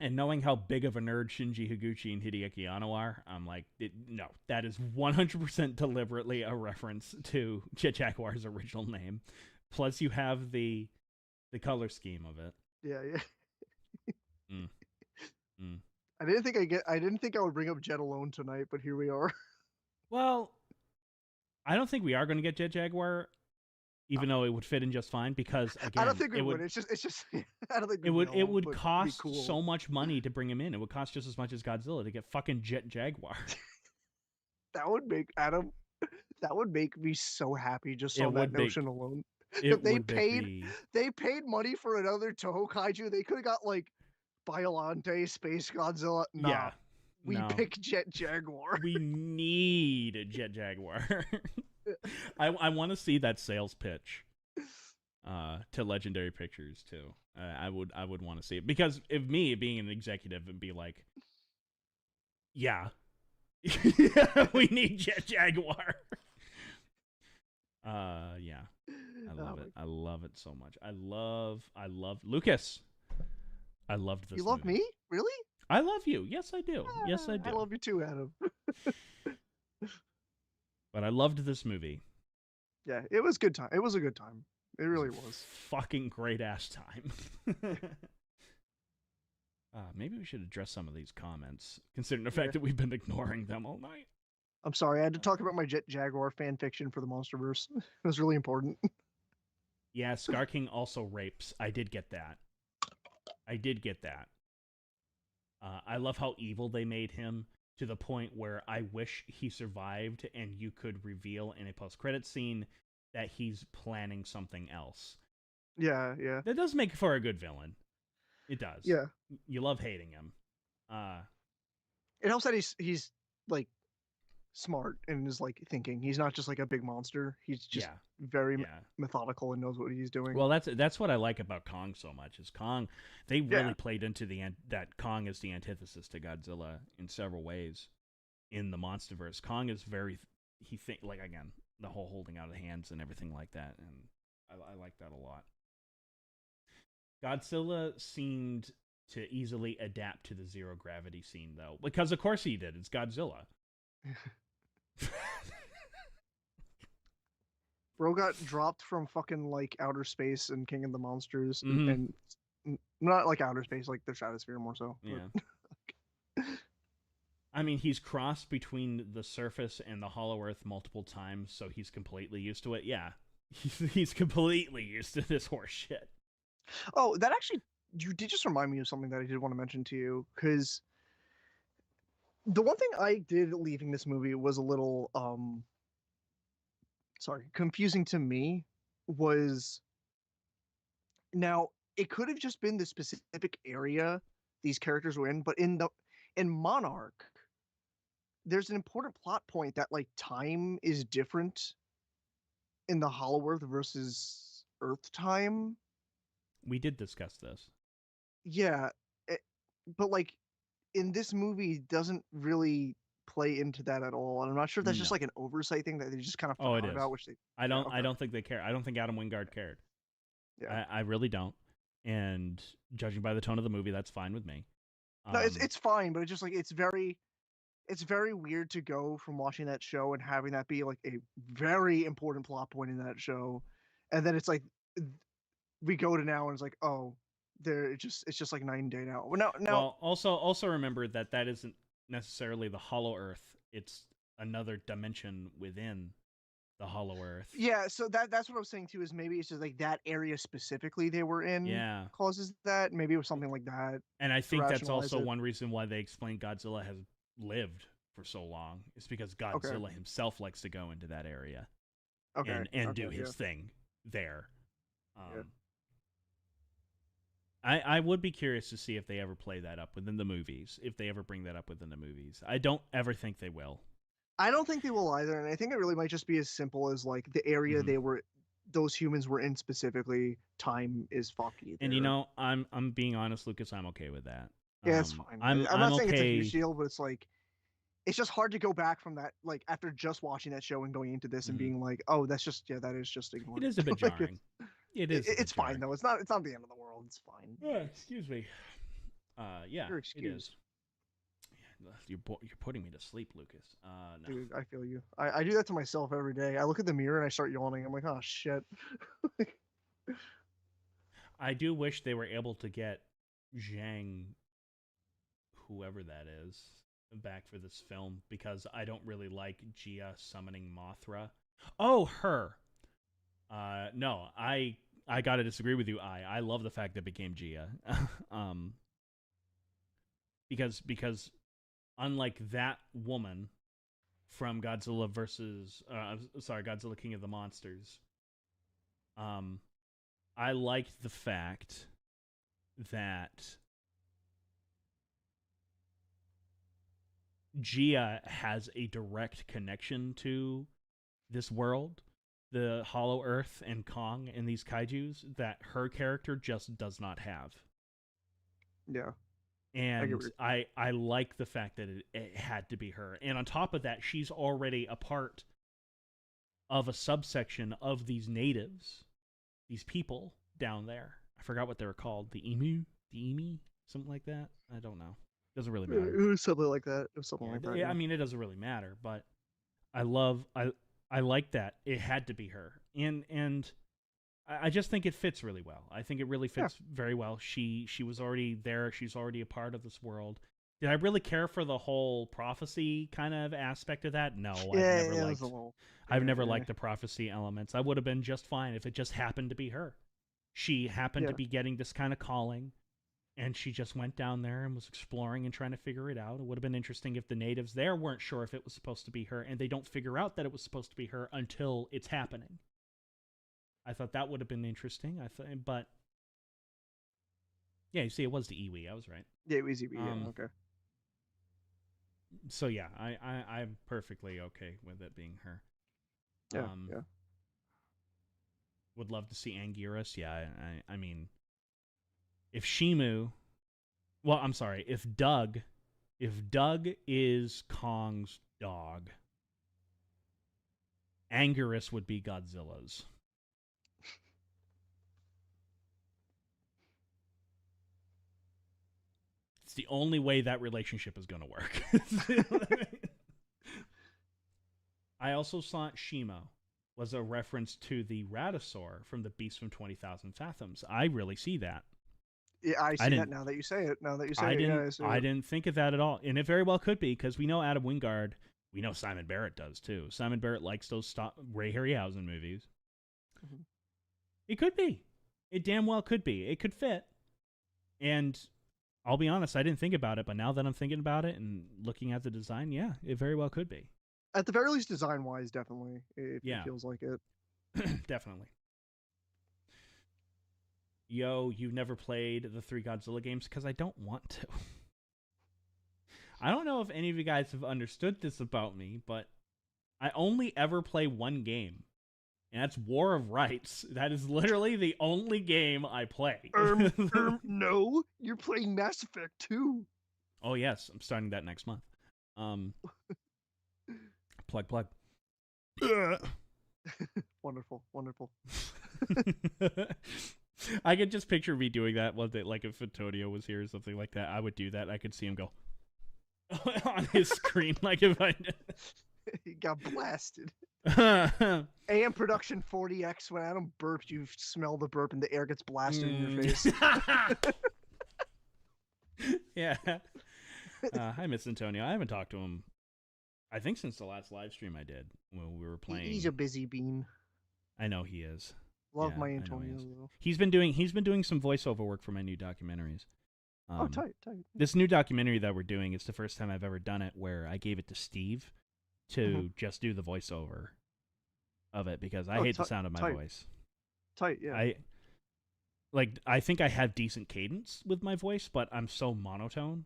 and knowing how big of a nerd Shinji Higuchi and Hideaki Anno are, I'm like, no, that is 100% deliberately a reference to Jet Jaguar's original name. Plus, you have the color scheme of it. Yeah, yeah. Mm, mm. I didn't think I would bring up Jet alone tonight, but here we are. Well, I don't think we are going to get Jet Jaguar, even though it would fit in just fine. Because I don't again, think we would. It's just. I don't think we it will, would but it'd be cost cool. so much money to bring him in. It would cost just as much as Godzilla to get fucking Jet Jaguar. That would make Adam. That would make me so happy just It on that would make notion alone. It they would paid be. they paid money for another Toho kaiju. They could have got like Biollante, Space Godzilla. Nah, Yeah. we No. pick Jet Jaguar. We need a Jet Jaguar. I want to see that sales pitch to Legendary Pictures too. I would want to see it because if me being an executive would be like, yeah, we need Jet Jaguar. Yeah, I love it. I love it so much. I love Lucas. I loved You this love movie. me? Really? I love you. Yes, I do. Yes, I I do. love you too, Adam. But I loved this movie. Yeah, it was good time. It was a good time. It It was really a was. fucking great ass time. Maybe we should address some of these comments, considering the fact Yeah. that we've been ignoring them all night. I'm sorry, I had to talk about my Jet Jaguar fan fiction for the MonsterVerse. It was really important. Yeah, Scar King also rapes. I did get that. I did get that. I love how evil they made him to the point where I wish he survived and you could reveal in a post-credit scene that he's planning something else. Yeah, yeah. That does make for a good villain. It does. Yeah. You love hating him. It helps that he's like smart and is like thinking. He's not just like a big monster. He's just Yeah. very Yeah. methodical and knows what he's doing. Well, that's what I like about Kong so much. Is Kong? They really Yeah. played into that Kong is the antithesis to Godzilla in several ways. In the MonsterVerse, Kong is very like again the whole holding out of hands and everything like that, and I like that a lot. Godzilla seemed to easily adapt to the zero gravity scene though, because of course he did. It's Godzilla. Bro got dropped from fucking like outer space and King of the Monsters Mhm. and not like outer space, like the stratosphere more so. Yeah. I mean, he's crossed between the surface and the Hollow Earth multiple times, so he's completely used to it. Yeah, he's completely used to this horse shit. Oh, that actually, you did just remind me of something that I did want to mention to you, because the one thing I did leaving this movie was a little, sorry, confusing to me was now it could have just been the specific area these characters were in, but in Monarch, there's an important plot point that like time is different in the Hollow Earth versus Earth time. We did discuss this. Yeah, but like in this movie doesn't really play into that at all, and I'm not sure if that's just No. like an oversight thing that they just kind of Oh, it forgot is. about, which they I yeah, don't. I okay. don't think they care. I don't think Adam Wingard cared. Yeah. I really don't. And judging by the tone of the movie, that's fine with me. No, it's fine, but it's just like it's very weird to go from watching that show and having that be like a very important plot point in that show, and then it's like we go to now and it's like, oh, it's just like night and day now. Now Well, also remember that isn't necessarily the Hollow Earth. It's another dimension within the Hollow Earth. yeah, so that's what I was saying too, is maybe it's just like that area specifically they were in Yeah. causes that. Maybe it was something like that And I to think that's rationalize also it. one reason why they explain Godzilla has lived for so long. It's because Okay. Godzilla himself likes to go into that area Okay. and do Okay. his Yeah. thing there. Yeah. I would be curious to see if they ever play that up within the movies, if they ever bring that up within the movies. I don't ever think they will. I don't think they will either, and I think it really might just be as simple as like the area Mhm. those humans were in specifically. Time is fucky And there. I'm being honest, Lucas. I'm okay with that. Yeah, it's fine. I'm I'm not saying it's a huge okay. deal, but it's like it's just hard to go back from that, like after just watching that show and going into this and Mhm. being like, oh, that's just yeah, that is just It ignored. is a bit Like jarring. It is a bit it's fine jarring. though. It's not the end of the world. It's fine. Excuse me. Yeah, You're it is. excused. You're putting me to sleep, Lucas. No. Dude, I feel you. I do that to myself every day. I look at the mirror and I start yawning. I'm like, oh shit. I do wish they were able to get Zhang, whoever that is, back for this film because I don't really like Gia summoning Mothra. Oh, her. No, I gotta disagree with you. I love the fact that it became Gia. um, because unlike that woman from Godzilla versus Godzilla King of the Monsters, Um, I liked the fact that Gia has a direct connection to this world, the Hollow Earth and Kong and these kaijus, that her character just does not have. Yeah, I get And what I like the fact that it had to be her. And on top of that, she's already a part of a subsection of these natives, these people down there. I forgot what they were called. The emu, something like that. I don't know. Doesn't really matter. it was something like that. It was something like that. Yeah, Yeah. I mean, it doesn't really matter, but I love I like that it had to be her, and I just think it fits really well. I think it really Yeah. fits very well. She was already there. She's already a part of this world. Did I really care for the whole prophecy kind of aspect of that? No, Yeah, it was a little. I've Yeah, never yeah. liked the prophecy elements. I would have been just fine if it just happened to be her. She happened to Yeah. be getting this kind of calling, and she just went down there and was exploring and trying to figure it out. It would have been interesting if the natives there weren't sure if it was supposed to be her, and they don't figure out that it was supposed to be her until it's happening. I thought that would have been interesting. But yeah, you see, it was the Iwi. I was right. Yeah, it was easy. Yeah, okay. So yeah, I'm perfectly okay with it being her. Yeah, yeah. Would love to see Anguirus. Yeah, I mean, if Shimu, well, I'm sorry, if Doug is Kong's dog, Anguirus would be Godzilla's. It's the only way that relationship is going to work. I also thought Shimo was a reference to the Ratosaur from the Beast from 20,000 Fathoms. I really see that. Yeah, I I see that didn't. now that you say it. Now that you say it, yeah, I see I it. didn't think of that at all, and it very well could be because we know Adam Wingard. We know Simon Barrett does too. Simon Barrett likes those Ray Harryhausen movies. Mhm. It could be. It damn well could be. It could fit. And I'll be honest, I didn't think about it, but now that I'm thinking about it and looking at the design, yeah, it very well could be. At the very least, design-wise, definitely, it Yeah, feels like it. definitely. Yo, you've never played the 3 Godzilla games? Because I don't want to. I don't know if any of you guys have understood this about me, but I only ever play one game, and that's War of Rights. That is literally the only game I play. No, you're playing Mass Effect 2. Oh yes, I'm starting that next month. Plug. Wonderful, wonderful. I could just picture me doing that one day, like if Antonio was here or something like that. I would do that. I could see him go on his screen, like if I. He got blasted. AM Production 40X. When Adam burps, you smell the burp, and the air gets blasted in your face. Yeah. Hi, Miss Antonio. I haven't talked to him. I think since the last live stream I did when we were playing. He's a busy bean. I know he is. Love my Antonio. Though. He's been doing some voiceover work for my new documentaries. Tight. This new documentary that we're doing is the first time I've ever done it where I gave it to Steve to just do the voiceover of it because I hate the sound of my voice. Tight, yeah. I think I have decent cadence with my voice, but I'm so monotone.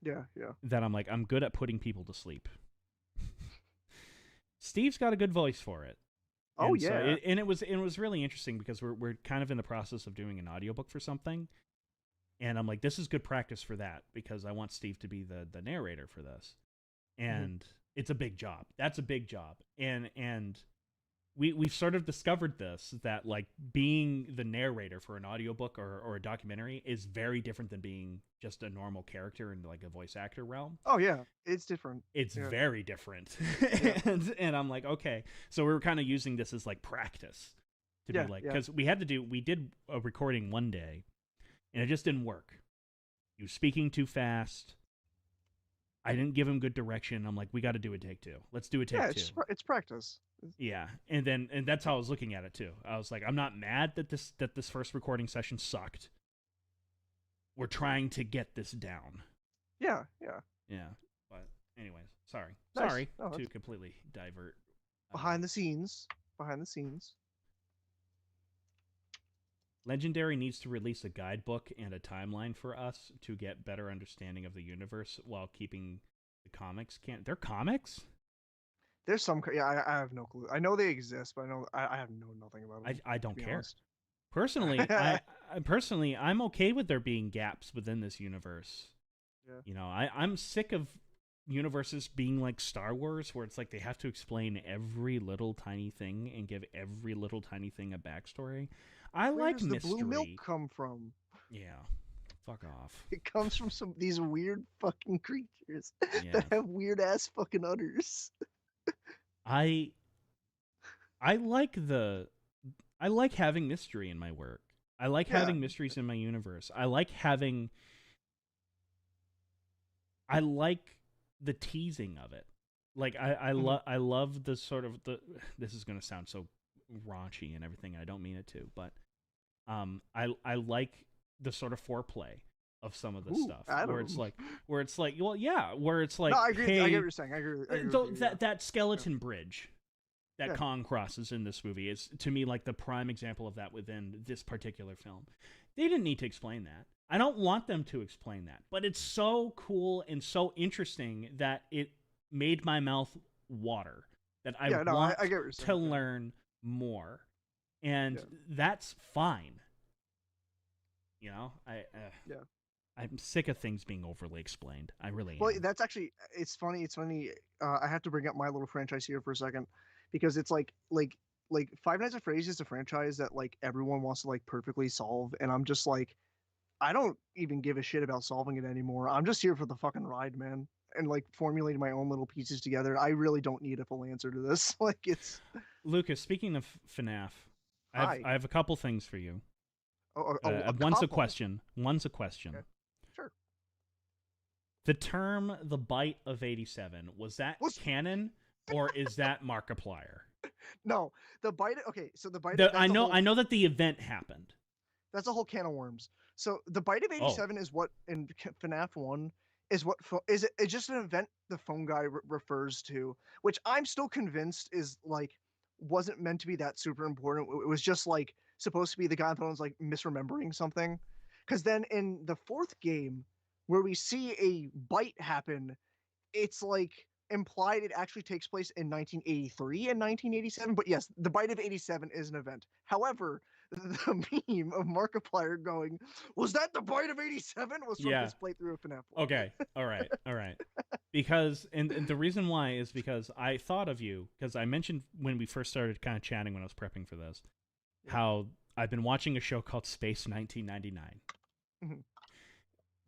Yeah. That I'm I'm good at putting people to sleep. Steve's got a good voice for it. Oh, and yeah. So it was really interesting because we're kind of in the process of doing an audiobook for something. And I'm like, this is good practice for that because I want Steve to be the narrator for this. And it's a big job. That's a big job. And we've sort of discovered this, that being the narrator for an audiobook or a documentary is very different than being just a normal character in a voice actor realm. Oh yeah, it's different. It's very different. Yeah. and I'm like, okay. So we were kind of using this as practice to be because we did a recording one day and it just didn't work. He was speaking too fast. I didn't give him good direction. I'm like, we got to do a take 2. Let's do a take 2. It's practice. Yeah, and that's how I was looking at it too. I was like, I'm not mad that this first recording session sucked. We're trying to get this down. Yeah. But anyways, sorry to completely divert. Behind the scenes. Legendary needs to release a guidebook and a timeline for us to get better understanding of the universe while keeping the comics. Can't they're comics? There's some, yeah, I have no clue. I know they exist, but I have nothing about them. I To don't be care. honest. Personally, personally I'm okay with there being gaps within this universe. Yeah. You know, I'm sick of universes being like Star Wars, where it's like they have to explain every little tiny thing and give every little tiny thing a backstory. I Where like does the blue milk mystery. come from? Yeah, fuck off. It comes from these weird fucking creatures Yeah, that have weird ass fucking udders. I I like the I like having mystery in my work. I like Yeah. having mysteries in my universe. I like the teasing of it. Like Mhm. I love the sort of the this is going to sound so raunchy and everything. I don't mean it to, but I like the sort of foreplay of some of the Ooh, stuff Adam. where it's like well yeah, where it's No, like I agree. I get what hey you're saying. I agree with you. Yeah. that Yeah. skeleton bridge that Yeah. Kong crosses in this movie is to me like the prime example of that within this particular film. They didn't need to explain that. I don't want them to explain that, but it's so cool and so interesting that it made my mouth water. That I Yeah. No, I want get what you're to saying. Yeah. learn more, and Yeah. that's fine. You know, Yeah. I'm sick of things being overly explained. I really Well, am. that's actually it's funny. It's funny. I have to bring up my little franchise here for a second because it's like Five Nights at Freddy's is a franchise that like everyone wants to like perfectly solve, and I'm just like I don't even give a shit about solving it anymore. I'm just here for the fucking ride, man, and like formulating my own little pieces together. I really don't need a full answer to this. Like it's Lucas, speaking of FNAF, hi. I have a couple things for you. A One's a couple. question. One's a Okay, question. sure. The term "the bite of '87" was that Was canon or is that Markiplier? no the bite. Okay, so the bite. That's a whole. I know that the event happened. That's a whole can of worms. So the bite of Oh, '87 is what in FNAF one is what is it? It's just an event the phone guy refers to, which I'm still convinced is like wasn't meant to be that super important. It was just like supposed to be the guy on the phone's like misremembering something. Because then in the fourth game, where we see a bite happen, it's like implied it actually takes place in 1983 and 1987. But yes, the bite of '87 is an event. However, the meme of Markiplier going, "Was that the bite of '87?" was from yeah. his playthrough of FNAF 1. Okay. All right. All right. Because and the reason why is because I thought of you because I mentioned when we first started kind of chatting when I was prepping for this Yeah. how I've been watching a show called Space 1999. Mhm.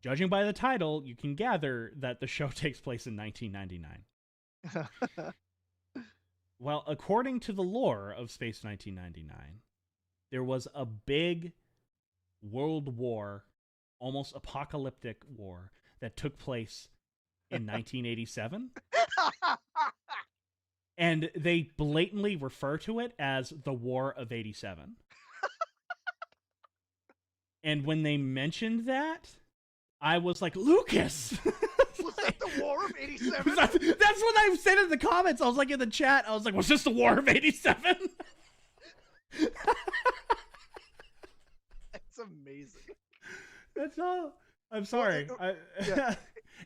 Judging by the title, you can gather that the show takes place in 1999. Well, according to the lore of Space 1999, there was a big world war, almost apocalyptic war that took place in 1987, and they blatantly refer to it as the War of '87. And when they mentioned that, I was like, Lucas! Was that the War of '87? That's what I said in the comments. I was like in the chat. I was like, was this the War of '87? That's amazing. That's all. I'm Well, sorry. yeah,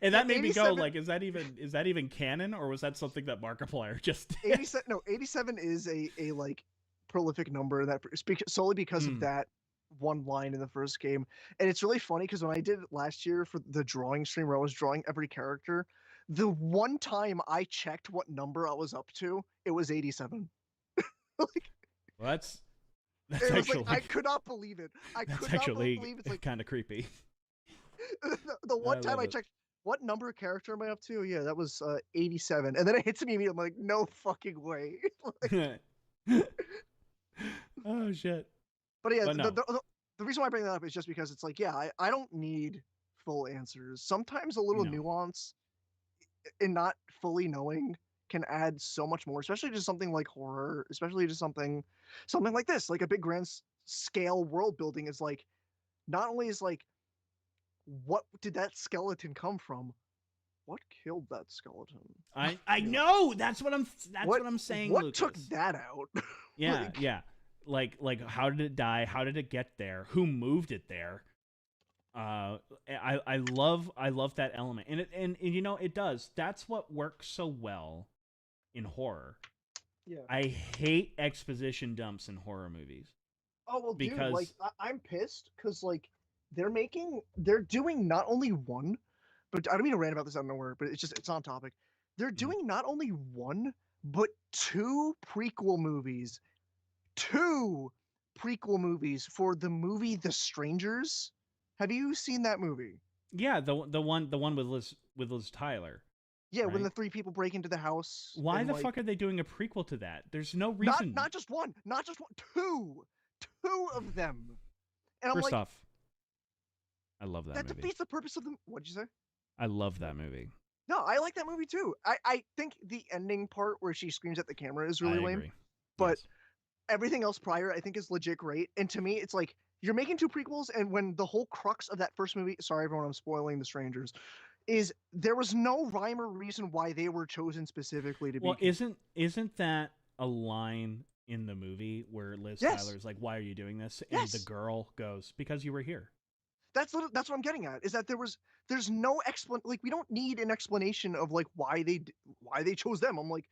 And that made me go 87. like, is that even canon, or was that something that Markiplier just did? 87. No, 87 is a like prolific number that solely because of Mm. that one line in the first game. And it's really funny because when I did it last year for the drawing stream where I was drawing every character, the one time I checked what number I was up to, it was 87. Like Well, that's it was like I actually could not believe it. I that's could not actually believe it's like kind of creepy. the I one time love I it. checked what number of character am I up to? Yeah, that was 87. And then it hits me immediately. I'm like, no fucking way. Oh shit! But yeah, But no, the reason why I bring that up is just because it's like, yeah, I don't need full answers. Sometimes a little no. nuance in not fully knowing can add so much more, especially to something like horror, especially to something like this, like a big grand scale world building is like not only is like what did that skeleton come from? What killed that skeleton? I know that's what I'm What saying, what took Lucas. that out? Yeah, Like, yeah. Like how did it die? How did it get there? Who moved it there? I love that element, and you know it does. That's what works so well in horror. Yeah. I hate exposition dumps in horror movies Oh well, dude, like because I'm pissed because like they're doing not only one, but I don't mean to rant about this out of nowhere, but it's on topic. They're mm, doing not only one, but two prequel movies. Two prequel movies for the movie The Strangers. Have you seen that movie? yeah, the one with Liz Tyler, Yeah, when right? the three people break into the house Why and the like fuck are they doing a prequel to that? There's no not reason. not just one, not just one, two of them. And I'm First like, off, I love that that movie. defeats the purpose of the. What'd you say? I love that movie. No, I like that movie too. I think the ending part where she screams at the camera is I really lame, agree. but Yes. everything else prior I think is legit great. And to me, it's like you're making two prequels, and when the whole crux of that first movie, sorry everyone, I'm spoiling The Strangers, is there was no rhyme or reason why they were chosen specifically to be Well, killed. isn't that a line in the movie where Liz Yes, Tyler's like, "Why are you doing this?" and the yes. girl goes, "Because you were here." That's what I'm getting at. Is that there's no like we don't need an explanation of like why they chose them. I'm like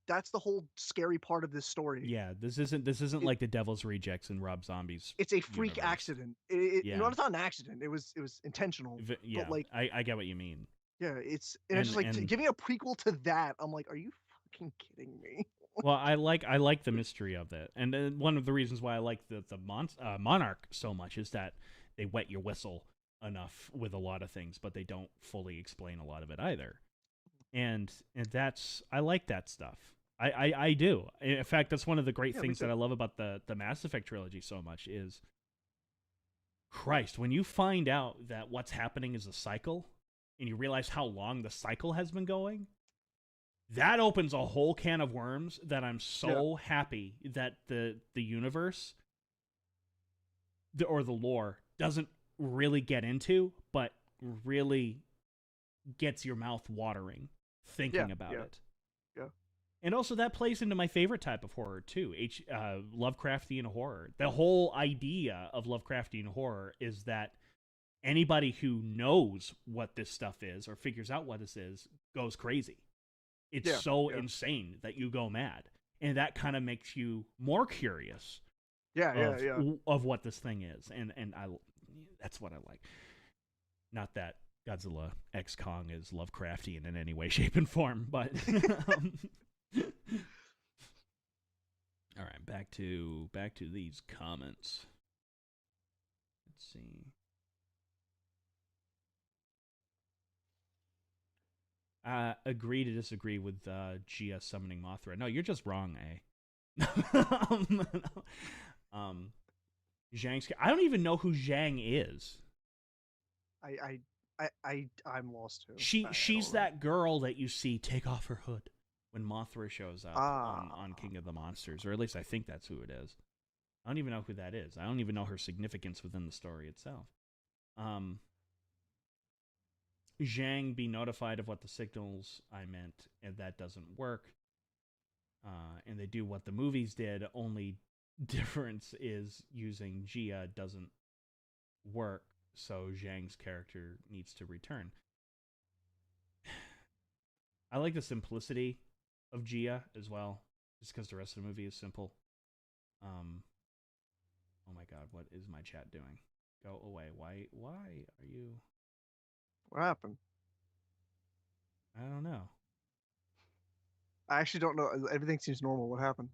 that's the whole scary part of this story. Yeah, this isn't It, like the Devil's Rejects and Rob Zombie's it's a freak universe. accident. Yeah, It's not an accident. It was intentional. But yeah, like I get what you mean. yeah, it's And just like and giving a prequel to that. I'm like, are you fucking kidding me? well, I like the mystery of it, and one of the reasons why I like the Monarch so much is that they wet your whistle enough with a lot of things, but they don't fully explain a lot of it either. And that's I like that stuff. I do. In fact, that's one of the great Yeah, me things that too. I love about the Mass Effect trilogy so much is Christ, when you find out that what's happening is a cycle and you realize how long the cycle has been going, that opens a whole can of worms that I'm Yeah, so happy that the universe or the lore doesn't really get into, but really gets your mouth watering yeah, thinking about yeah, it. yeah, And also that plays into my favorite type of horror too, Lovecraftian horror. The whole idea of Lovecraftian horror is that anybody who knows what this stuff is or figures out what this is goes crazy. It's yeah, so yeah, insane that you go mad, and that kind of makes you more curious yeah, yeah, of yeah. of what this thing is, and I that's what I like. Not that Godzilla X Kong is Lovecraftian in any way, shape, and form, but um, all right, back to these comments. Let's see. Agree to disagree with Gia summoning Mothra. No, you're just wrong, eh? um, Zhang's. I don't even know who Zhang is. I I'm lost too. I She's don't know. that girl that you see take off her hood when Mothra shows up Ah, on King of the Monsters, or at least I think that's who it is. I don't even know who that is. I don't even know her significance within the story itself. Um, Zhang be notified of what the signals I meant, and that doesn't work. And they do what the movies did. Only difference is using Gia doesn't work, so Zhang's character needs to return. I like the simplicity of Gia as well, just because the rest of the movie is simple. Um, oh my god, what is my chat doing? Go away. Why are you? what happened? I don't know. I actually don't know. Everything seems normal. What happened?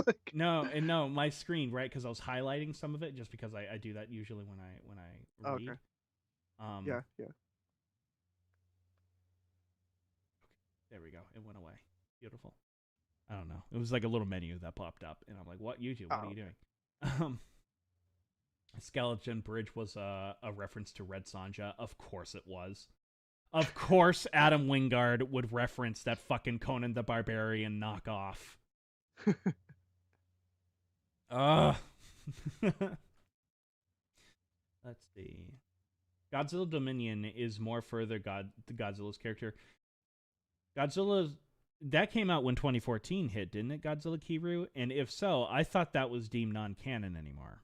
Like, No, and no, my screen, right? Because I was highlighting some of it, just because I do that usually when I okay. read. Um, Yeah, yeah. there we go. It went away. Beautiful. I don't know. It was like a little menu that popped up, and I'm like, "What YouTube? What are Oh, you doing?" Um, Skeleton Bridge was a reference to Red Sonja. Of course it was. Of course, Adam Wingard would reference that fucking Conan the Barbarian knockoff. okay. Ugh. Let's see. Godzilla Dominion is more further Godzilla's character. Godzilla that came out when 2014 hit, didn't it, Godzilla Kiru? And if so, I thought that was deemed non-canon anymore.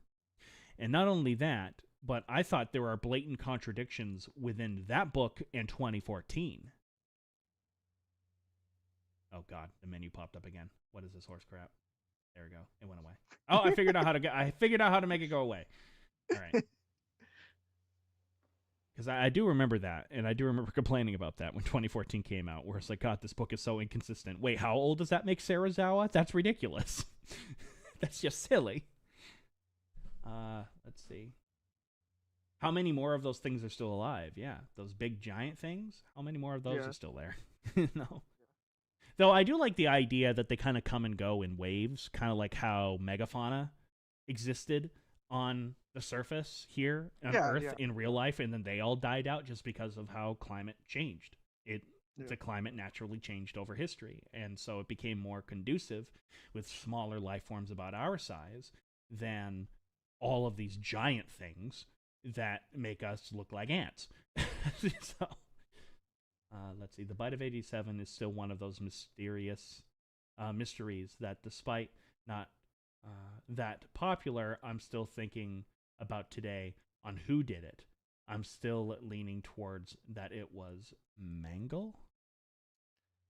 And not only that, but I thought there are blatant contradictions within that book and 2014. Oh God, the menu popped up again. What is this horse crap? There we go. It went away. Oh, I figured out how to make it go away. All right. Because I do remember that, and I do remember complaining about that when 2014 came out, where it's like, God, this book is so inconsistent. Wait, how old does that make Serizawa? That's ridiculous. That's just silly. Let's see. How many more of those things are still alive? Yeah, those big giant things. How many more of those are still there? No. Though I do like the idea that they kind of come and go in waves, kind of like how megafauna existed on the surface here on Earth in real life, and then they all died out just because of how climate changed. The climate naturally changed over history, and so it became more conducive with smaller life forms about our size than all of these giant things that make us look like ants. So, let's see. The Bite of 87 is still one of those mysterious mysteries that, despite not that popular, I'm still thinking about today on who did it. I'm still leaning towards that it was Mangle.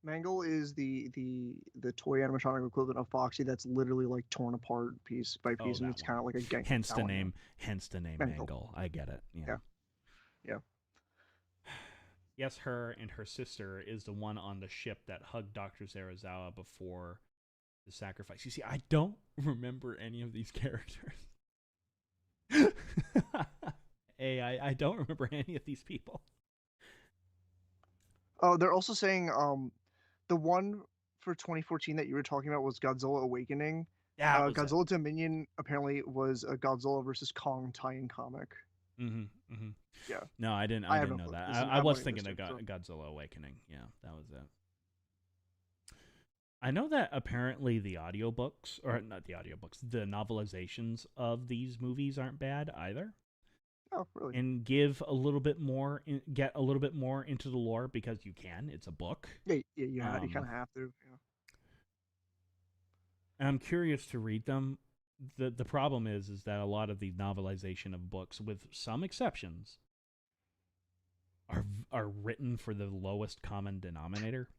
Mangle is the toy animatronic equivalent of Foxy that's literally like torn apart piece by piece, and it's kind of like a gang. Hence the name Mangle. I get it. Yeah. Yes, her and her sister is the one on the ship that hugged Dr. Serizawa before the sacrifice. You see, I don't remember any of these characters. Hey, I don't remember any of these people. Oh, they're also saying the one for 2014 that you were talking about was Godzilla Awakening. Yeah, Godzilla Dominion apparently was a Godzilla versus Kong tie-in comic. Yeah. No, I didn't know that. I was thinking of Godzilla Awakening. Yeah, that was it. I know that apparently the audiobooks, or not the audiobooks, the novelizations of these movies aren't bad either. Oh, really? And get a little bit more into the lore, because you can. It's a book. Yeah, you kind of have to. Yeah. And I'm curious to read them. The problem is that a lot of the novelization of books, with some exceptions, are written for the lowest common denominator.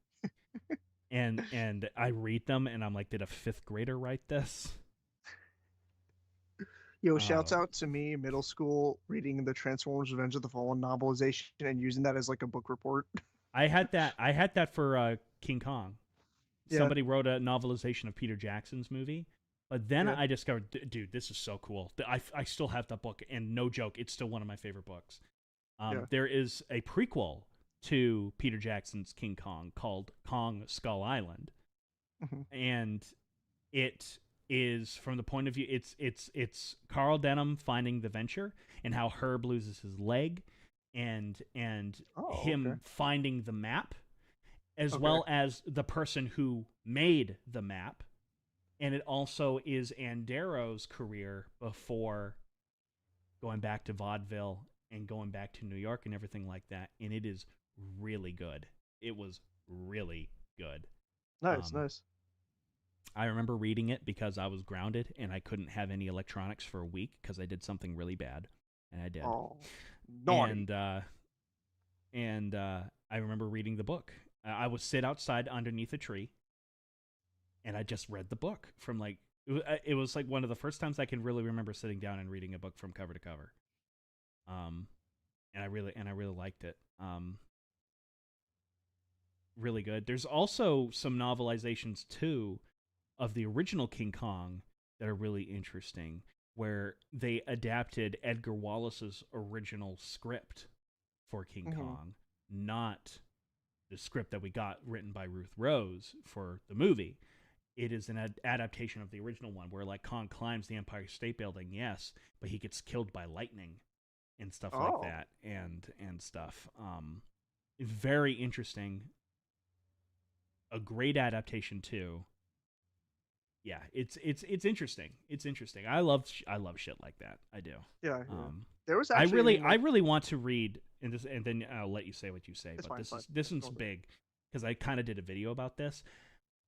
and I read them and I'm like, did a 5th grader write this? Yo, shouts out to me, middle school, reading the Transformers Revenge of the Fallen novelization and using that as like a book report. I had that for King Kong. Somebody wrote a novelization of Peter Jackson's movie. But then I discovered, dude, this is so cool. I still have that book, and no joke, it's still one of my favorite books. There is a prequel to Peter Jackson's King Kong called Kong Skull Island, and it is from the point of view it's Carl Denham finding the Venture and how Herb loses his leg, and him finding the map, as well as the person who made the map. And it also is Andero's career before going back to vaudeville and going back to New York and everything like that. And it is really good. It was really good. Nice. I remember reading it because I was grounded and I couldn't have any electronics for a week because I did something really bad. And I did. Oh, naughty. And I remember reading the book. I would sit outside underneath a tree, and I just read the book from like, it was like one of the first times I can really remember sitting down and reading a book from cover to cover. And I really liked it. Really good. There's also some novelizations too of the original King Kong that are really interesting, where they adapted Edgar Wallace's original script for King Kong, not the script that we got written by Ruth Rose for the movie. It is an adaptation of the original one, where like Kong climbs the Empire State Building, yes, but he gets killed by lightning and stuff like that, and stuff. Very interesting. A great adaptation too. Yeah, it's interesting. It's interesting. I love shit like that. I do. Yeah. There was actually I really want to read, and then I'll let you say what you say. But this one's big. because I kind of did a video about this.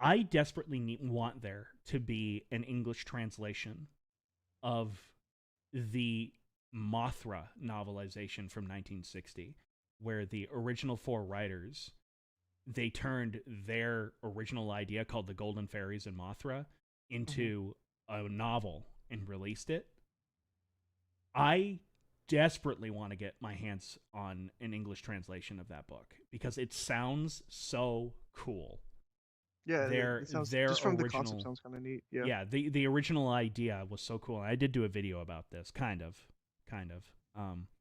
I desperately want there to be an English translation of the Mothra novelization from 1960, where the original 4 writers, they turned their original idea called The Golden Fairies and Mothra into a novel and released it. I desperately want to get my hands on an English translation of that book because it sounds so cool. Yeah, Their it sounds, their just from the concept, original, sounds kind of neat. Yeah. yeah, the original idea was so cool. And I did do a video about this, kind of.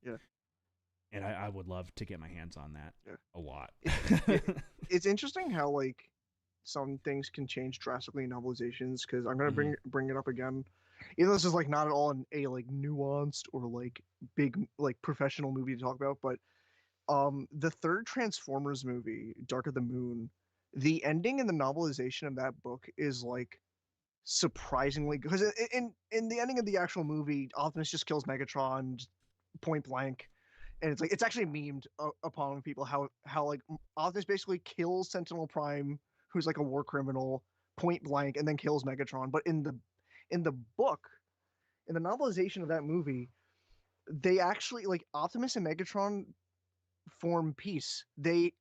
Yeah. And I would love to get my hands on that Yeah. a lot. It's interesting how like some things can change drastically in novelizations, because I'm gonna bring it up again. Even though this is like not at all a like nuanced or like big like professional movie to talk about, but the third Transformers movie, Dark of the Moon, the ending in the novelization of that book is like surprisingly, because in the ending of the actual movie, Optimus just kills Megatron point blank, and it's like it's actually memed upon people how like Optimus basically kills Sentinel Prime, who's like a war criminal, point blank, and then kills Megatron. But in the book, in the novelization of that movie, they actually like Optimus and Megatron form peace. They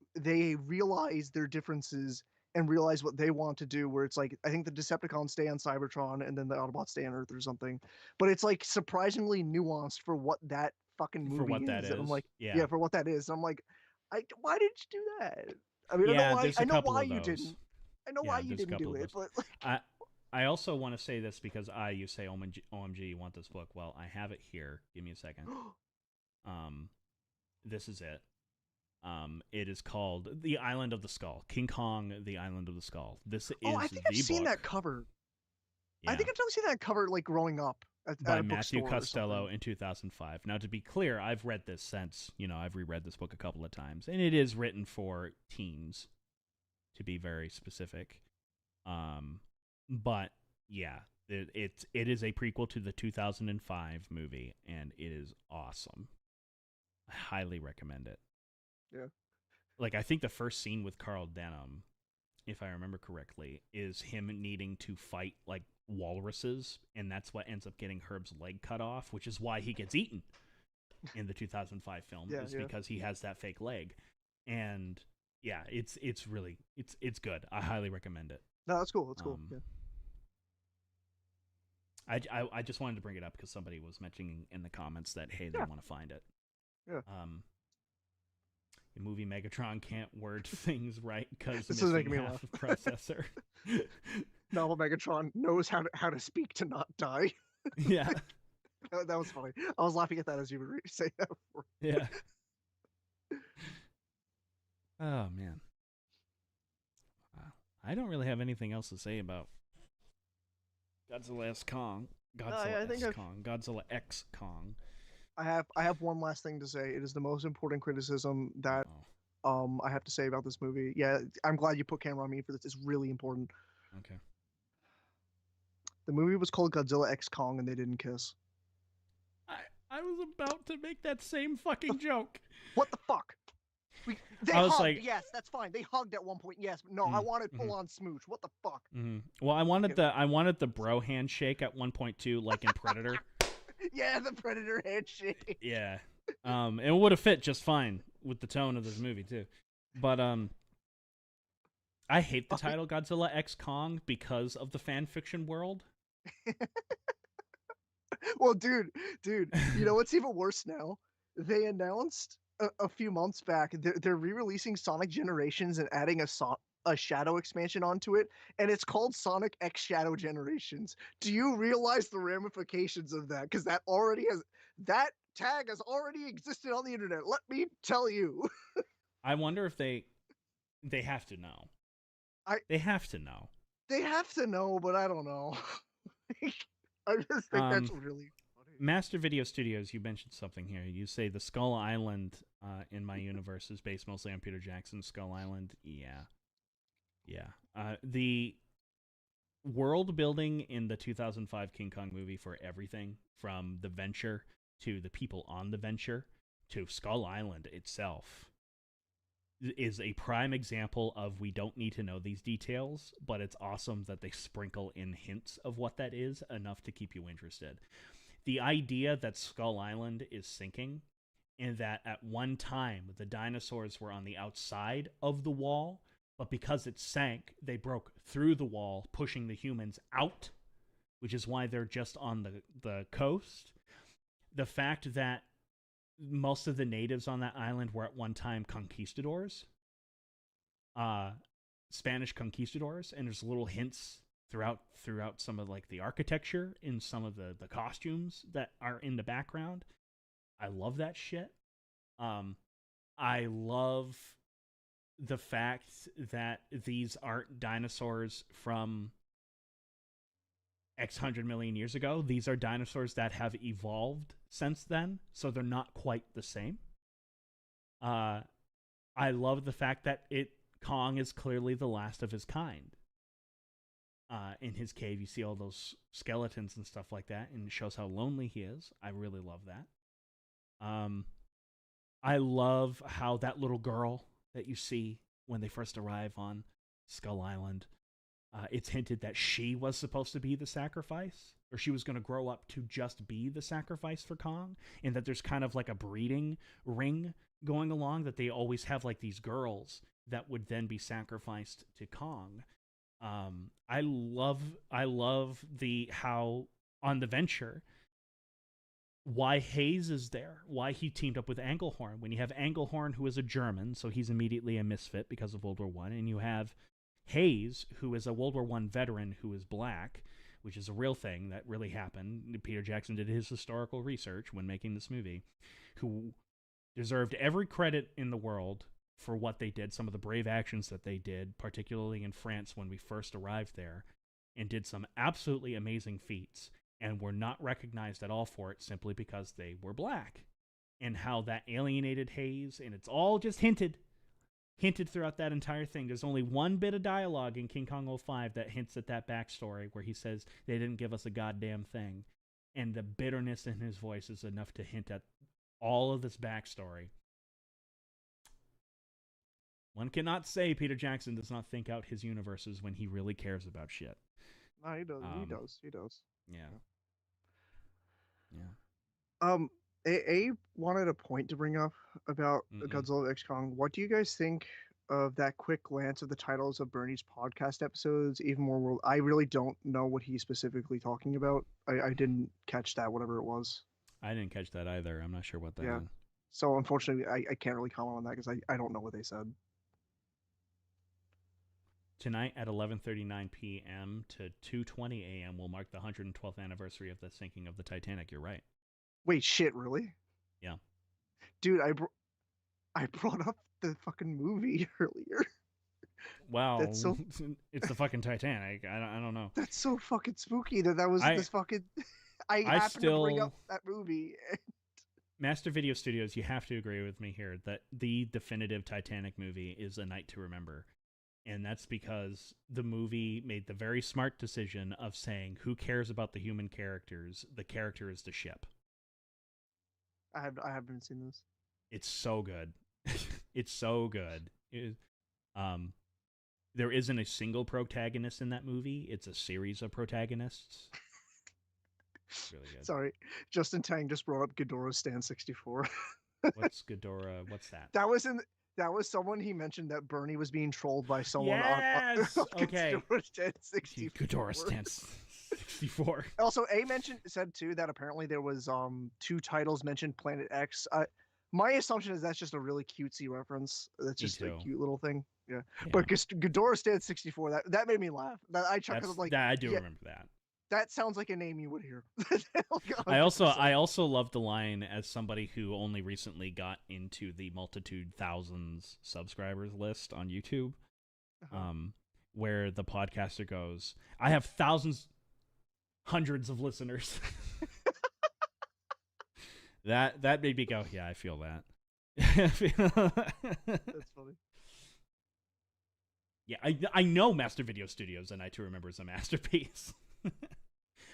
realize their differences and realize what they want to do. Where it's like I think the Decepticons stay on Cybertron and then the Autobots stay on Earth or something. But it's like surprisingly nuanced for what that fucking For movie what that is. And I'm is. like, Yeah. for what that is. And I'm like, why did you do that? I mean, Yeah, there's a I know couple why of you those. didn't. I know Yeah, why you there's a didn't couple do of it, those. but like, I also want to say this because you say OMG, you want this book. Well, I have it here. Give me a second. This is it. It is called The Island of the Skull. King Kong, The Island of the Skull. This oh, is I think the I've seen book. that cover. I Yeah. think I've definitely seen that cover like growing up at By a Matthew bookstore or Costello something. in 2005. Now, to be clear, I've read this since. I've reread this book a couple of times, and it is written for teens, to be very specific. But yeah, it is a prequel to the 2005 movie, and it is awesome. I highly recommend it. Yeah. Like, I think the first scene with Carl Denham, if I remember correctly, is him needing to fight like walruses, and that's what ends up getting Herb's leg cut off, which is why he gets eaten in the 2005 film, is because he has that fake leg. And yeah, it's really it's good. I highly recommend it. No, that's cool. That's cool. Yeah. I just wanted to bring it up because somebody was mentioning in the comments that hey, they want to find it. Yeah. The movie Megatron can't word things right because This is making missing me half laugh. the processor. Novel Megatron knows how to speak to not die. Yeah. That was funny. I was laughing at that as you were saying that before. Yeah. Oh man. I don't really have anything else to say about Godzilla X Kong. Godzilla X Kong. I have one last thing to say. It is the most important criticism that I have to say about this movie. Yeah, I'm glad you put camera on me for this. It's really important. Okay. The movie was called Godzilla X Kong, and they didn't kiss. I was about to make that same fucking joke. What the fuck? They I was hugged. like, yes, that's fine. They hugged at one point. Yes, but no, I wanted full on smooch. What the fuck? Well, I wanted the bro handshake at 1.2, like in Predator. Yeah, the Predator handshake. Yeah. It would have fit just fine with the tone of this movie too. But I hate the title Godzilla X Kong because of the fan fiction world. Well, dude, you know what's even worse now? They announced a few months back they're re-releasing Sonic Generations and adding a Shadow expansion onto it, and it's called Sonic X Shadow Generations. Do you realize the ramifications of that? Because that tag has already existed on the internet. Let me tell you. I wonder if they have to know. They have to know. They have to know, but I don't know. I just think that's really funny. Master Video Studios, you mentioned something here. You say the Skull Island in my universe is based mostly on Peter Jackson's Skull Island. Yeah. The world building in the 2005 King Kong movie for everything, from the venture to the people on the venture to Skull Island itself, is a prime example of we don't need to know these details, but it's awesome that they sprinkle in hints of what that is enough to keep you interested. The idea that Skull Island is sinking and that at one time the dinosaurs were on the outside of the wall, but because it sank, they broke through the wall, pushing the humans out, which is why they're just on the coast. The fact that most of the natives on that island were at one time conquistadors, Spanish conquistadors, and there's little hints throughout some of like the architecture in some of the costumes that are in the background. I love that shit. I love the fact that these aren't dinosaurs from X hundred million years ago. These are dinosaurs that have evolved since then, so they're not quite the same. I love the fact that Kong is clearly the last of his kind. In his cave, you see all those skeletons and stuff like that, and it shows how lonely he is. I really love that. I love how that little girl that you see when they first arrive on Skull Island, it's hinted that she was supposed to be the sacrifice, or she was going to grow up to just be the sacrifice for Kong, and that there's kind of like a breeding ring going along, that they always have like these girls that would then be sacrificed to Kong. I love how on the Venture, why Hayes is there, why he teamed up with Anglehorn. When you have Anglehorn, who is a German, so he's immediately a misfit because of World War One, and you have Hayes, who is a World War One veteran who is black, which is a real thing that really happened. Peter Jackson did his historical research when making this movie, who deserved every credit in the world for what they did, some of the brave actions that they did, particularly in France when we first arrived there, and did some absolutely amazing feats, and were not recognized at all for it simply because they were black, and how that alienated Hayes, and it's all just hinted throughout that entire thing. There's only one bit of dialogue in King Kong 05 that hints at that backstory, where he says they didn't give us a goddamn thing, and the bitterness in his voice is enough to hint at all of this backstory. One cannot say Peter Jackson does not think out his universes when he really cares about shit. No, he does. He does. Yeah. A wanted a point to bring up about Godzilla X Kong. What do you guys think of that quick glance of the titles of Bernie's podcast episodes? Even More World. I really don't know what he's specifically talking about. I didn't catch that, whatever it was. I didn't catch that either. I'm not sure what that is. So unfortunately, I can't really comment on that because I don't know what they said. Tonight at 11:39 p.m. to 2:20 a.m. will mark the 112th anniversary of the sinking of the Titanic. You're right. Wait, shit, really? Yeah. Dude, I brought up the fucking movie earlier. Wow, it's the fucking Titanic. I don't know. That's so fucking spooky that was this fucking. I happened to bring up that movie. Master Video Studios, you have to agree with me here that the definitive Titanic movie is A Night to Remember. And that's because the movie made the very smart decision of saying, who cares about the human characters? The character is the ship. I haven't seen this. It's so good. It's so good. There isn't a single protagonist in that movie. It's a series of protagonists. Really good. Sorry, Justin Tang just brought up Ghidorah Stand 64. What's Ghidorah? What's that? That was someone he mentioned that Bernie was being trolled by someone on okay. Ghidorah Stand 64. Ghidorah Stand 64. Also, said too that apparently there was 2 titles mentioned Planet X. My assumption is that's just a really cutesy reference. That's just a cute little thing. Yeah. But Ghidorah Stand 64, that made me laugh. I chuckled like I do remember that. That sounds like a name you would hear. I also love the line as somebody who only recently got into the multitude thousands subscribers list on YouTube, where the podcaster goes, "I have thousands, hundreds of listeners." that made me go, "Yeah, I feel that." That's funny. Yeah, I know Master Video Studios, and I too remember is a masterpiece.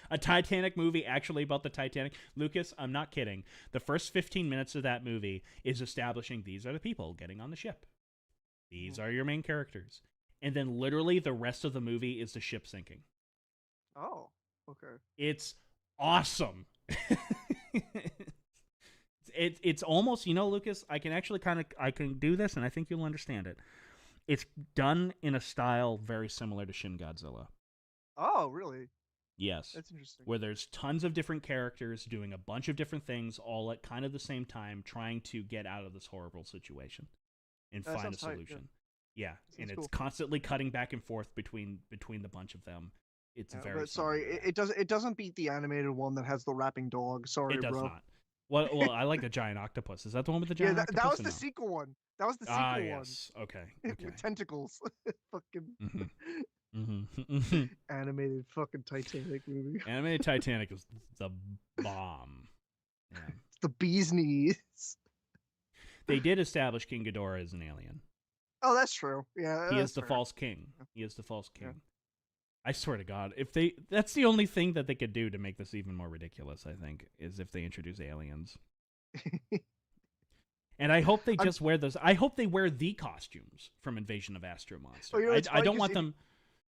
A Titanic movie actually about the Titanic. Lucas, I'm not kidding. The first 15 minutes of that movie is establishing these are the people getting on the ship. These are your main characters. And then literally the rest of the movie is the ship sinking. Oh, okay. It's awesome. It's almost, Lucas, I can do this and I think you'll understand it. It's done in a style very similar to Shin Godzilla. Oh, really? Yes. That's interesting. Where there's tons of different characters doing a bunch of different things all at kind of the same time, trying to get out of this horrible situation and find a solution. Yeah, and it's constantly cutting back and forth between the bunch of them. It's very. But sorry, it doesn't beat the animated one that has the rapping dog. Sorry, it does bro. not. Well, I like the giant octopus. Is that the one with the giant octopus? That was the sequel one. That was the sequel one. Yes. Okay. With tentacles. Fucking animated fucking Titanic movie. Animated Titanic is the bomb. Yeah. It's the bee's knees. They did establish King Ghidorah as an alien. Oh, that's true. Yeah, he is the false king. He is the false king. Yeah. I swear to God, that's the only thing that they could do to make this even more ridiculous, I think, is if they introduce aliens. And I hope they just wear those. I hope they wear the costumes from Invasion of Astro Monster. I don't want them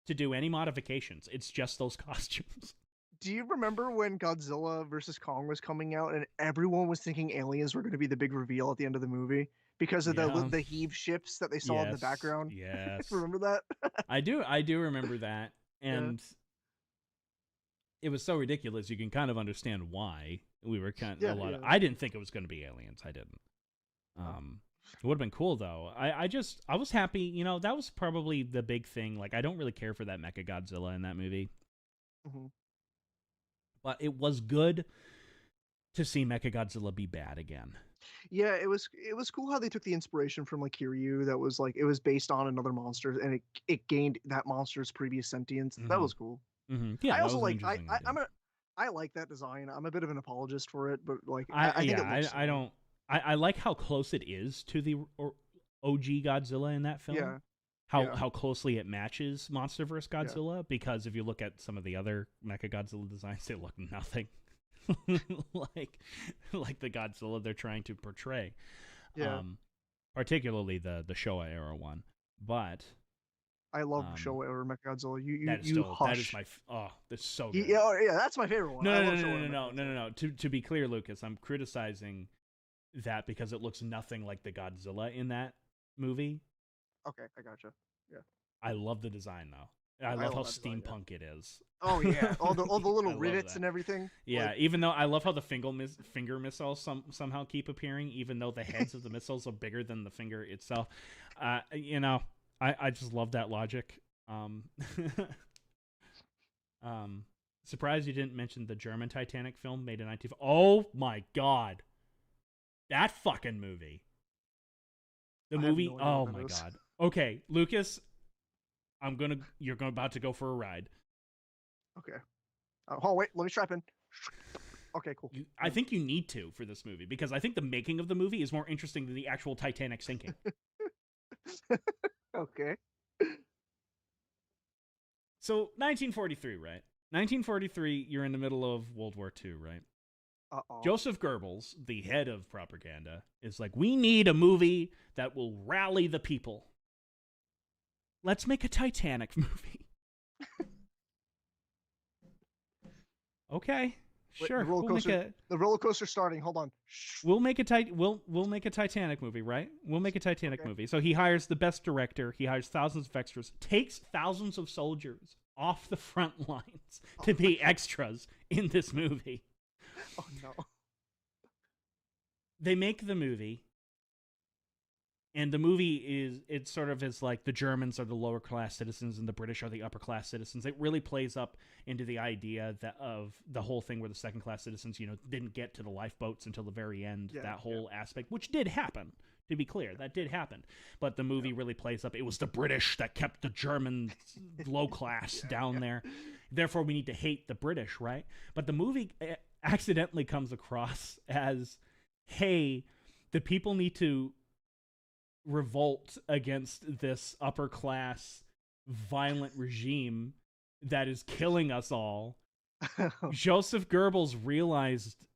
to do any modifications. It's just those costumes. Do you remember when Godzilla versus Kong was coming out and everyone was thinking aliens were going to be the big reveal at the end of the movie? Because of the heave ships that they saw in the background. Yes. Remember that? I do remember that. And it was so ridiculous, you can kind of understand why. We were I didn't think it was going to be aliens. I didn't. It would have been cool though. I was happy, that was probably the big thing. Like, I don't really care for that Mecha Godzilla in that movie. Mm-hmm. But it was good to see Mecha Godzilla be bad again. Yeah, it was cool how they took the inspiration from like Kiryu, that was like, it was based on another monster and it gained that monster's previous sentience. Mm-hmm. That was cool. Mm-hmm. Yeah, I also like I like that design. I'm a bit of an apologist for it, but like I think it looks I like how close it is to the OG Godzilla in that film. Yeah. How closely it matches MonsterVerse Godzilla, because if you look at some of the other Mecha Godzilla designs, they look nothing like the Godzilla they're trying to portray. Yeah. Particularly the Showa era one. But I love Showa era Mechagodzilla. That is my that's so good. Yeah, that's my favorite one. No. To be clear, Lucas, I'm criticizing that because it looks nothing like the Godzilla in that movie. Okay, I gotcha. Yeah. I love the design though. I love how steampunk it is. Oh yeah, all the little rivets and everything. Yeah, even though I love how the finger missiles somehow keep appearing, even though the heads of the missiles are bigger than the finger itself. I just love that logic. Surprised you didn't mention the German Titanic film made in 19. Oh my God, that fucking movie. The movie. Oh my God. Okay, Lucas. You're about to go for a ride. Okay. Oh wait, let me strap in. Okay, cool. I think you need to for this movie, because I think the making of the movie is more interesting than the actual Titanic sinking. Okay. So 1943, right? 1943. You're in the middle of World War II, right? Uh-oh. Joseph Goebbels, the head of propaganda, is like, we need a movie that will rally the people. Let's make a Titanic movie. Okay, sure. The roller coaster starting. Hold on. We'll make a Titanic movie, right? We'll make a Titanic movie. So he hires the best director. He hires thousands of extras. Takes thousands of soldiers off the front lines to be extras in this movie. Oh no. They make the movie. And the movie is sort of like the Germans are the lower class citizens and the British are the upper class citizens. It really plays up into the idea that of the whole thing where the second class citizens, didn't get to the lifeboats until the very end. Yeah, that whole aspect, which did happen, to be clear, that did happen. But the movie really plays up. It was the British that kept the German low class down there. Therefore, we need to hate the British, right? But the movie accidentally comes across as, hey, the people need to revolt against this upper class violent regime that is killing us all. Joseph Goebbels realized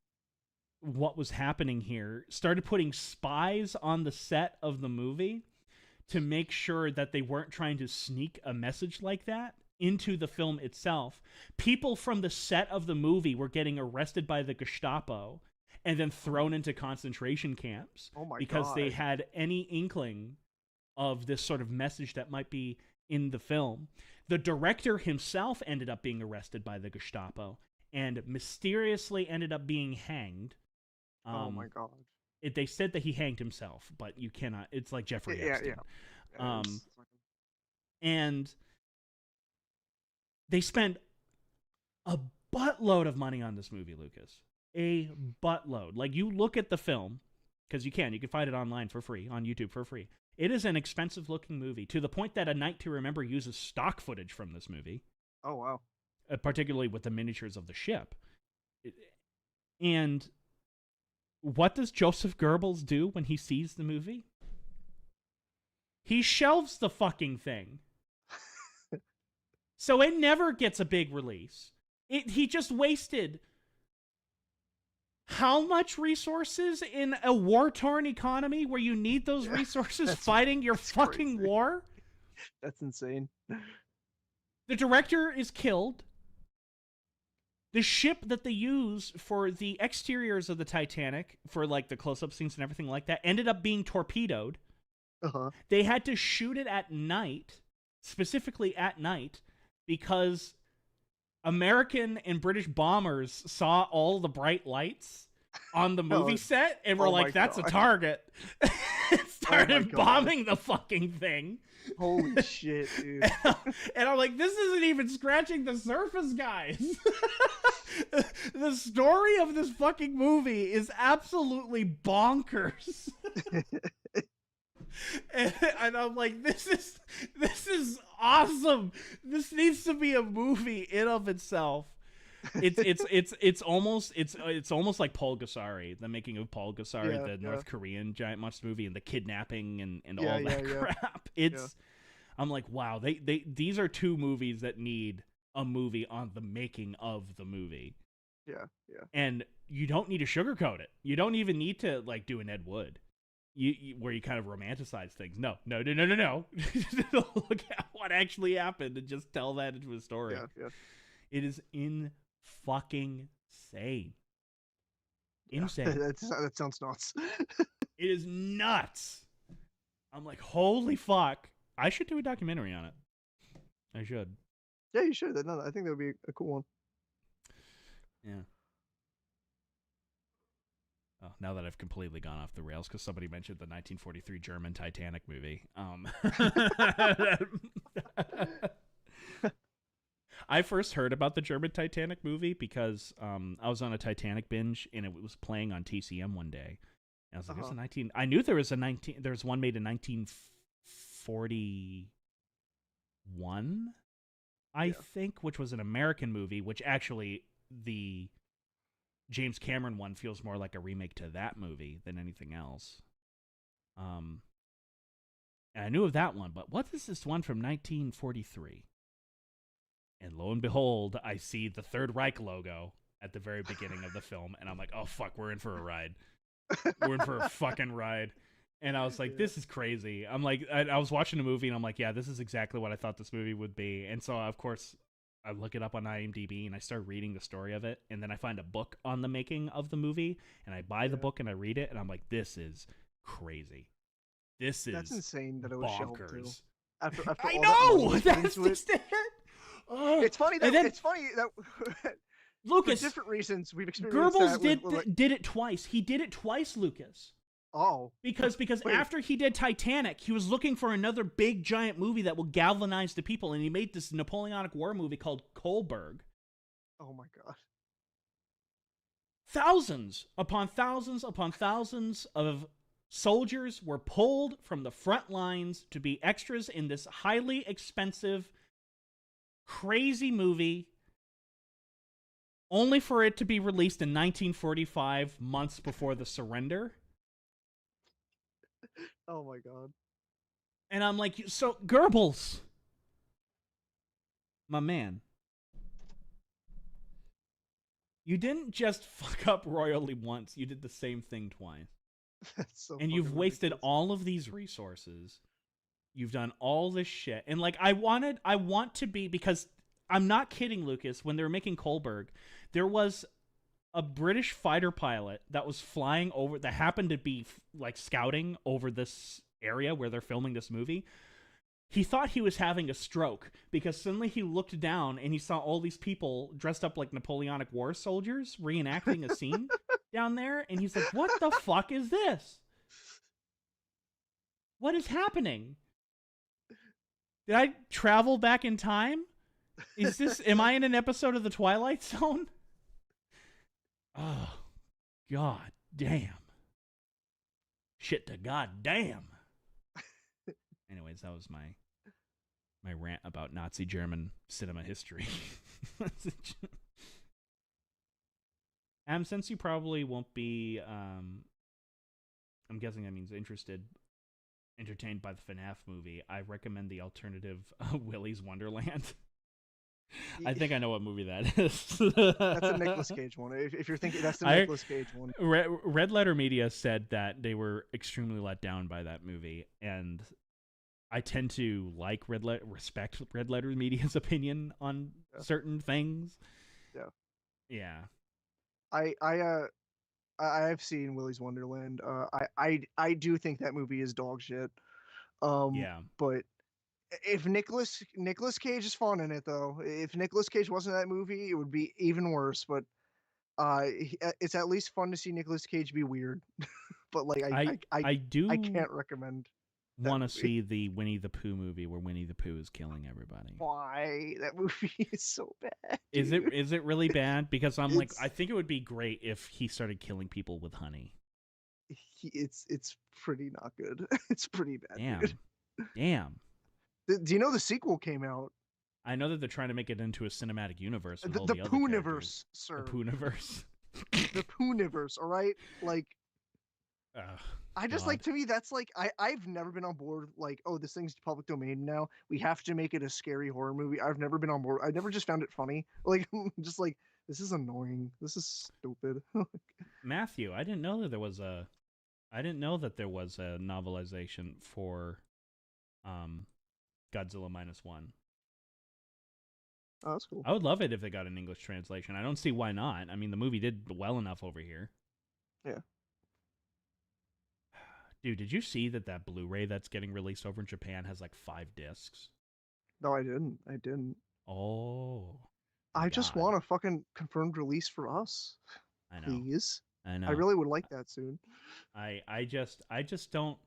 what was happening here, started putting spies on the set of the movie to make sure that they weren't trying to sneak a message like that into the film itself. People from the set of the movie were getting arrested by the Gestapo and then thrown into concentration camps because they had any inkling of this sort of message that might be in the film. The director himself ended up being arrested by the Gestapo and mysteriously ended up being hanged. Oh my god. They said that he hanged himself, but you cannot. It's like Jeffrey Epstein. Yeah, and they spent a buttload of money on this movie, Lucas. A buttload. Like, you look at the film, because you can find it online for free, on YouTube for free. It is an expensive-looking movie, to the point that A Night to Remember uses stock footage from this movie. Oh, wow. Particularly with the miniatures of the ship. And what does Joseph Goebbels do when he sees the movie? He shelves the fucking thing. So it never gets a big release. He just wasted how much resources in a war-torn economy where you need those resources fighting your fucking crazy war? That's insane. The director is killed. The ship that they use for the exteriors of the Titanic, for like the close-up scenes and everything like that, ended up being torpedoed. They had to shoot it at night, specifically at night, because American and British bombers saw all the bright lights on the movie set and were like, that's a target. Started bombing the fucking thing. Holy shit, dude. And I'm like, this isn't even scratching the surface, guys. The story of this fucking movie is absolutely bonkers. And I'm like, this is awesome. This needs to be a movie in of itself. It's almost like Paul Gasari, the making of Paul Gasari, the North Korean giant monster movie, and the kidnapping and all that crap. I'm like, wow, these are two movies that need a movie on the making of the movie. Yeah. And you don't need to sugarcoat it. You don't even need to like do an Ed Wood. Where you kind of romanticize things. No. Look at what actually happened and just tell that into a story. Yeah. It is fucking insane. Insane. That sounds nuts. It is nuts. I'm like, holy fuck. I should do a documentary on it. I should. Yeah, you should. No, I think that would be a cool one. Yeah. Oh, now that I've completely gone off the rails because somebody mentioned the 1943 German Titanic movie. I first heard about the German Titanic movie because I was on a Titanic binge and it was playing on TCM one day. And I was like, "There's a 19." I knew there was one made in 1941, I think, which was an American movie. Which actually the James Cameron one feels more like a remake to that movie than anything else. And I knew of that one, but what is this one from 1943? And lo and behold, I see the Third Reich logo at the very beginning of the film, and I'm like, oh fuck, we're in for a ride. We're in for a fucking ride. And I was like, this is crazy. I'm like, I was watching the movie, and I'm like, yeah, this is exactly what I thought this movie would be. And so, of course, I look it up on IMDb and I start reading the story of it, and then I find a book on the making of the movie, and I buy the book and I read it, and I'm like, this is crazy. That's insane that it was shelved too. After I know that's just it. It's funny that Lucas, for different reasons we've experienced Goebbels that did it twice. He did it twice, Lucas. Oh. Because after he did Titanic, he was looking for another big giant movie that will galvanize the people, and he made this Napoleonic War movie called Kohlberg. Oh my god. Thousands upon thousands upon thousands of soldiers were pulled from the front lines to be extras in this highly expensive, crazy movie, only for it to be released in 1945, months before the surrender. Oh my god. And I'm like, so Goebbels, my man, you didn't just fuck up royally once, you did the same thing twice. That's so and you've wasted ridiculous. all of these resources You've done all this shit. And like I want to be, because I'm not kidding, Lucas, when they were making Kohlberg, there was a British fighter pilot that was flying over, that happened to be like scouting over this area where they're filming this movie. He thought he was having a stroke because suddenly he looked down and he saw all these people dressed up like Napoleonic War soldiers reenacting a scene down there. And he's like, what the fuck is this? What is happening? Did I travel back in time? Am I in an episode of The Twilight Zone? Oh, god damn. Shit to god damn. Anyways, that was my rant about Nazi German cinema history. Since you probably won't be, I'm guessing that means entertained by the FNAF movie, I recommend the alternative Willy's Wonderland. I think I know what movie that is. That's a Nicolas Cage one. If you're thinking that's the Nicolas Cage one. Red Letter Media said that they were extremely let down by that movie, and I tend to respect Red Letter Media's opinion on certain things. Yeah. I've seen Willy's Wonderland. I do think that movie is dog shit. But if Nicolas Cage is fun in it, though, if Nicolas Cage wasn't in that movie, it would be even worse. But it's at least fun to see Nicolas Cage be weird. But like I can't recommend. Want to see the Winnie the Pooh movie where Winnie the Pooh is killing everybody? Why? That movie is so bad. Dude. Is it really bad? Because I think it would be great if he started killing people with honey. It's pretty not good. It's pretty bad. Damn. Dude. Damn. Do you know the sequel came out? I know that they're trying to make it into a cinematic universe. The Pooniverse, sir. The Pooniverse. The Pooniverse, all right? Like, to me, that's like, I've never been on board, like, oh, this thing's public domain now. We have to make it a scary horror movie. I've never been on board. I never just found it funny. Like, just like, this is annoying. This is stupid. Matthew, I didn't know that there was a novelization for Godzilla -1. Oh, that's cool. I would love it if they got an English translation. I don't see why not. I mean, the movie did well enough over here. Yeah. Dude, did you see that Blu-ray that's getting released over in Japan has like 5 discs? No, I didn't. Oh. I just want a fucking confirmed release for us. I know. Please. I know. I really would like that soon. I just don't.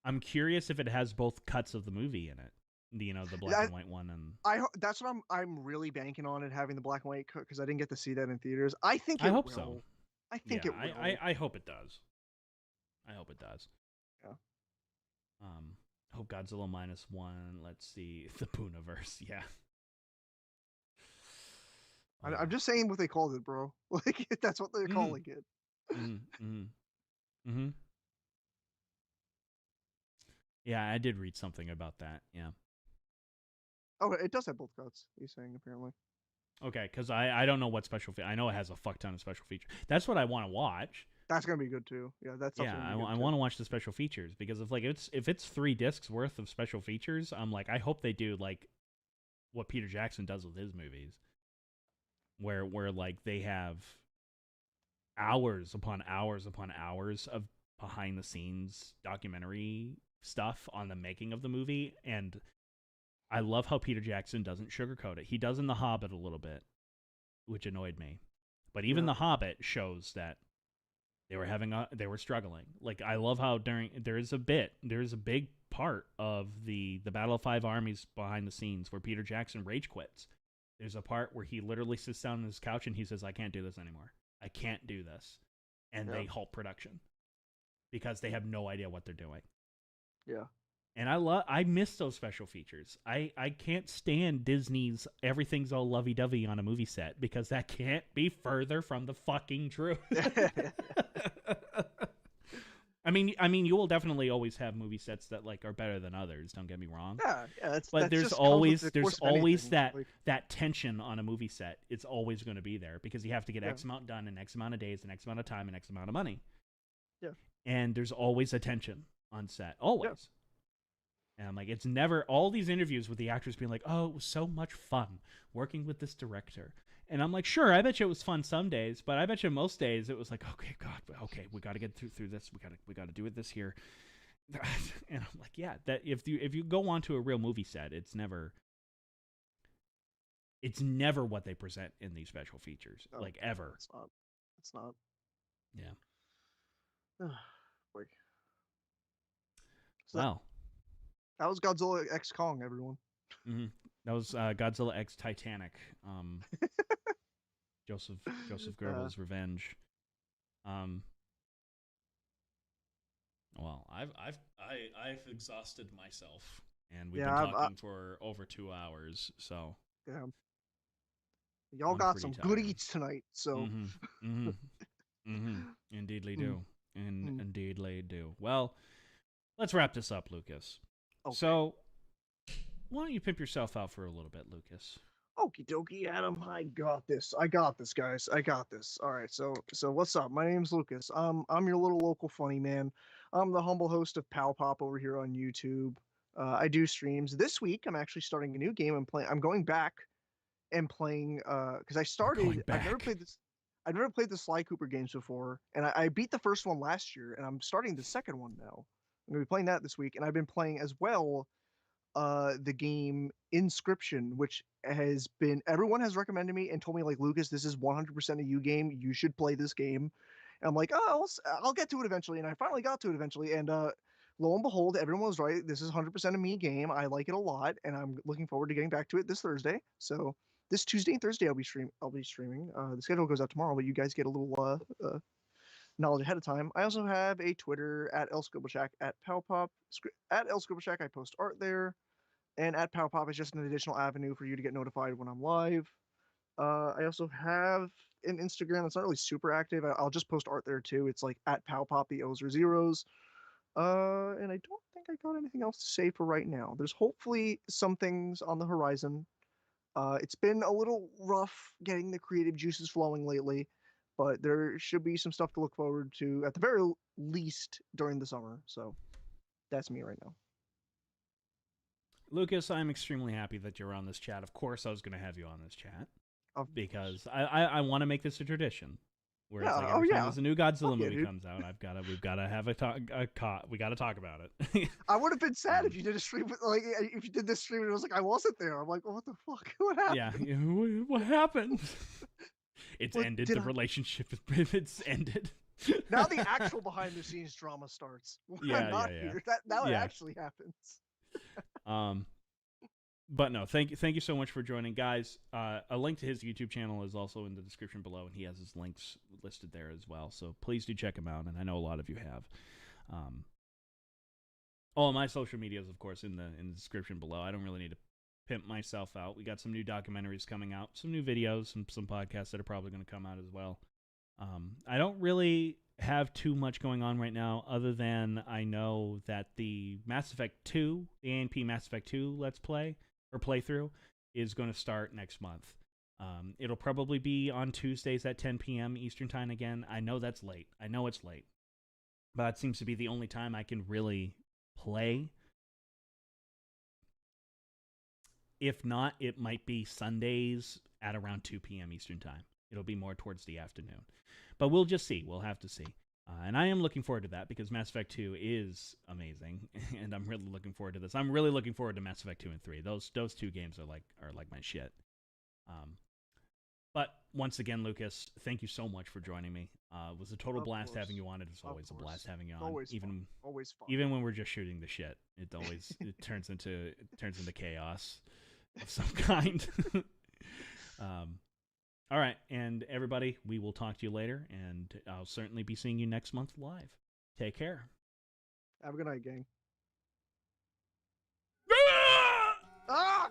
I'm curious if it has both cuts of the movie in it. The black and white one, and that's what I'm really banking on it having the black and white cut, because I didn't get to see that in theaters. I hope so. I think it will. I hope it does. I hope it does. Yeah. Hope Godzilla -1. Let's see, the Pooniverse. Yeah. I'm just saying what they called it, bro. Like, that's what they're calling it. Yeah, I did read something about that. Yeah. Oh, it does have both cuts. He's saying apparently. Okay, because I don't know what special. I know it has a fuck ton of special features. That's what I want to watch. That's gonna be good too. Yeah, that's I want to watch the special features, because if it's 3 discs worth of special features, I'm like, I hope they do like what Peter Jackson does with his movies, where like they have hours upon hours upon hours of behind the scenes documentary stuff on the making of the movie. And I love how Peter Jackson doesn't sugarcoat it. He does in The Hobbit a little bit, which annoyed me, but even The Hobbit shows that they were struggling. Like, I love how there's a big part of the Battle of Five Armies behind the scenes where Peter Jackson rage quits. There's a part where he literally sits down on his couch and he says, I can't do this anymore. I can't do this. And they halt production because they have no idea what they're doing. Yeah. And I miss those special features. I can't stand Disney's everything's all lovey-dovey on a movie set, because that can't be further from the fucking truth. I mean, you will definitely always have movie sets that like are better than others. Don't get me wrong. Yeah. But there's always that tension on a movie set. It's always going to be there, because you have to get X amount done in X amount of days, and X amount of time, and X amount of money. Yeah. And there's always a tension on set. Always. And I'm like, it's never all these interviews with the actors being like, oh, it was so much fun working with this director. And I'm like, sure, I bet you it was fun some days, but I bet you most days it was like, okay, God, okay, we got to get through this. We got to do it this year. And I'm like, yeah, that if you go onto a real movie set, it's never what they present in these special features, Oh, like ever. it's not. It's not. Yeah. Boy. So Well, that was Godzilla X Kong, everyone. mm-hmm. That was Godzilla X Titanic. Joseph Goebbels' Revenge. Well, I've exhausted myself, and we've been Yeah, talking for over 2 hours, so yeah. Y'all I'm got pretty some good tired. eats tonight, so. Mm-hmm. Mm-hmm. Mm-hmm. Indeedly Mm, do. mm. Indeedly do. Well, let's wrap this up, Lucas. Okay. So, why don't you pimp yourself out for a little bit, Lucas? Okie dokie, Adam. I got this. I got this, guys. I got this. All right. So what's up? My name's Lucas. I'm your little local funny man. I'm the humble host of Pal Pop over here on YouTube. I do streams. This week, I'm actually starting a new game. I'm going back and playing. Because I You're going started. I've never back. played this. I've never played the Sly Cooper games before, and I beat the first one last year, and I'm starting the second one now. I'm gonna be playing that this week, and I've been playing as well the game Inscription, which has been everyone has recommended me and told me like Lucas, this is 100% a you game. You should play this game. And I'm like, oh, I'll get to it eventually, and I finally got to it eventually. And lo and behold, everyone was right. This is 100% a me game. I like it a lot, and I'm looking forward to getting back to it this Thursday. So this Tuesday and Thursday I'll be streaming. The schedule goes out tomorrow, but you guys get a little knowledge ahead of time. I also have a Twitter at @lscribbleshack at Palpop at @lscribbleshack. I post art there. And at Palpop is just an additional avenue for you to get notified when I'm live. I also have an Instagram that's not really super active. I'll just post art there too. It's like at Palpop, the O's or zeros. And I don't think I got anything else to say for right now. There's hopefully some things on the horizon. It's been a little rough getting the creative juices flowing lately, but there should be some stuff to look forward to at the very least during the summer. So that's me right now. Lucas, I'm extremely happy that you're on this chat. Of course, I was going to have you on this chat Of course. because I want to make this a tradition where it's like Yeah. Oh every time yeah. there's a new Fuck Godzilla yeah, movie dude. comes out, we've got to have we got to talk about it. I would have been sad if um, you did a stream with like if you did this stream and it was like I wasn't there. I'm like, oh, what the fuck? What yeah, happened? what happened? It's What ended. did The I? relationship it's ended. Now the actual behind the scenes drama starts. When I'm Yeah, not yeah, here. That now it yeah, actually happens. yeah. But no, thank you so much for joining, guys. A link to his YouTube channel is also in the description below, and he has his links listed there as well. So please do check him out, and I know a lot of you have. All of my social medias, of course, in the description below. I don't really need to pimp myself out. We got some new documentaries coming out, some new videos, some podcasts that are probably going to come out as well. I don't really have too much going on right now, other than I know that the Mass Effect 2, the ANP Mass Effect 2 Let's Play or playthrough is going to start next month. It'll probably be on Tuesdays at 10 p.m. Eastern Time again. I know that's late. I know it's late. But that seems to be the only time I can really play. If not, it might be Sundays at around 2 p.m. Eastern Time. It'll be more towards the afternoon. But we'll just see. We'll have to see. And I am looking forward to that because Mass Effect 2 is amazing, and I'm really looking forward to this. I'm really looking forward to Mass Effect 2 and 3. Those two games are like my shit. But once again, Lucas, thank you so much for joining me. It was a total Of blast course. having you on. It is Of always a course. blast having you on. Always fun. Always fun. Even when we're just shooting the shit, it turns into chaos of some kind. All right, and everybody, we will talk to you later, and I'll certainly be seeing you next month live. Take care. Have a good night, gang. Ah! Ah!